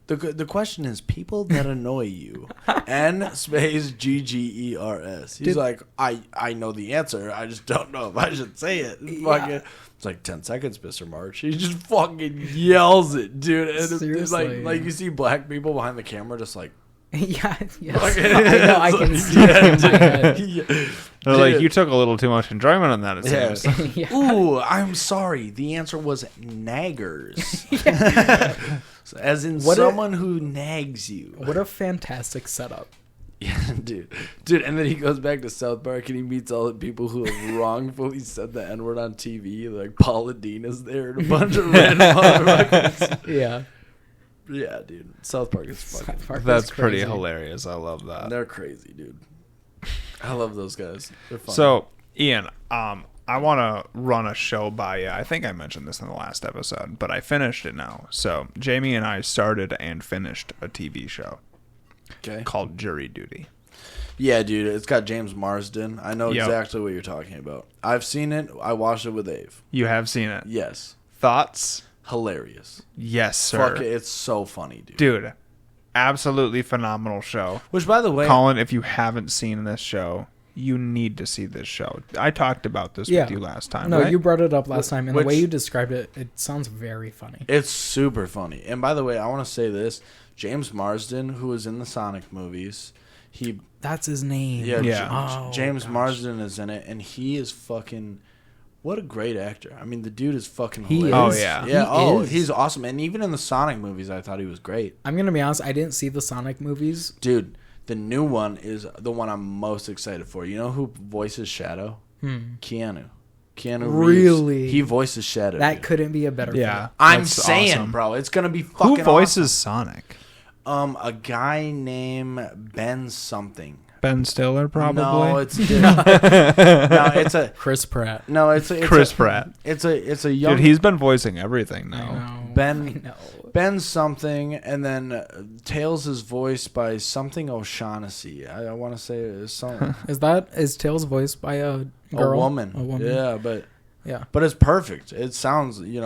The question is people that annoy you. N space GGERS. He's like, I know the answer. I just don't know if I should say it. It's like 10 seconds, Mr. March. He just fucking yells it, dude. And it's like you see black people behind the camera just like. Yes. Like, I know, I can see it in my head. They're like, you took a little too much enjoyment on that, it seems. Yeah. Ooh, I'm sorry. The answer was naggers. As in someone who nags you. What a fantastic setup. Yeah, dude. And then he goes back to South Park and he meets all the people who have wrongfully said the N-word on TV. Like, Paula Dean is there and a bunch of random motherfuckers. Yeah. Yeah, dude. South Park is fucking... That's pretty hilarious. I love that. They're crazy, dude. I love those guys. They're fun. So, Ian, I want to run a show by you. I think I mentioned this in the last episode, but I finished it now. So, Jamie and I started and finished a TV show called Jury Duty. Yeah, dude. It's got James Marsden. I know exactly what you're talking about. I've seen it. I watched it with Ave. You have seen it? Yes. Thoughts? Hilarious. Yes, sir. Fuck it. It's so funny, dude. Dude, absolutely phenomenal show. Which, by the way... Colin, if you haven't seen this show... You need to see this show. I talked about this with you last time. No, right? you brought it up last time, and the way you described it, it sounds very funny. It's super funny. And by the way, I want to say this. James Marsden, who was in the Sonic movies, that's his name. Yeah. James Marsden is in it, and he is fucking... What a great actor. I mean, the dude is fucking hilarious. Oh, yeah. Yeah, he's awesome. And even in the Sonic movies, I thought he was great. I'm going to be honest, I didn't see the Sonic movies. Dude... The new one is the one I'm most excited for. You know who voices Shadow? Keanu Reeves. Really? He voices Shadow. That dude. couldn't be a better film. I'm saying, awesome. Bro, it's going to be fucking Who voices awesome. Sonic? A guy named Ben something. Ben Stiller, probably? No, it's it's a Chris Pratt. No, it's Chris Pratt. It's a young dude. He's been voicing everything now. I know. Ben something, and then Tails is voiced by something O'Shaughnessy. I want to say it's something. Is Tails voiced by a girl? A woman. Yeah, but it's perfect. It sounds, In the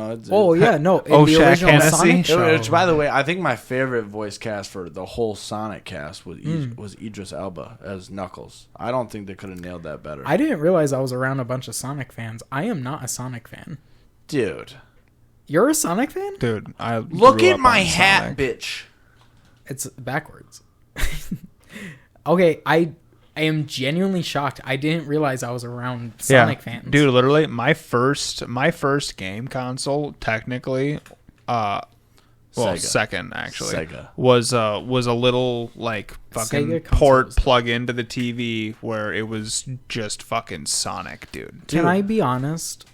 original Sonic show. Which, by the way, I think my favorite voice cast for the whole Sonic cast was Idris Elba as Knuckles. I don't think they could have nailed that better. I didn't realize I was around a bunch of Sonic fans. I am not a Sonic fan. Dude. You're a Sonic fan? Dude, I look at my hat, bitch. It's backwards. Okay, I am genuinely shocked. I didn't realize I was around Sonic fans. Dude, literally, my first game console, technically, Well, Sega. second actually. Sega. Was a little like fucking port plug into the TV where it was just fucking Sonic, dude. Can I be honest?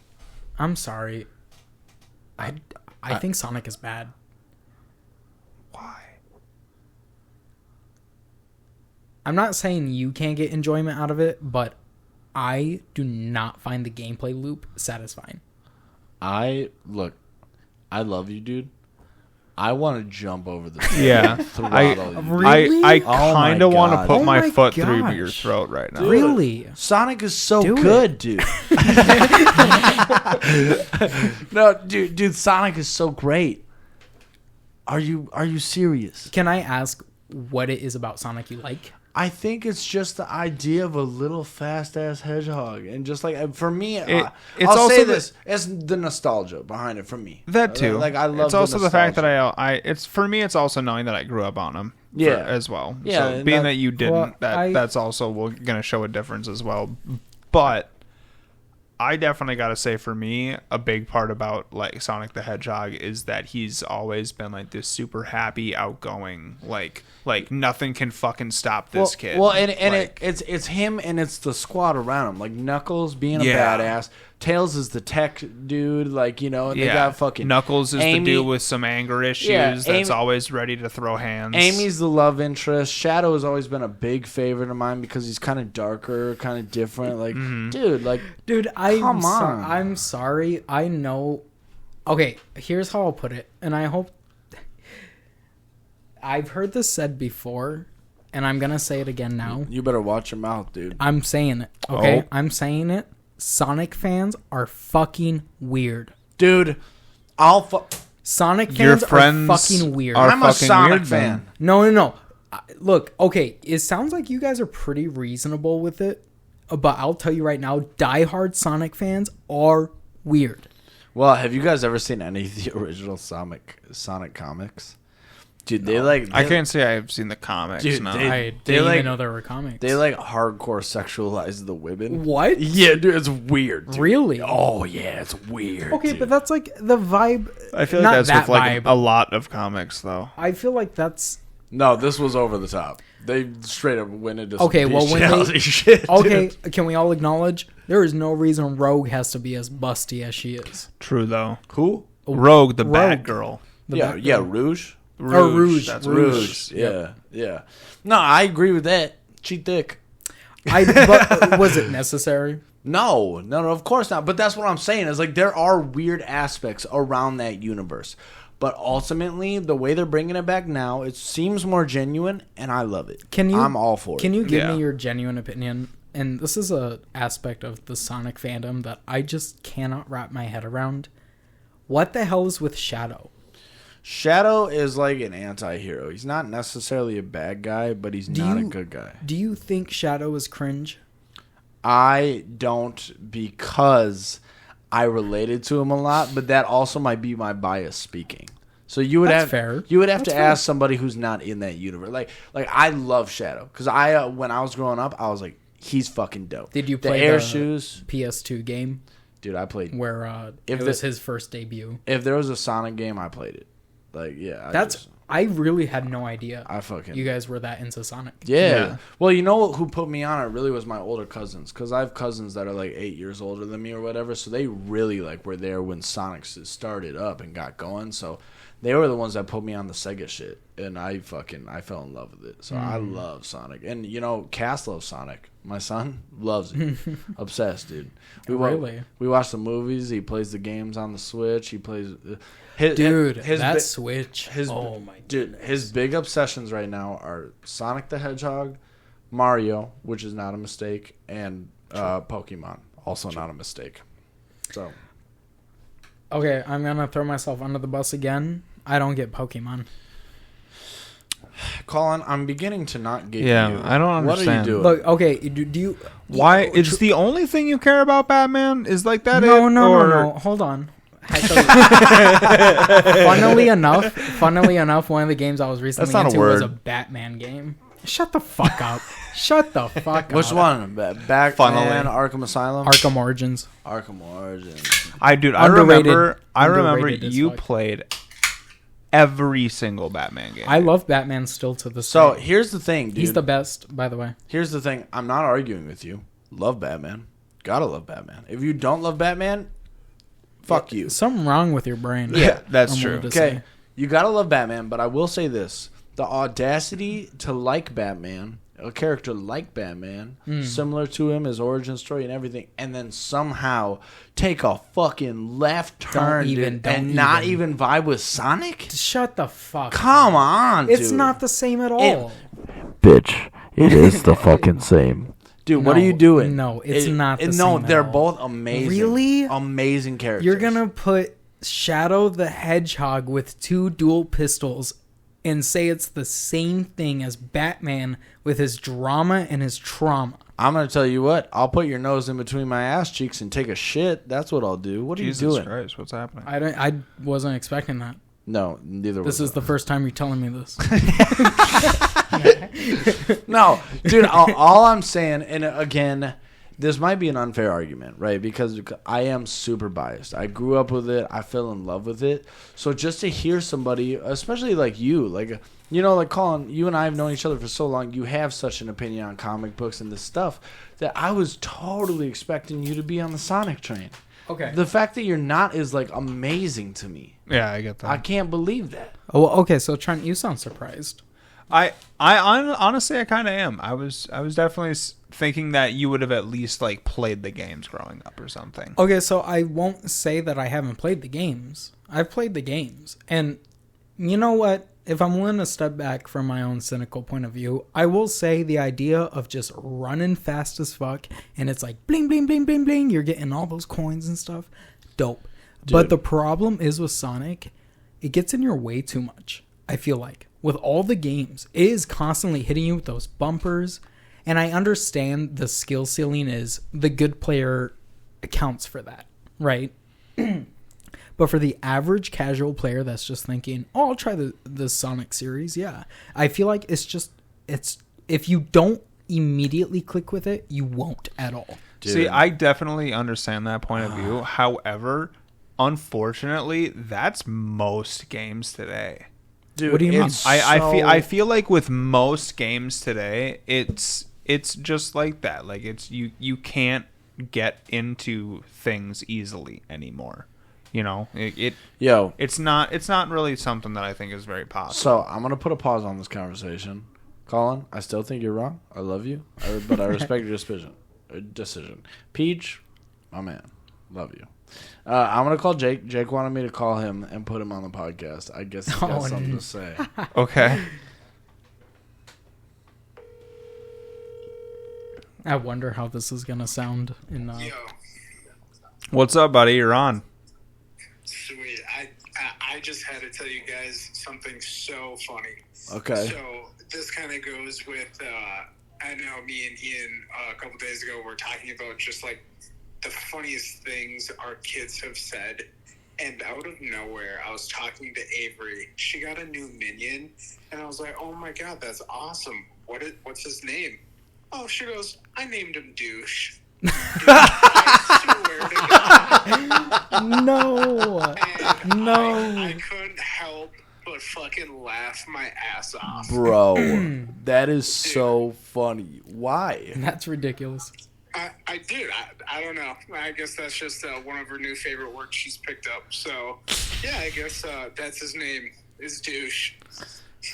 I'm sorry. I think Sonic is bad. Why? I'm not saying you can't get enjoyment out of it, but I do not find the gameplay loop satisfying. I love you, dude. I want to jump over the throttle. Really? I kind of want to put my foot gosh. through your throat right now. Dude, Really? Sonic is so Do good, dude. No, dude, Sonic is so great. Are you serious? Can I ask what it is about Sonic you like? I think it's just the idea of a little fast ass hedgehog, and just like for me, it's I'll also say this: it's the nostalgia behind it for me. That too. Like I love. It's also the fact that it's for me. It's also knowing that I grew up on them. As well. Yeah. So being that you didn't, well, that's also going to show a difference as well. But I definitely got to say, for me, a big part about like Sonic the Hedgehog is that he's always been like this super happy, outgoing, like nothing can fucking stop this kid. Well, and like, it's him and it's the squad around him, like Knuckles being a badass. Tails is the tech dude, like, you know, and they got fucking Knuckles is Amy, the dude with some anger issues that's always ready to throw hands. Amy's the love interest. Shadow has always been a big favorite of mine because he's kind of darker, kind of different. Like, dude, I'm sorry. I know. Okay, here's how I'll put it, and I hope I've heard this said before, and I'm gonna say it again now. You better watch your mouth, dude. I'm saying it. Okay, I'm saying it. Sonic fans are fucking weird, dude. Sonic fans are fucking weird. I'm a Sonic fan. No. Look, okay, it sounds like you guys are pretty reasonable with it, but I'll tell you right now, diehard Sonic fans are weird. Well, have you guys ever seen any of the original Sonic comics? Dude, I can't say I've seen the comics. Dude, I didn't even know there were comics. They like hardcore sexualize the women. What? Yeah, dude, it's weird. Dude. Really? Oh yeah, it's weird. Okay, dude. but that's like the vibe. I feel like that's with like a lot of comics, though. I feel like that's. No, this was over the top. They straight up went into okay. Well, when they shit. Okay, can we all acknowledge there is no reason Rogue has to be as busty as she is? True though. Who? Rogue, the Batgirl. Yeah, Rouge. Rouge. That's Rouge. Yeah. No, I agree with that. She thick. But was it necessary? No, of course not. But that's what I'm saying is like there are weird aspects around that universe. But ultimately, the way they're bringing it back now, it seems more genuine, and I love it. I'm all for it. Can you give me your genuine opinion? And this is a aspect of the Sonic fandom that I just cannot wrap my head around. What the hell is with Shadow? Shadow is like an anti-hero. He's not necessarily a bad guy, but he's not a good guy. Do you think Shadow is cringe? I don't, because I related to him a lot, but that also might be my bias speaking. So you would have to ask somebody who's not in that universe. Like I love Shadow because when I was growing up, I was like, he's fucking dope. Did you play the air the shoes PS2 game? Dude, I played where it was his first debut. If there was a Sonic game, I played it. Like, yeah. I really had no idea. You guys were that into Sonic. Yeah. Well, you know who put me on it really was my older cousins, because I have cousins that are like 8 years older than me or whatever. So they really like were there when Sonic started up and got going. So they were the ones that put me on the Sega shit, and I fell in love with it. So I love Sonic, and you know, Cass loves Sonic. My son loves it, obsessed, dude. We watch the movies. He plays the games on the Switch. He plays. Switch. Oh my dude, his big obsessions right now are Sonic the Hedgehog, Mario, which is not a mistake, and Pokemon, also not a mistake. So, okay, I'm gonna throw myself under the bus again. I don't get Pokemon. Colin, I'm beginning to not get you. Yeah, I don't understand. What are you doing? Look, okay, do you? Why? It's the only thing you care about, Batman? Is like that? No. Hold on. Funnily enough, one of the games I was recently into was a Batman game. Shut the fuck up. Which one? Batman, Arkham Asylum? Arkham Origins. I remember you played every single Batman game. I love Batman still to this So day. here's the thing, dude. He's the best, by the way. Here's the thing. I'm not arguing with you. Love Batman. Gotta love Batman. If you don't love Batman, fuck you. Something wrong with your brain. Yeah, that's true. Okay, you gotta love Batman, but I will say this. The audacity to like Batman, a character like Batman, similar to him, his origin story and everything, and then somehow take a fucking left turn and not even vibe with Sonic? Shut the fuck Come up. on, It's dude. not the same at all. Bitch, it is the fucking same. Dude, what are you doing? No, it's not the same No, at they're all. both amazing. Really? Amazing characters. You're going to put Shadow the Hedgehog with 2 dual pistols and say it's the same thing as Batman with his drama and his trauma. I'm going to tell you what. I'll put your nose in between my ass cheeks and take a shit. That's what I'll do. What are Jesus you doing? Christ, what's happening? I wasn't expecting that. No, neither was This is the first time you're telling me this. No, dude, all I'm saying, and again, this might be an unfair argument, right? Because I am super biased. I grew up with it. I fell in love with it. So just to hear somebody, especially like you, like, you know, like Colin, you and I have known each other for so long. You have such an opinion on comic books and this stuff that I was totally expecting you to be on the Sonic train. Okay. The fact that you're not is like amazing to me. Yeah, I get that. I can't believe that. Oh, okay, so Trent, you sound surprised. Honestly, I kind of am. I was definitely thinking that you would have at least like played the games growing up or something. Okay, so I won't say that I haven't played the games. I've played the games. And you know what? If I'm willing to step back from my own cynical point of view, I will say the idea of just running fast as fuck and it's like bling, bling, bling, bling, bling. You're getting all those coins and stuff. Dope. Dude. But the problem is with Sonic, it gets in your way too much, I feel like. With all the games, it is constantly hitting you with those bumpers. And I understand the skill ceiling is the good player accounts for that, right? But for the average casual player that's just thinking, oh, I'll try the Sonic series, yeah. I feel like it's if you don't immediately click with it, you won't at all. Dude. See, I definitely understand that point of view. However, unfortunately, that's most games today. Dude, what do you mean? I feel like with most games today, it's just like that. Like it's you can't get into things easily anymore. You know, it's not really something that I think is very possible. So I'm gonna put a pause on this conversation, Colin. I still think you're wrong. I love you, but I respect your decision. Peach, my man, love you. I'm gonna call Jake. Jake wanted me to call him and put him on the podcast. I guess he's got something to say. Okay. I wonder how this is gonna sound in. What's up, buddy? You're on. Sweet. I just had to tell you guys something so funny. Okay. So this kind of goes with, I know me and Ian a couple days ago were talking about just like the funniest things our kids have said. And out of nowhere, I was talking to Avery. She got a new minion. And I was like, oh my God, that's awesome. What's his name? Oh, she goes, I named him Douche. Dude, I swear to God. No. I couldn't help but fucking laugh my ass off. Bro, that is so funny. Why? That's ridiculous. I don't know. I guess that's just one of her new favorite words she's picked up. So, yeah, I guess that's his name is Douche.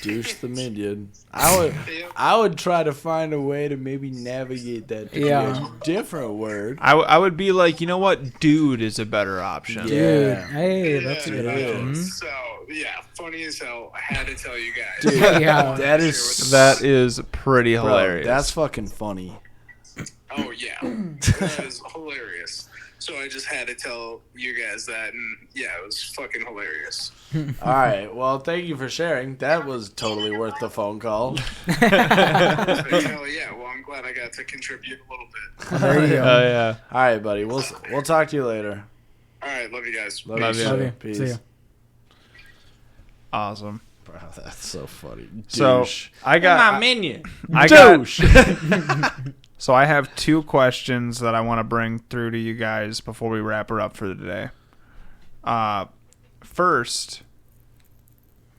Douche the minion. I would try to find a way to maybe navigate that to a different word. I would be like, you know what, dude is a better option. Yeah. Hey, that's a good option. So yeah, funny as hell. I had to tell you guys. Dude, yeah, that is pretty hilarious. Bro, that's fucking funny. Oh yeah, that is hilarious. So I just had to tell you guys that, and yeah, it was fucking hilarious. All right, well, thank you for sharing. That was totally worth the phone call. Hell yeah, well, I'm glad I got to contribute a little bit. There you go. Yeah. All right, buddy. We'll talk to you later. All right, love you guys. Love you. Love you. Peace. See ya. Awesome. Bro, that's so funny. Douche. So I got my minion. Douche. So I have 2 questions that I want to bring through to you guys before we wrap her up for the day. First,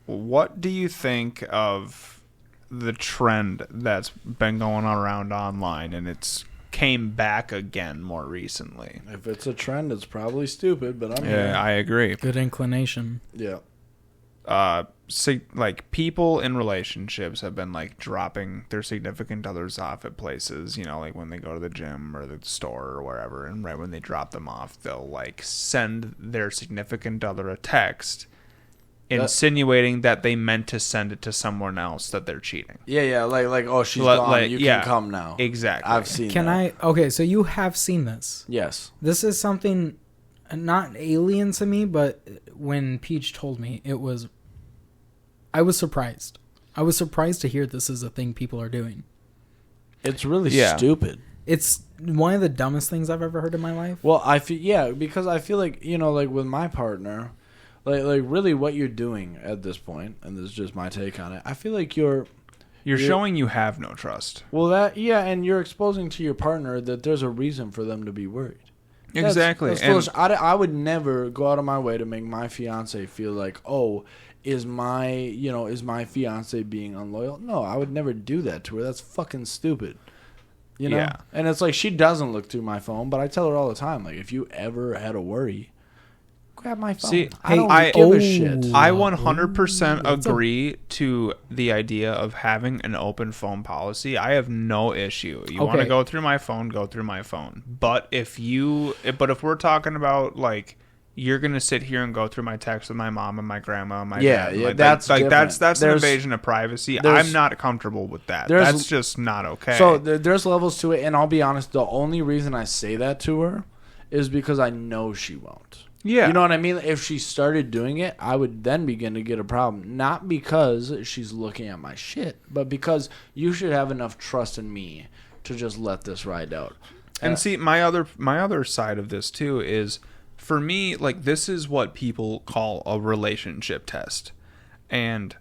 what do you think of the trend that's been going on around online, and it's came back again more recently? If it's a trend, it's probably stupid, but I agree. Good inclination. Yeah. Like people in relationships have been like dropping their significant others off at places, you know, like when they go to the gym or the store or wherever, and right when they drop them off, they'll like send their significant other a text insinuating that they meant to send it to someone else that they're cheating. Yeah, like oh, she's gone, you can come now. Exactly. I've seen that. Okay, so you have seen this. Yes. This is something not alien to me, but when Peach told me, I was surprised. I was surprised to hear this is a thing people are doing. It's really stupid. It's one of the dumbest things I've ever heard in my life. Well, because I feel like, you know, like with my partner, like really what you're doing at this point, and this is just my take on it, I feel like you're showing you have no trust. Well, and you're exposing to your partner that there's a reason for them to be worried. Exactly. That's I would never go out of my way to make my fiance feel like, oh, is my fiance being unloyal? No, I would never do that to her. That's fucking stupid. You know? Yeah. And it's like she doesn't look through my phone, but I tell her all the time, like, if you ever had a worry, grab my phone. See, I don't give a shit. I 100% agree to the idea of having an open phone policy. I have no issue. You want to go through my phone, go through my phone. But if we're talking about like you're gonna sit here and go through my text with my mom and my grandma and my dad, that's an invasion of privacy. I'm not comfortable with that. That's just not okay. So there's levels to it, and I'll be honest. The only reason I say that to her is because I know she won't. Yeah. You know what I mean? If she started doing it, I would then begin to get a problem. Not because she's looking at my shit, but because you should have enough trust in me to just let this ride out. And see, my other side of this too is, for me, like, this is what people call a relationship test. And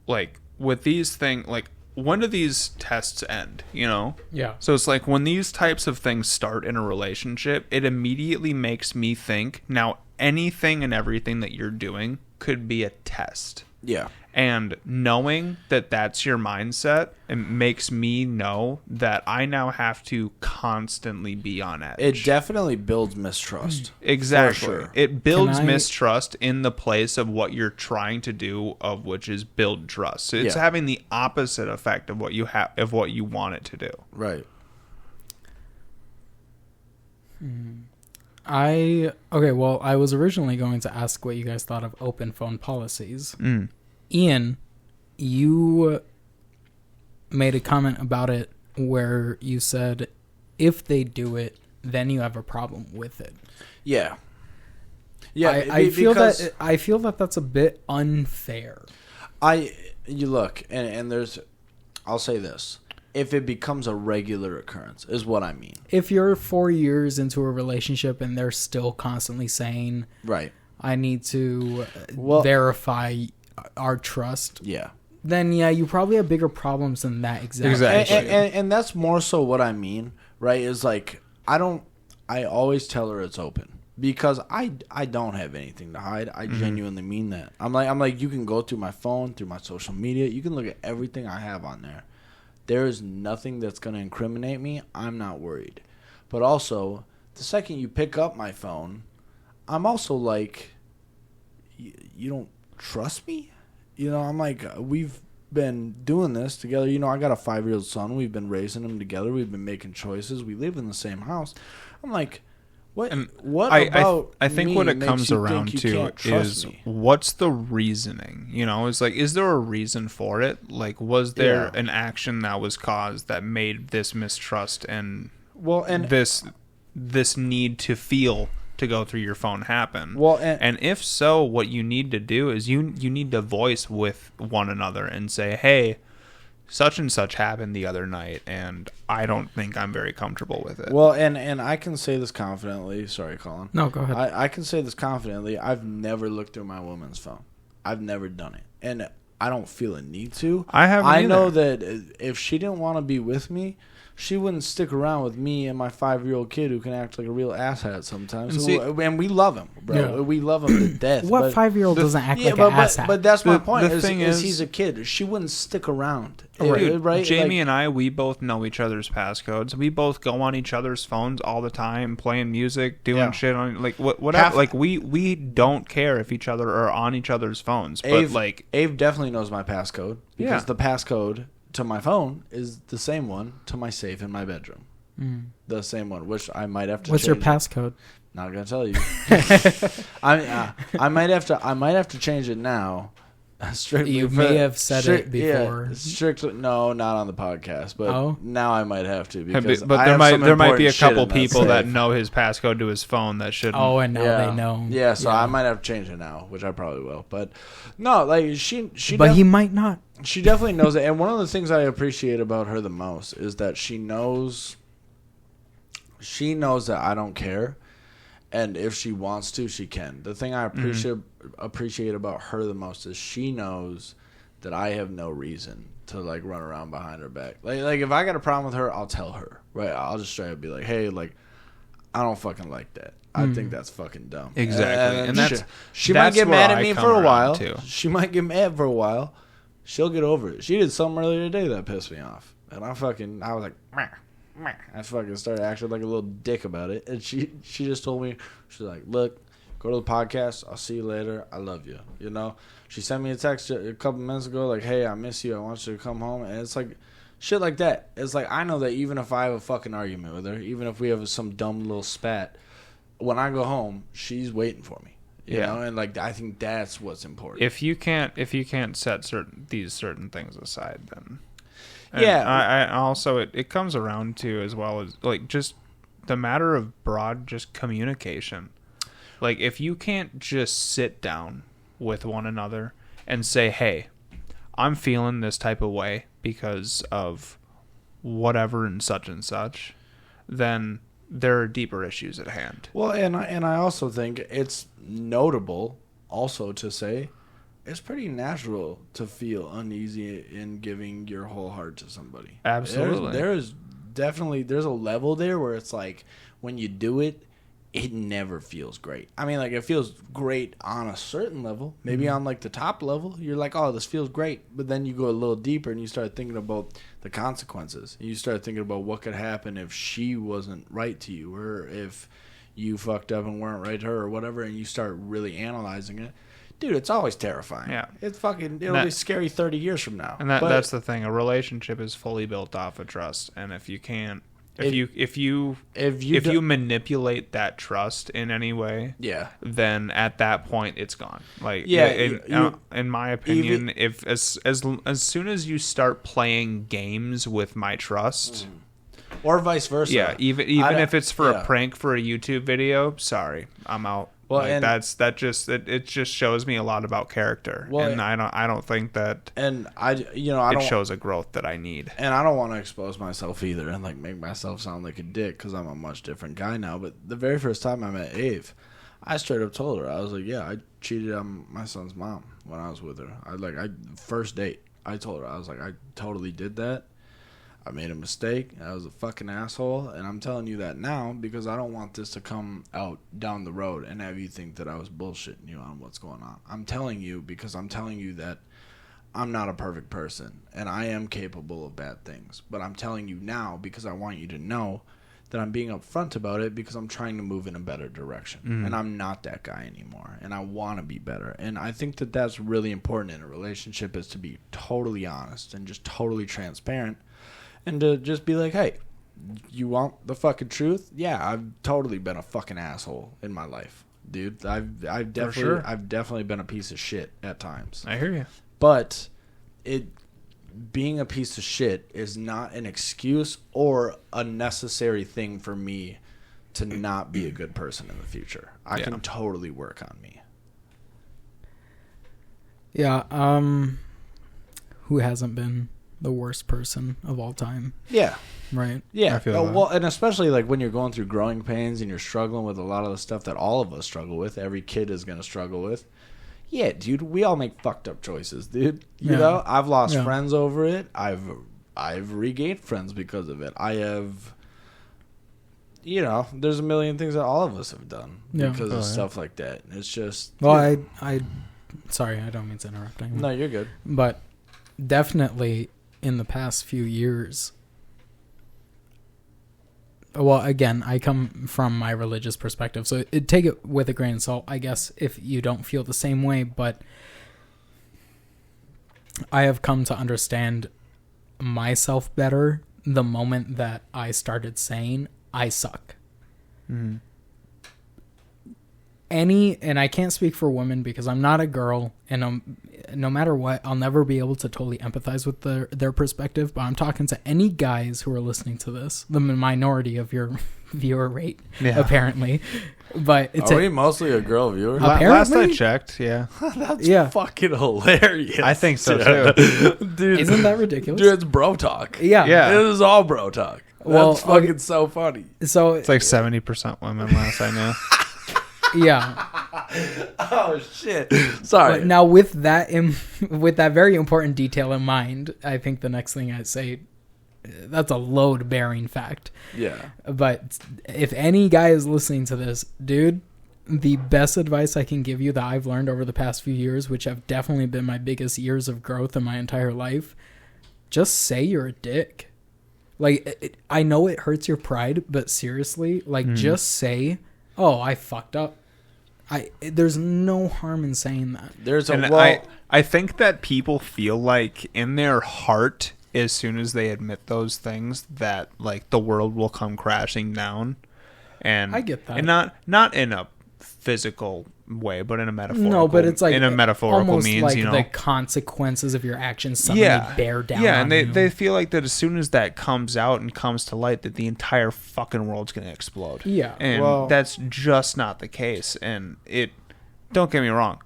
like with these things, like, when do these tests end, you know? Yeah. So it's like when these types of things start in a relationship, it immediately makes me think, now anything and everything that you're doing could be a test. Yeah. And knowing that that's your mindset, it makes me know that I now have to constantly be on edge. It definitely builds mistrust. Exactly. For sure. It builds mistrust in the place of what you're trying to do, of which is build trust. So it's having the opposite effect of what you want it to do. Right. I was originally going to ask what you guys thought of open phone policies. Ian, you made a comment about it where you said if they do it, then you have a problem with it. Yeah. Yeah, I feel that that's a bit unfair. I'll say this. If it becomes a regular occurrence is what I mean. If you're 4 years into a relationship and they're still constantly saying, right, I need to verify our trust. Yeah. Then you probably have bigger problems than that. Exactly. And that's more so what I mean, right? Is like I always tell her it's open because I don't have anything to hide. I genuinely mean that. I'm like you can go through my phone, through my social media, you can look at everything I have on there. There is nothing that's going to incriminate me. I'm not worried. But also, the second you pick up my phone, I'm also like, you don't trust me? You know, I'm like, we've been doing this together. You know, I got a 5-year-old son. We've been raising him together. We've been making choices. We live in the same house. I'm like, what about I think me what it makes comes you around think you to can't trust is me? what's the reasoning? You know, it's like, is there a reason for it? Like, was there an action that was caused that made this mistrust and this need to feel to go through your phone happen? Well, and if so, what you need to do is you need to voice with one another and say, hey, such and such happened the other night, and I don't think I'm very comfortable with it. Well, and I can say this confidently. Sorry, Colin. No, go ahead. I can say this confidently. I've never looked through my woman's phone. I've never done it, and I don't feel a need to. I haven't either. know that if she didn't want to be with me, she wouldn't stick around with me and my 5-year-old kid who can act like a real asshat sometimes. And we love him, bro. Yeah. We love him to death. What 5-year-old doesn't act like an asshat? But that's my point. The thing is, he's a kid. She wouldn't stick around. Right? Jamie and I, we both know each other's passcodes. We both go on each other's phones all the time, playing music, doing shit on whatever. Like we don't care if each other are on each other's phones. But Ave definitely knows my passcode because the passcode to my phone is the same one to my safe in my bedroom. The same one, which I might have to. What's your passcode? Not gonna tell you. I might have to change it now. You may have said it before. Yeah, strictly, no, not on the podcast, but now I might have to because there might be a couple people that know his passcode to his phone that shouldn't. Oh, and now they know. Yeah, so I might have to change it now, which I probably will. But no, like she. But he might not. She definitely knows it, and one of the things I appreciate about her the most is that she knows. She knows that I don't care. And if she wants to, she can. The thing I appreciate about her the most is she knows that I have no reason to like run around behind her back. Like if I got a problem with her, I'll tell her. Right? I'll just straight up be like, hey, like I don't fucking like that. I think that's fucking dumb. Exactly. And that's she might get mad at me for a while. She might get mad for a while. She'll get over it. She did something earlier today that pissed me off, and I was like, meh. I fucking started acting like a little dick about it, and she just told me, she's like, look, go to the podcast, I'll see you later, I love you, you know. She sent me a text a couple minutes ago like, hey, I miss you, I want you to come home, and it's like shit like that. It's like I know that even if I have a fucking argument with her, even if we have some dumb little spat, when I go home, she's waiting for me. You know, and like I think that's what's important. If you can't set certain things aside, then and I also it comes around to as well as like just the matter of broad just communication. Like if you can't just sit down with one another and say, "Hey, I'm feeling this type of way because of whatever and such," then there are deeper issues at hand. Well, and I also think it's notable also to say it's pretty natural to feel uneasy in giving your whole heart to somebody. Absolutely. There's a level there where it's like when you do it, it never feels great. I mean, like it feels great on a certain level. Maybe on like the top level, you're like, oh, this feels great. But then you go a little deeper and you start thinking about the consequences. You start thinking about what could happen if she wasn't right to you, or if you fucked up and weren't right to her, or whatever. And you start really analyzing it. Dude, it's always terrifying. Yeah. It'll be scary 30 years from now. And that's the thing. A relationship is fully built off of trust. And if you can't, if you manipulate that trust in any way, then at that point it's gone. Like, in my opinion, if as soon as you start playing games with my trust, or vice versa, even if it's for a prank for a YouTube video, sorry, I'm out. Well, like it just shows me a lot about character, and I don't think that, and it shows a growth that I need. And I don't want to expose myself either, and like make myself sound like a dick because I'm a much different guy now. But the very first time I met Ave, I straight up told her, I was like, yeah, I cheated on my son's mom when I was with her. First date, I told her, I was like, I totally did that. I made a mistake. I was a fucking asshole. And I'm telling you that now because I don't want this to come out down the road and have you think that I was bullshitting you on what's going on. I'm telling you because I'm telling you that I'm not a perfect person and I am capable of bad things. But I'm telling you now because I want you to know that I'm being upfront about it because I'm trying to move in a better direction. And I'm not that guy anymore. And I want to be better. And I think that that's really important in a relationship, is to be totally honest and just totally transparent. And to just be like, hey, you want the fucking truth? Yeah, I've totally been a fucking asshole in my life, dude. I've definitely been a piece of shit at times. I hear you. But being a piece of shit is not an excuse or a necessary thing for me to not be a good person in the future. I can totally work on me. Yeah, who hasn't been the worst person of all time? Yeah. Right? Yeah. I feel that. Well, and especially like when you're going through growing pains and you're struggling with a lot of the stuff that all of us struggle with, every kid is going to struggle with. Yeah, dude, we all make fucked up choices, dude. You know, I've lost friends over it. I've I've regained friends because of it. I have, there's a million things that all of us have done because of stuff like that. It's just. Well, sorry, I don't mean to interrupt anymore. No, you're good. But definitely in the past few years, well, again, I come from my religious perspective, so take it with a grain of salt, I guess, if you don't feel the same way, but I have come to understand myself better the moment that I started saying, I suck. Mm-hmm. And I can't speak for women because I'm not a girl, and no matter what, I'll never be able to totally empathize with their perspective, but I'm talking to any guys who are listening to this, the minority of your viewer rate, apparently. But are we mostly a girl viewer? Last I checked, yeah. That's fucking hilarious. I think so, too. Dude, isn't that ridiculous? Dude, it's bro talk. Yeah. It is all bro talk. That's fucking so funny. So it's like 70% women last I knew. Yeah. Oh shit. Sorry. But now with that very important detail in mind, I think the next thing I say, that's a load bearing fact. Yeah. But if any guy is listening to this, dude, the best advice I can give you that I've learned over the past few years, which have definitely been my biggest years of growth in my entire life, just say you're a dick. Like, I know it hurts your pride, but seriously, just say, oh, I fucked up. There's no harm in saying that. I think that people feel like in their heart, as soon as they admit those things, that like the world will come crashing down. And I get that. And not in a physical way, but in a metaphorical. No, but it's like in a metaphorical almost means, like the consequences of your actions suddenly bear down. Yeah, on and they feel like that as soon as that comes out and comes to light, that the entire fucking world's gonna explode. Yeah, and that's just not the case. And don't get me wrong,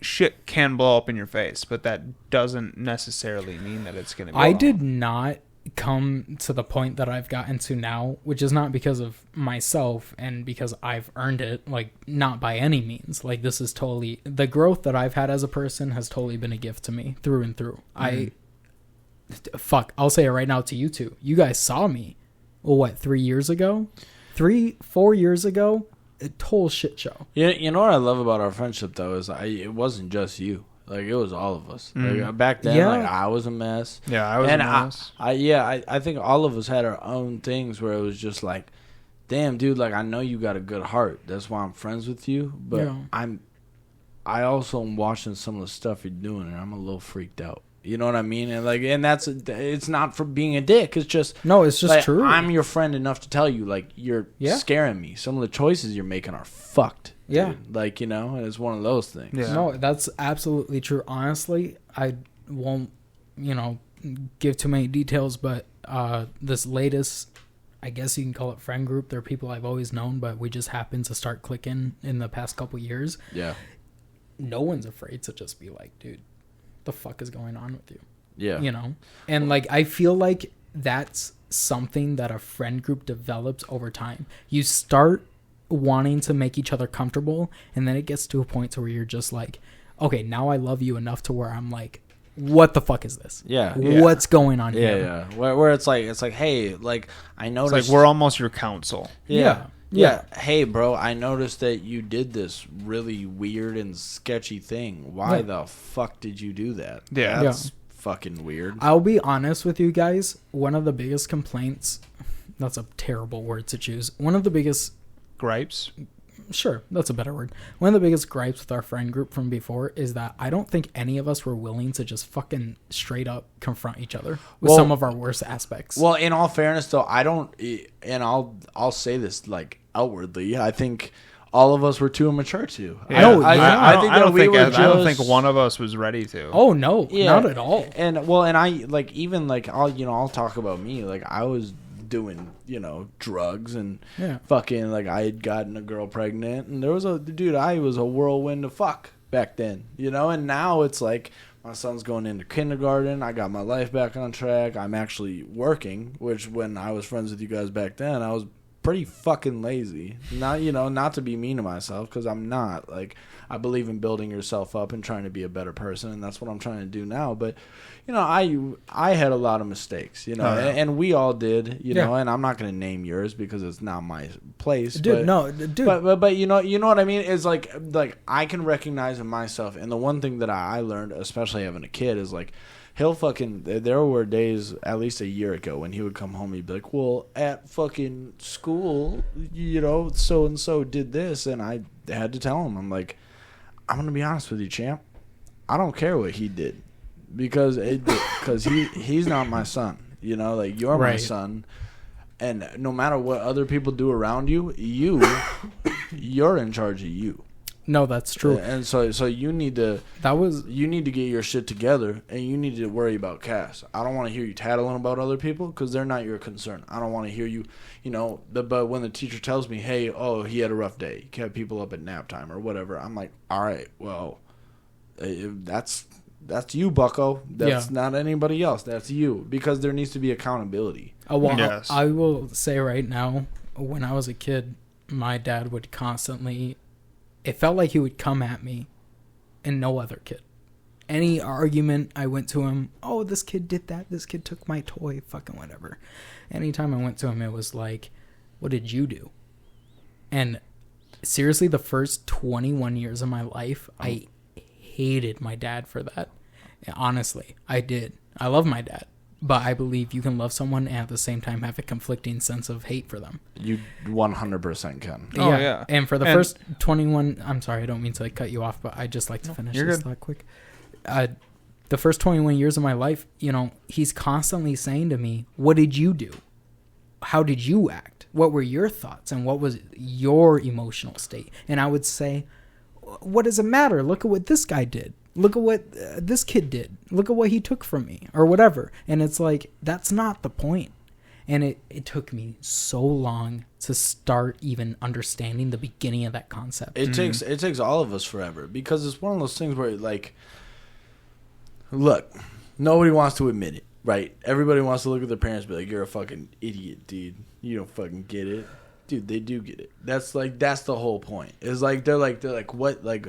shit can blow up in your face, but that doesn't necessarily mean that it's gonna be. I did not come to the point that I've gotten to now, which is not because of myself and because I've earned it, like, not by any means. Like, this is totally, the growth that I've had as a person has totally been a gift to me through and through. I'll say it right now to you two. You guys saw me, 4 years ago? 4 years ago? A total shit show. Yeah, you know what I love about our friendship, though, is it wasn't just you. Like, it was all of us. Like, back then, I was a mess. Yeah, I was a mess. I think all of us had our own things where it was just like, damn, dude, like, I know you got a good heart. That's why I'm friends with you. But I also am watching some of the stuff you're doing, and I'm a little freaked out. You know what I mean? And like, it's not for being a dick. It's just it's just like, true. I'm your friend enough to tell you, like, you're scaring me. Some of the choices you're making are fucked. Yeah. Dude. Like, and it's one of those things. Yeah. No, that's absolutely true. Honestly, I won't, give too many details, but this latest, I guess you can call it friend group, they're people I've always known, but we just happened to start clicking in the past couple years. Yeah. No one's afraid to just be like, dude, the fuck is going on with you? Yeah. And like, I feel like that's something that a friend group develops over time. You start wanting to make each other comfortable, and then it gets to a point to where you're just like, okay, now I love you enough to where I'm like, what the fuck is this? Yeah. What's going on here? Yeah. Where it's like, hey, like, I noticed, it's like we're almost your counsel. Yeah. Hey, bro, I noticed that you did this really weird and sketchy thing. Why the fuck did you do that? Yeah. That's fucking weird. I'll be honest with you guys. One of the biggest complaints, that's a terrible word to choose. One of the biggest gripes? Sure, that's a better word. One of the biggest gripes with our friend group from before is that I don't think any of us were willing to just fucking straight up confront each other with some of our worst aspects. Well, in all fairness, though, I don't, and I'll say this like outwardly, I think all of us were too immature to. Yeah. I don't think one of us was ready to. Oh no, not at all. And I like, even like, I'll talk about me. Like, I was doing drugs and fucking, like, I had gotten a girl pregnant, and there was I was a whirlwind of fuck back then, and now it's like my son's going into kindergarten, I got my life back on track, I'm actually working, which when I was friends with you guys back then, I was pretty fucking lazy. Not to be mean to myself, because I'm not. Like, I believe in building yourself up and trying to be a better person, and that's what I'm trying to do now. But, I had a lot of mistakes, and we all did, know, and I'm not going to name yours because it's not my place. Dude, But you know what I mean? Is like I can recognize in myself, and the one thing that I learned, especially having a kid, is like, there were days at least a year ago when he would come home, he'd be like, well, at fucking school, so and so did this, and I had to tell him, I'm like, I'm gonna be honest with you, champ, I don't care what he did, because he's not my son, like, you're my son, and no matter what other people do around you, you're in charge of you. No, that's true. And so you need to get your shit together, and you need to worry about Cass. I don't want to hear you tattling about other people, because they're not your concern. I don't want to hear you, but when the teacher tells me, hey, he had a rough day, he kept people up at nap time or whatever, I'm like, all right, well, that's you, bucko. That's not anybody else. That's you, because there needs to be accountability. Yes. I will say right now, when I was a kid, my dad would constantly... It felt like he would come at me and no other kid. Any argument, I went to him, oh, this kid did that. This kid took my toy, fucking whatever. Anytime I went to him, it was like, what did you do? And seriously, the first 21 years of my life, I hated my dad for that. Honestly, I did. I love my dad. But I believe you can love someone and at the same time have a conflicting sense of hate for them. You 100% can. Yeah. And for the first 21... I'm sorry, I don't mean to cut you off, but I just like to finish this thought quick. The first 21 years of my life, he's constantly saying to me, what did you do? How did you act? What were your thoughts? And what was your emotional state? And I would say, what does it matter? Look at what this guy did. Look at what this kid did. Look at what he took from me or whatever. And it's like, that's not the point. And it took me so long to start even understanding the beginning of that concept. It takes all of us forever, because it's one of those things where, like, look, nobody wants to admit it, right? Everybody wants to look at their parents and be like, you're a fucking idiot, dude. You don't fucking get it. Dude, they do get it. That's the whole point. It's like, they're like, what, like...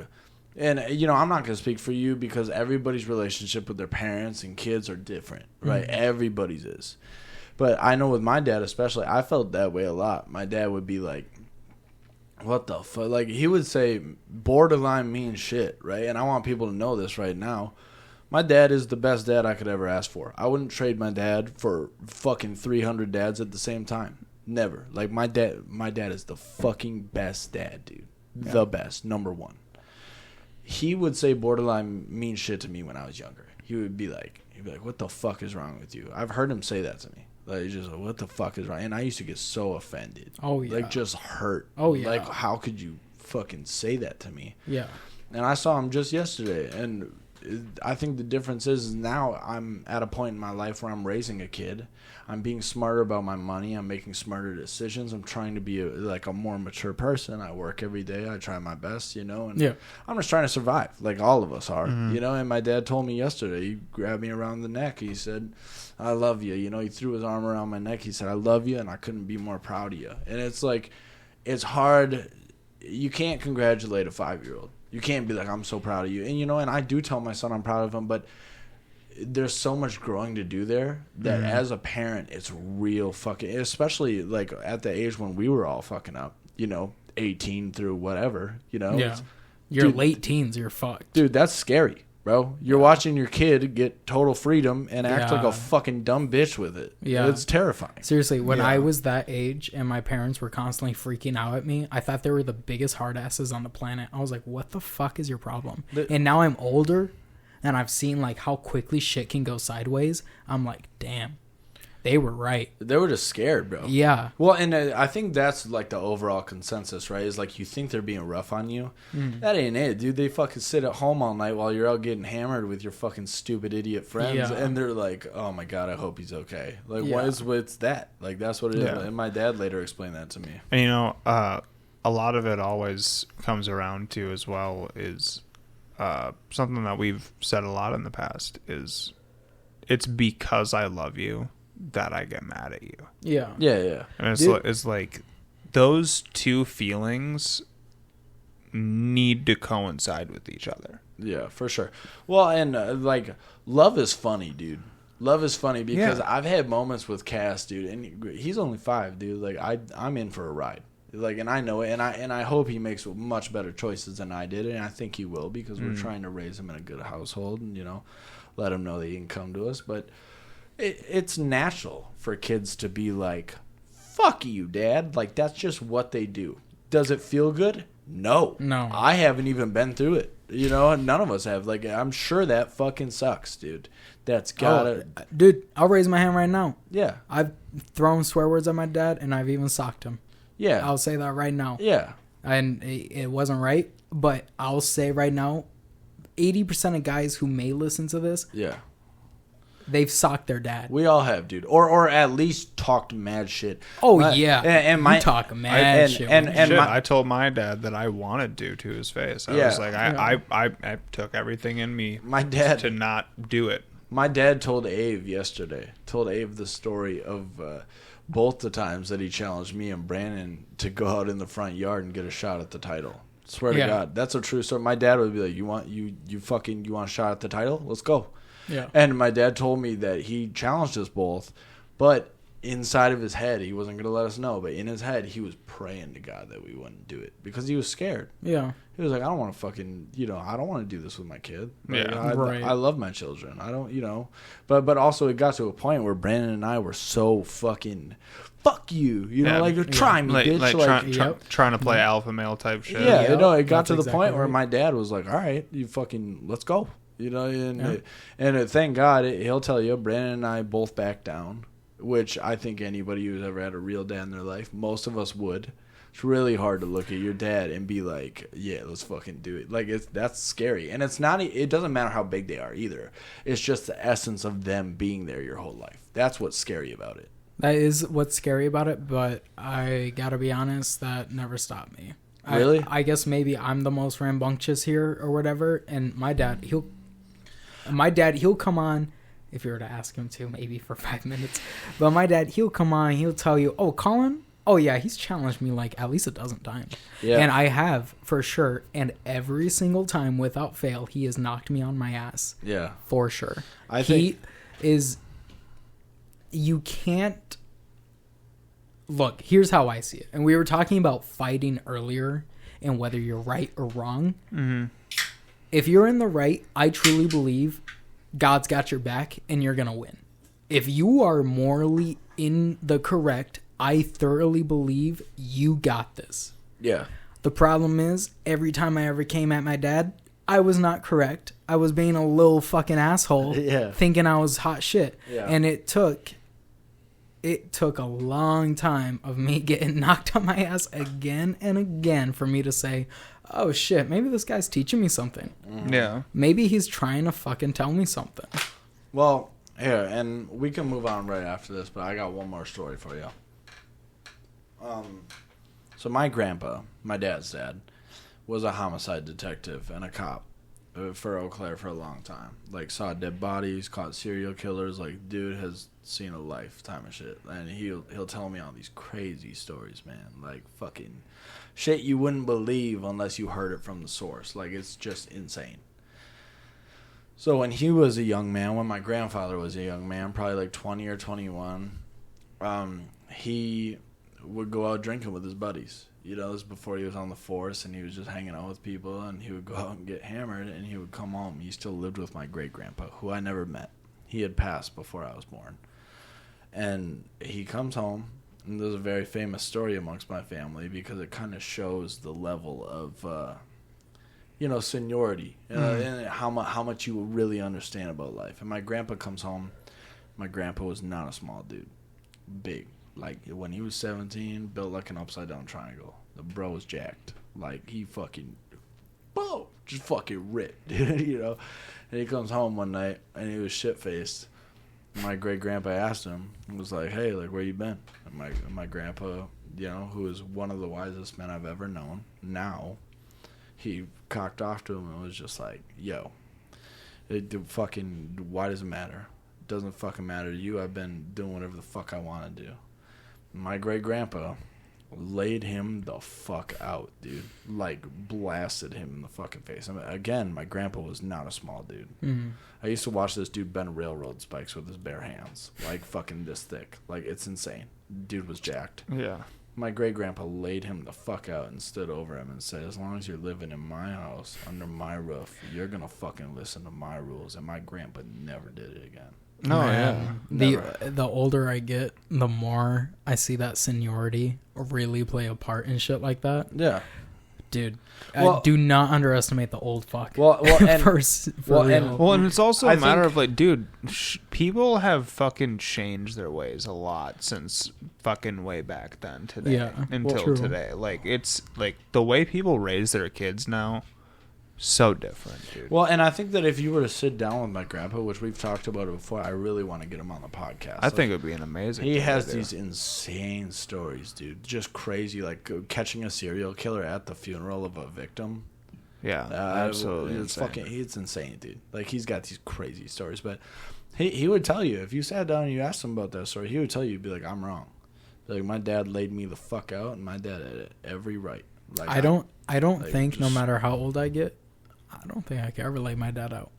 And, I'm not going to speak for you, because everybody's relationship with their parents and kids are different, right? Mm-hmm. Everybody's is. But I know with my dad especially, I felt that way a lot. My dad would be like, what the fuck? Like, he would say borderline mean shit, right? And I want people to know this right now. My dad is the best dad I could ever ask for. I wouldn't trade my dad for fucking 300 dads at the same time. Never. Like, my dad is the fucking best dad, dude. Yeah. The best. Number one. He would say borderline mean shit to me when I was younger. He'd be like, what the fuck is wrong with you? I've heard him say that to me. Like, just like, what the fuck is wrong? And I used to get so offended. Oh, yeah. Like, just hurt. Oh, yeah. Like, how could you fucking say that to me? Yeah. And I saw him just yesterday, and I think the difference is now I'm at a point in my life where I'm raising a kid. I'm being smarter about my money. I'm making smarter decisions. I'm trying to be a more mature person. I work every day. I try my best, and I'm just trying to survive, like all of us are, and my dad told me yesterday, he grabbed me around the neck. He said, I love you. He threw his arm around my neck. He said, I love you, and I couldn't be more proud of you. And it's like, it's hard. You can't congratulate a 5-year-old. You can't be like, I'm so proud of you. And, and I do tell my son I'm proud of him, but there's so much growing to do there that as a parent, it's real fucking, especially like at the age when we were all fucking up, 18 through whatever, Yeah. Your late teens, you're fucked. Dude, that's scary, bro. You're watching your kid get total freedom and act like a fucking dumb bitch with it. Yeah. It's terrifying. Seriously, when I was that age and my parents were constantly freaking out at me, I thought they were the biggest hard asses on the planet. I was like, what the fuck is your problem? And now I'm older and I've seen like how quickly shit can go sideways. I'm like, damn, they were right. They were just scared, bro. Yeah. Well, and I think that's like the overall consensus, right? Is like, you think they're being rough on you. That ain't it, dude. They fucking sit at home all night while you're out getting hammered with your fucking stupid idiot friends. Yeah. And they're like, oh my God, I hope he's okay. Like, what's that? Like, that's what it is. And my dad later explained that to me. And a lot of it always comes around to as well is something that we've said a lot in the past is it's because I love you that I get mad at you. Yeah. Yeah, yeah. And it's like those two feelings need to coincide with each other. Yeah, for sure. Well, and like, love is funny, dude. Love is funny because I've had moments with Cass, dude, and he's only 5, dude. Like, I'm in for a ride. Like, and I know it, and I hope he makes much better choices than I did, and I think he will, because we're trying to raise him in a good household and, you know, let him know that he can come to us. But it's natural for kids to be like, fuck you, Dad. Like, that's just what they do. Does it feel good? No. I haven't even been through it. You know, none of us have. Like, I'm sure that fucking sucks, dude. That's gotta... Dude, I'll raise my hand right now. Yeah. I've thrown swear words at my dad, and I've even socked him. Yeah. I'll say that right now. Yeah. And it wasn't right, but I'll say right now, 80% of guys who may listen to this... Yeah. They've socked their dad. We all have, dude. Or at least talked mad shit. Oh, yeah. And my, you talk mad shit. I told my dad that I wanted to his face. I was like, I took everything in me to not do it. My dad told Ave yesterday, the story of both the times that he challenged me and Brandon to go out in the front yard and get a shot at the title. Swear to God. That's a true story. My dad would be like, you want a shot at the title? Let's go. Yeah. And my dad told me that he challenged us both, but inside of his head, he wasn't going to let us know. But in his head, he was praying to God that we wouldn't do it because he was scared. Yeah. He was like, I don't want to fucking, I don't want to do this with my kid. Like, right. I love my children. I don't, But also it got to a point where Brandon and I were so fucking, fuck you. Try me, bitch. Trying to play alpha male type shit. Yeah, it got to the point where my dad was like, all right, you fucking, let's go. And thank God, he'll tell you, Brandon and I both backed down, which I think anybody who's ever had a real dad in their life, most of us would. It's really hard to look at your dad and be like, yeah, let's fucking do it. Like, that's scary. And it doesn't matter how big they are either. It's just the essence of them being there your whole life. That's what's scary about it. That is what's scary about it, but I gotta be honest, that never stopped me. Really? I guess maybe I'm the most rambunctious here or whatever, and my dad, he'll come on, if you were to ask him to, maybe for 5 minutes. But my dad, he'll come on, he'll tell you, oh, Colin? Oh, yeah, he's challenged me like at least a dozen times. Yeah. And I have, for sure. And every single time, without fail, he has knocked me on my ass. Yeah. For sure. You can't... Look, here's how I see it. And we were talking about fighting earlier and whether you're right or wrong. Mm-hmm. If you're in the right, I truly believe God's got your back and you're going to win. If you are morally in the correct, I thoroughly believe you got this. Yeah. The problem is, every time I ever came at my dad, I was not correct. I was being a little fucking asshole, thinking I was hot shit. Yeah. And it took a long time of me getting knocked on my ass again and again for me to say, oh shit, maybe this guy's teaching me something. Yeah. Maybe he's trying to fucking tell me something. Well, here, and we can move on right after this, but I got one more story for you. So my grandpa, my dad's dad, was a homicide detective and a cop for Eau Claire for a long time. Like, saw dead bodies, caught serial killers. Like, dude has seen a lifetime of shit. And he'll tell me all these crazy stories, man. Like, fucking shit you wouldn't believe unless you heard it from the source. Like, it's just insane. So when he was a young man, when my grandfather was a young man, probably like 20 or 21, he would go out drinking with his buddies. This was before he was on the force, and he was just hanging out with people, and he would go out and get hammered, and he would come home. He still lived with my great-grandpa, who I never met. He had passed before I was born. And he comes home, and there's a very famous story amongst my family because it kind of shows the level of, seniority, and how much you really understand about life. And my grandpa comes home. My grandpa was not a small dude. Big. Like, when he was 17, built like an upside-down triangle. The bro was jacked. Like, he fucking, boom, just fucking ripped, And he comes home one night, and he was shit-faced. My great-grandpa asked him, and was like, hey, like, where you been? And my grandpa, who is one of the wisest men I've ever known, now, he cocked off to him and was just like, yo, why does it matter? It doesn't fucking matter to you. I've been doing whatever the fuck I want to do. My great-grandpa laid him the fuck out, dude. Like, blasted him in the fucking face. I mean, again, my grandpa was not a small dude. Mm-hmm. I used to watch this dude bend railroad spikes with his bare hands. Like, fucking this thick. Like, it's insane. Dude was jacked. Yeah. My great-grandpa laid him the fuck out and stood over him and said, as long as you're living in my house, under my roof, you're going to fucking listen to my rules. And my grandpa never did it again. No, yeah. The older I get, the more I see that seniority really play a part in shit like that. Yeah. Dude, do not underestimate the old fuck. Well, and, and it's also a matter of like, dude, people have fucking changed their ways a lot since fucking way back then until today. Like, it's like the way people raise their kids now, so different, dude. Well, and I think that if you were to sit down with my grandpa, which we've talked about it before, I really want to get him on the podcast. I think it would be an amazing. He has these insane stories, dude. Just crazy, like catching a serial killer at the funeral of a victim. Yeah, absolutely. It's it's insane, dude. Like, he's got these crazy stories, but he would tell you if you sat down and you asked him about that story, he would tell you, he'd be like, I'm wrong. Like, my dad laid me the fuck out, and my dad had every right. Like, I don't think no matter how old I get, I don't think I could ever lay my dad out.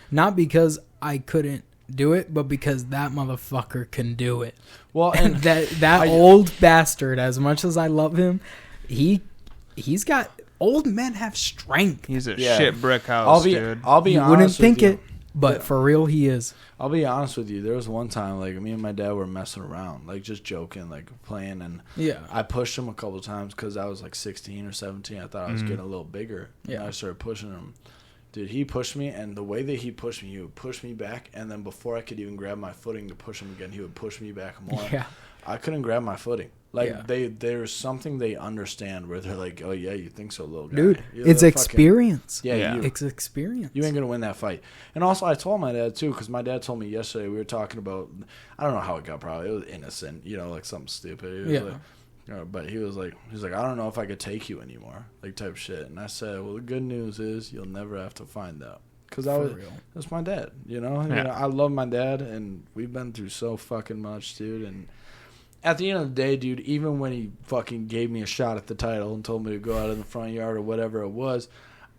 Not because I couldn't do it, but because that motherfucker can do it. Well, and that old bastard, as much as I love him, he's got, old men have strength. He's a shit brick house, dude. I'll be honest. You wouldn't think it, but for real, he is. I'll be honest with you. There was one time, like, me and my dad were messing around, like, just joking, like, playing, and I pushed him a couple of times because I was like 16 or 17. I thought I was getting a little bigger. Yeah, and I started pushing him. Dude, he pushed me, and the way that he pushed me, he would push me back, and then before I could even grab my footing to push him again, he would push me back more. Yeah. I couldn't grab my footing. Like, there's something they understand where they're like, oh, yeah, you think so, little guy. Dude, it's experience. It's experience. You ain't going to win that fight. And also, I told my dad, too, because my dad told me yesterday, we were talking about, I don't know how it got probably. It was innocent, like something stupid. He was like, but he was like, I don't know if I could take you anymore, like, type shit. And I said, well, the good news is you'll never have to find out. Because that's my dad, you know? I love my dad, and we've been through so fucking much, dude. And at the end of the day, dude, even when he fucking gave me a shot at the title and told me to go out in the front yard or whatever it was,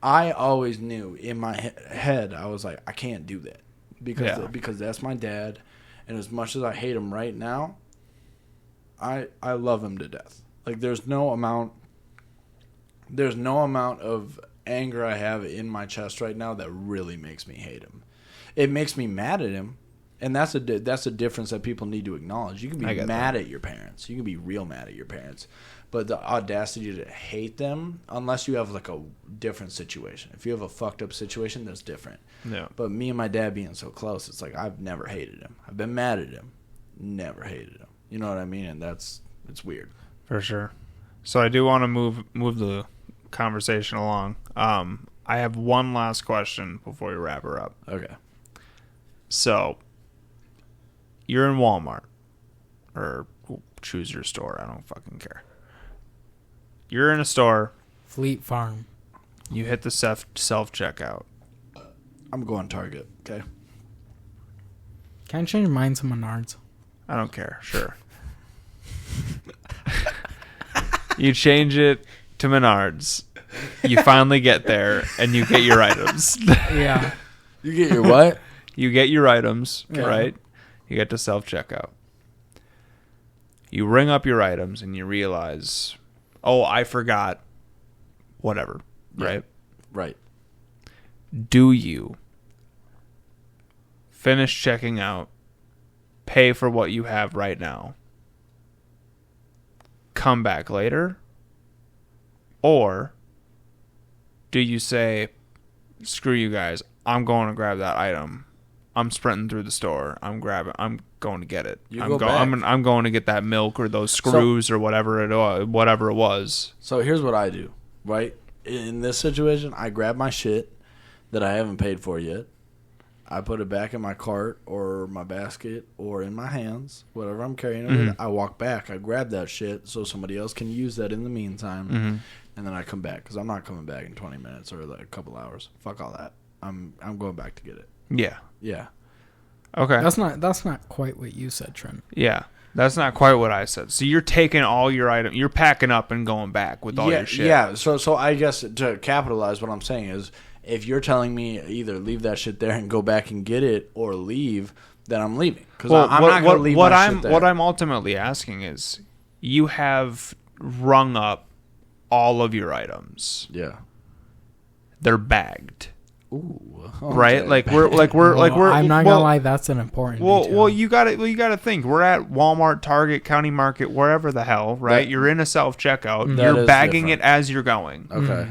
I always knew in my head, I was like, I can't do that. Because that's my dad. And as much as I hate him right now, I love him to death. Like, there's no amount of anger I have in my chest right now that really makes me hate him. It makes me mad at him, and that's a difference that people need to acknowledge. You can be mad at your parents. You can be real mad at your parents, but the audacity to hate them, unless you have like a different situation. If you have a fucked up situation, that's different. Yeah. But me and my dad being so close, it's like I've never hated him. I've been mad at him, never hated him. You know what I mean? And it's weird. For sure. So I do want to move the conversation along. I have one last question before we wrap her up. Okay. So you're in Walmart, or choose your store. I don't fucking care. You're in a store. Fleet Farm. You hit the self-checkout. I'm going Target. Okay. Can I change mine to Menards? I don't care. Sure. You change it to Menards. You finally get there, and you get your items. Yeah. You get your what? You get your items, right? You get to self-checkout. You ring up your items, and you realize, oh, I forgot whatever, right? Right. Do you finish checking out, pay for what you have right now, come back later? Or do you say, screw you guys, I'm going to grab that item. I'm sprinting through the store. I'm going to get it. I'm going to get that milk or those screws or whatever it was. So here's what I do, right? In this situation, I grab my shit that I haven't paid for yet. I put it back in my cart or my basket or in my hands, whatever I'm carrying it with. I walk back. I grab that shit so somebody else can use that in the meantime. And then I come back because I'm not coming back in 20 minutes or like a couple hours. Fuck all that. I'm going back to get it. Yeah. Yeah. Okay. That's not quite what you said, Trent. Yeah. That's not quite what I said. So you're taking all your items, you're packing up and going back with all your shit. Yeah, so I guess to capitalize, what I'm saying is, if you're telling me either leave that shit there and go back and get it, or leave, then I'm leaving. Because I'm not going to leave my shit there. What I'm ultimately asking is, you have rung up all of your items. Yeah. They're bagged. Ooh. Okay. Right? We're I'm not gonna lie, that's an important detail. Well, you got to think. We're at Walmart, Target, County Market, wherever the hell, right? You're in a self-checkout. You're bagging it as you're going. Okay.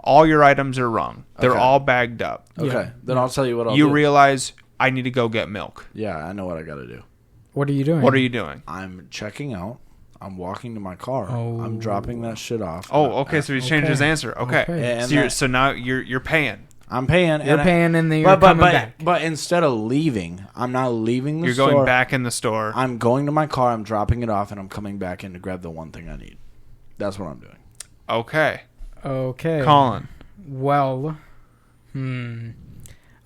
All your items are rung. They're all bagged up. Okay. Then I'll tell you what I'll do. You realize I need to go get milk. Yeah, I know what I got to do. What are you doing? What are you doing? I'm checking out. I'm walking to my car. I'm dropping that shit off. Oh, okay. So he's changed his answer. Okay. So now you're paying. I'm paying. You're paying, and then you're coming back. But instead of leaving, I'm not leaving the store. You're going back in the store. I'm going to my car. I'm dropping it off, and I'm coming back in to grab the one thing I need. That's what I'm doing. Okay. Colin. Well,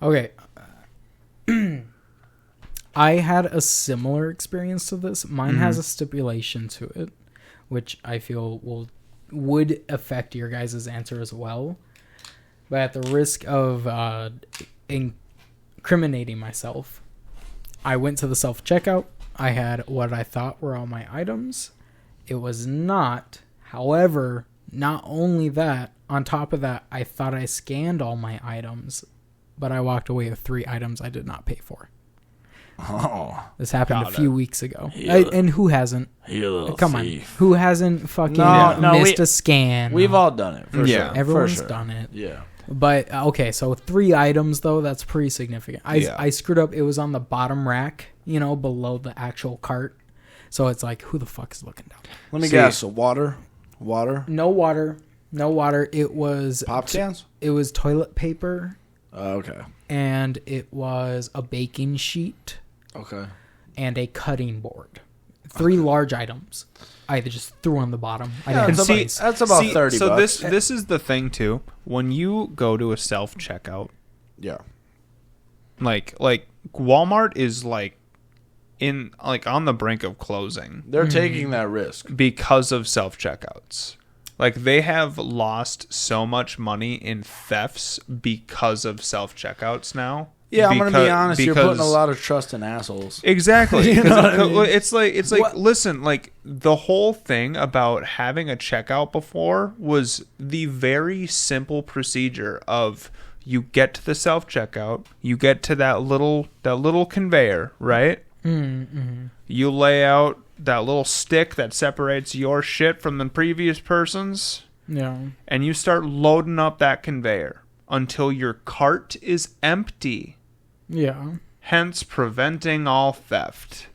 okay. I had a similar experience to this. Mine has a stipulation to it, which I feel would affect your guys' answer as well. But at the risk of incriminating myself, I went to the self-checkout. I had what I thought were all my items. It was not. However, not only that, on top of that, I thought I scanned all my items, but I walked away with 3 items I did not pay for. Oh, this happened a few weeks ago. And who hasn't? Come on. Who hasn't fucking missed a scan? We've all done it. For sure. Everyone's done it. Yeah. But, okay, so 3 items, though, that's pretty significant. I screwed up. It was on the bottom rack, below the actual cart. So it's like, who the fuck is looking down? Let me guess. Water? No water. It was... Pop cans? It was toilet paper. Okay. And it was a baking sheet. Okay. And a cutting board. 3 large items. I just threw on the bottom. That's about $30. So this is the thing too. When you go to a self-checkout, like Walmart is on the brink of closing. They're taking that risk because of self-checkouts. Like, they have lost so much money in thefts because of self-checkouts now. Yeah, I'm going to be honest. You're putting a lot of trust in assholes. Exactly. You know what I mean? It's like listen, like, the whole thing about having a checkout before was the very simple procedure of you get to the self-checkout, you get to that little conveyor, right? Mm-hmm. You lay out that little stick that separates your shit from the previous person's. Yeah. And you start loading up that conveyor until your cart is empty. Yeah. Hence preventing all theft.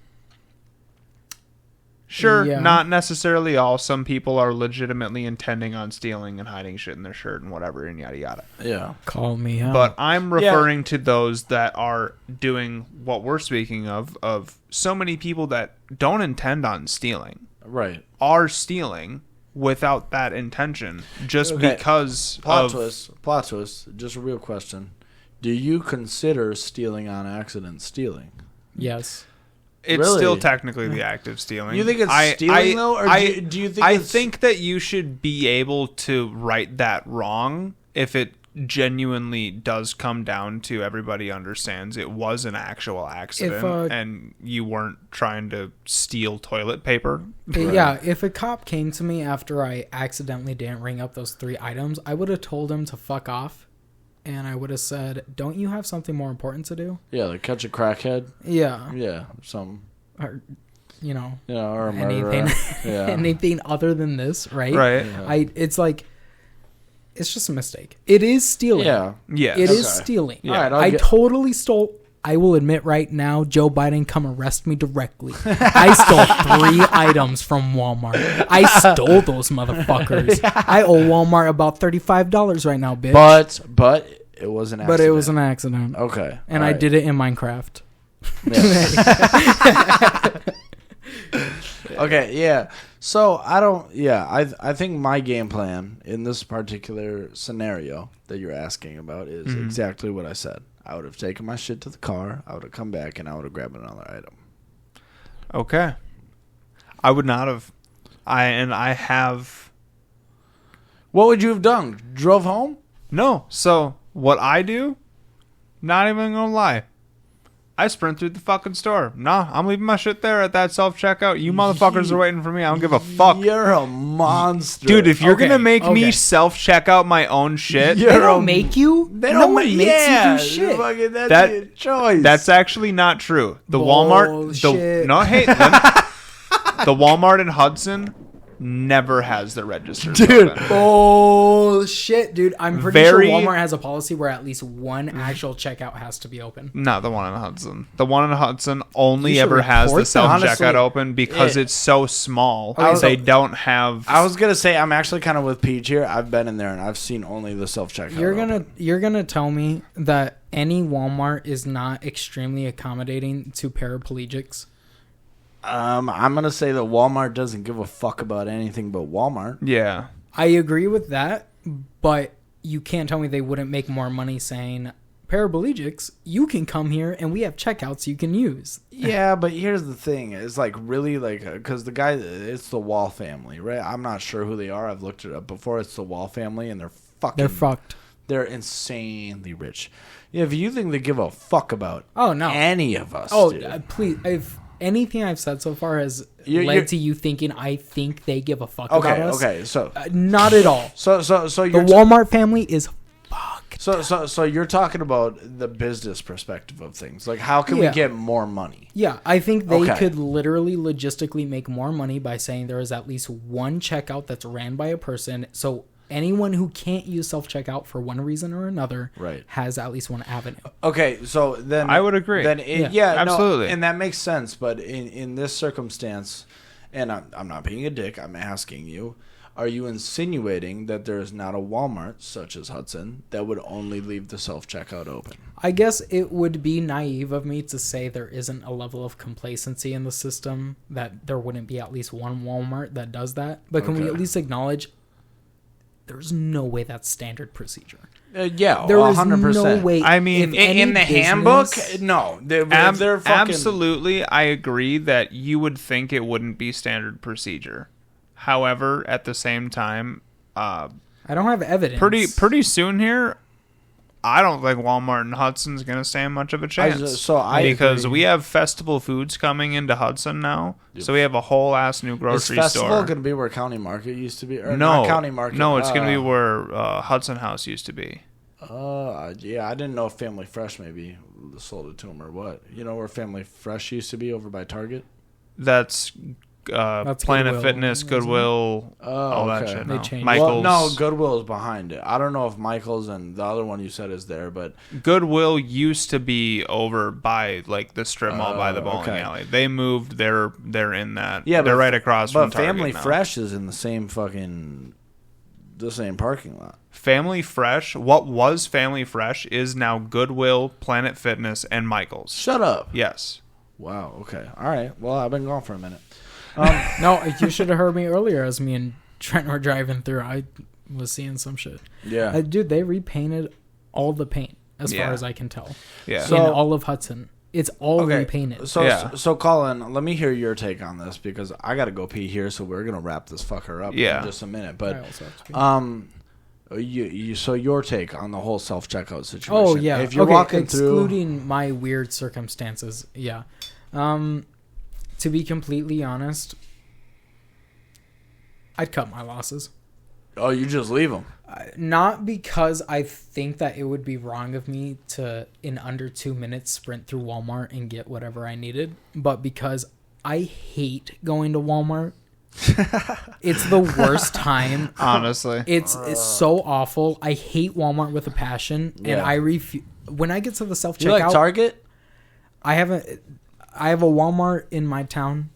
Sure, not necessarily all. Some people are legitimately intending on stealing and hiding shit in their shirt and whatever and yada yada. Yeah. Call me out. But I'm referring to those that are doing what we're speaking of so many people that don't intend on stealing. Right. Are stealing without that intention just because Plot twist. Just a real question. Do you consider stealing on accident stealing? Yes. It's still technically the act of stealing. You think it's stealing, though? Or do you think I think that you should be able to right that wrong if it genuinely does come down to everybody understands it was an actual accident and you weren't trying to steal toilet paper. Yeah, if a cop came to me after I accidentally didn't ring up those 3 items, I would have told him to fuck off. And I would have said, don't you have something more important to do? Yeah, like catch a crackhead. Yeah. Yeah, some. Or, or a anything, murderer. anything other than this, right? Right. Yeah. It's like, it's just a mistake. It is stealing. Yeah. Yes. It is stealing. Yeah. All right, I totally stole... I will admit right now, Joe Biden, come arrest me directly. I stole 3 items from Walmart. I stole those motherfuckers. I owe Walmart about $35 right now, bitch. But it was an accident. But it was an accident. Okay. And I did it in Minecraft. Yeah. Okay, yeah. So I think my game plan in this particular scenario that you're asking about is exactly what I said. I would have taken my shit to the car, I would have come back, and I would have grabbed another item. Okay. I would not have. I have. What would you have done? Drove home? No. So what I do, not even gonna lie, I sprint through the fucking store. Nah, I'm leaving my shit there at that self-checkout. You motherfuckers are waiting for me. I don't give a fuck. You're a monster. Dude, if you're gonna make me self-checkout my own shit... They don't make you? They don't make you do shit. Fucking, that's your choice. That's actually not true. The Walmart... The Walmart in Hudson never has the registers open. Bullshit, dude. I'm pretty sure Walmart has a policy where at least one actual checkout has to be open. No, the one in Hudson. The one in Hudson only ever has the self-checkout open because it's so small. They don't have... I was going to say, I'm actually kind of with Peach here. I've been in there and I've seen only the self-checkout You're gonna tell me that any Walmart is not extremely accommodating to paraplegics? I'm going to say that Walmart doesn't give a fuck about anything but Walmart. Yeah. I agree with that, but you can't tell me they wouldn't make more money saying, paraplegics, you can come here and we have checkouts you can use. Yeah, but here's the thing. It's like really like, because the guy, it's the Wall family, right? I'm not sure who they are. I've looked it up before. It's the Wall family and they're fucked. They're insanely rich. Yeah, if you think they give a fuck about any of us, please, if anything I've said so far has led to you thinking I think they give a fuck about us. Okay, so not at all. So the Walmart family is fucked. So you're talking about the business perspective of things. Like, how can we get more money? Yeah, I think they could literally logistically make more money by saying there is at least one checkout that's ran by a person. So anyone who can't use self-checkout for one reason or another has at least one avenue. Okay, so then... I would agree. Then absolutely. No, and that makes sense, but in this circumstance, and I'm not being a dick, I'm asking you, are you insinuating that there is not a Walmart, such as Hudson, that would only leave the self-checkout open? I guess it would be naive of me to say there isn't a level of complacency in the system, that there wouldn't be at least one Walmart that does that. But can we at least acknowledge... There's no way that's standard procedure. There 100%. is no way. I mean, in the handbook, no. They're fucking... Absolutely, I agree that you would think it wouldn't be standard procedure. However, at the same time... I don't have evidence. Pretty soon here, I don't think Walmart and Hudson's going to stand much of a chance. Because we have Festival Foods coming into Hudson now. Yep. So we have a whole ass new grocery store. Is Festival going to be where County Market used to be? Or no, not County Market. No, it's going to be where Hudson House used to be. Yeah, I didn't know if Family Fresh maybe sold it to them or what. You know where Family Fresh used to be over by Target? That's Planet Fitness, Goodwill, all that shit. They changed. Michael's. Well, no, Goodwill is behind it. I don't know if Michael's and the other one you said is there, but Goodwill used to be over by like the strip mall by the bowling alley. They moved. They're in that. Yeah, they're right across from Target. But Family Fresh is in the same parking lot. Family Fresh, what was Family Fresh is now Goodwill, Planet Fitness, and Michael's. Shut up. Yes. Wow. Okay. All right. Well, I've been gone for a minute. No, you should have heard me earlier as me and Trent were driving through. I was seeing some shit. Yeah. Dude, they repainted all the paint as far as I can tell. Yeah. So, in all of Hudson. It's all repainted. So Colin, let me hear your take on this because I got to go pee here, so we're going to wrap this fucker up in just a minute. But so your take on the whole self-checkout situation. Oh, yeah. If you're walking excluding my weird circumstances, yeah. To be completely honest, I'd cut my losses. Oh, you just leave them? Not because I think that it would be wrong of me to, in under 2 minutes, sprint through Walmart and get whatever I needed, but because I hate going to Walmart. It's the worst time. Honestly. It's so awful. I hate Walmart with a passion, and I refuse. When I get to the self-checkout... You like Target? I have a Walmart in my town.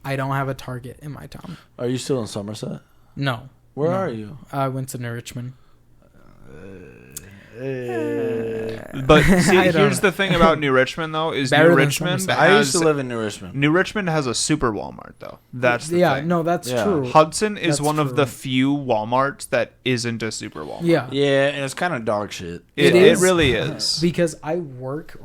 I don't have a Target in my town. Are you still in Somerset? No. Where are you? I went to New Richmond. But see, here's the thing about New Richmond, though, is New Richmond. I used to live in New Richmond. New Richmond has a super Walmart, though. That's the thing. No, that's true. Hudson is one of the few Walmarts that isn't a super Walmart. Yeah, and it's kind of dog shit. It really is. Because I work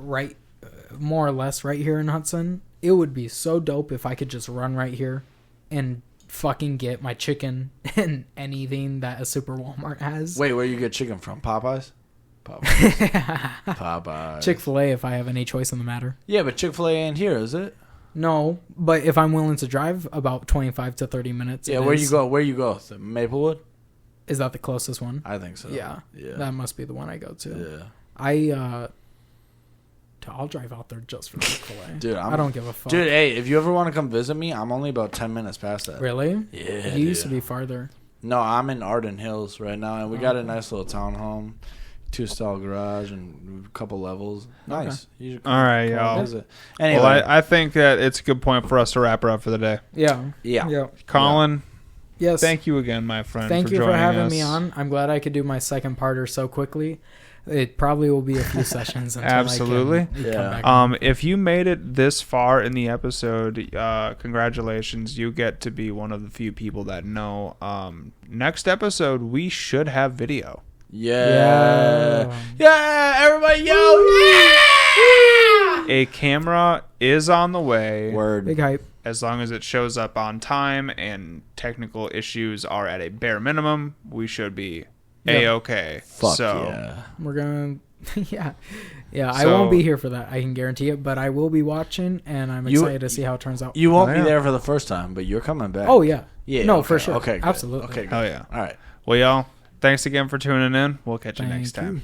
more or less right here in Hudson. It would be so dope if I could just run right here and fucking get my chicken and anything that a Super Walmart has. Wait, where you get chicken from? Popeyes? Popeyes. Chick-fil-A if I have any choice in the matter. Yeah, but Chick-fil-A ain't here, is it? No, but if I'm willing to drive about 25 to 30 minutes. Yeah, where you go? Maplewood? Is that the closest one? I think so. Yeah. That must be the one I go to. Yeah. I'll drive out there just for Chick-fil-A. Dude, I don't give a fuck. Dude, hey, if you ever want to come visit me, I'm only about 10 minutes past that. Really? Yeah. You used to be farther. No, I'm in Arden Hills right now, and we got a nice little townhome, 2-stall garage, and a couple levels. Nice. You should all right, y'all. Visit. Anyway, well, I think that it's a good point for us to wrap her up for the day. Yeah. Colin. Yes. Thank you again, my friend. Thank you for having us. me on. I'm glad I could do my second parter so quickly. It probably will be a few sessions until Absolutely. I can come back. If you made it this far in the episode, congratulations. You get to be one of the few people that know. Next episode, we should have video. Yeah, everybody, yeah! A camera is on the way. Word. Big hype. As long as it shows up on time and technical issues are at a bare minimum, we should be A-okay. Fuck so, yeah. We're going to... Yeah, I won't be here for that. I can guarantee it, but I will be watching, and I'm excited to see how it turns out. You won't be there for the first time, but you're coming back. Oh, yeah. Yeah. No, okay, for sure. Okay, good. Absolutely. Okay, good. Oh, yeah. All right. Well, y'all, thanks again for tuning in. We'll catch you next time.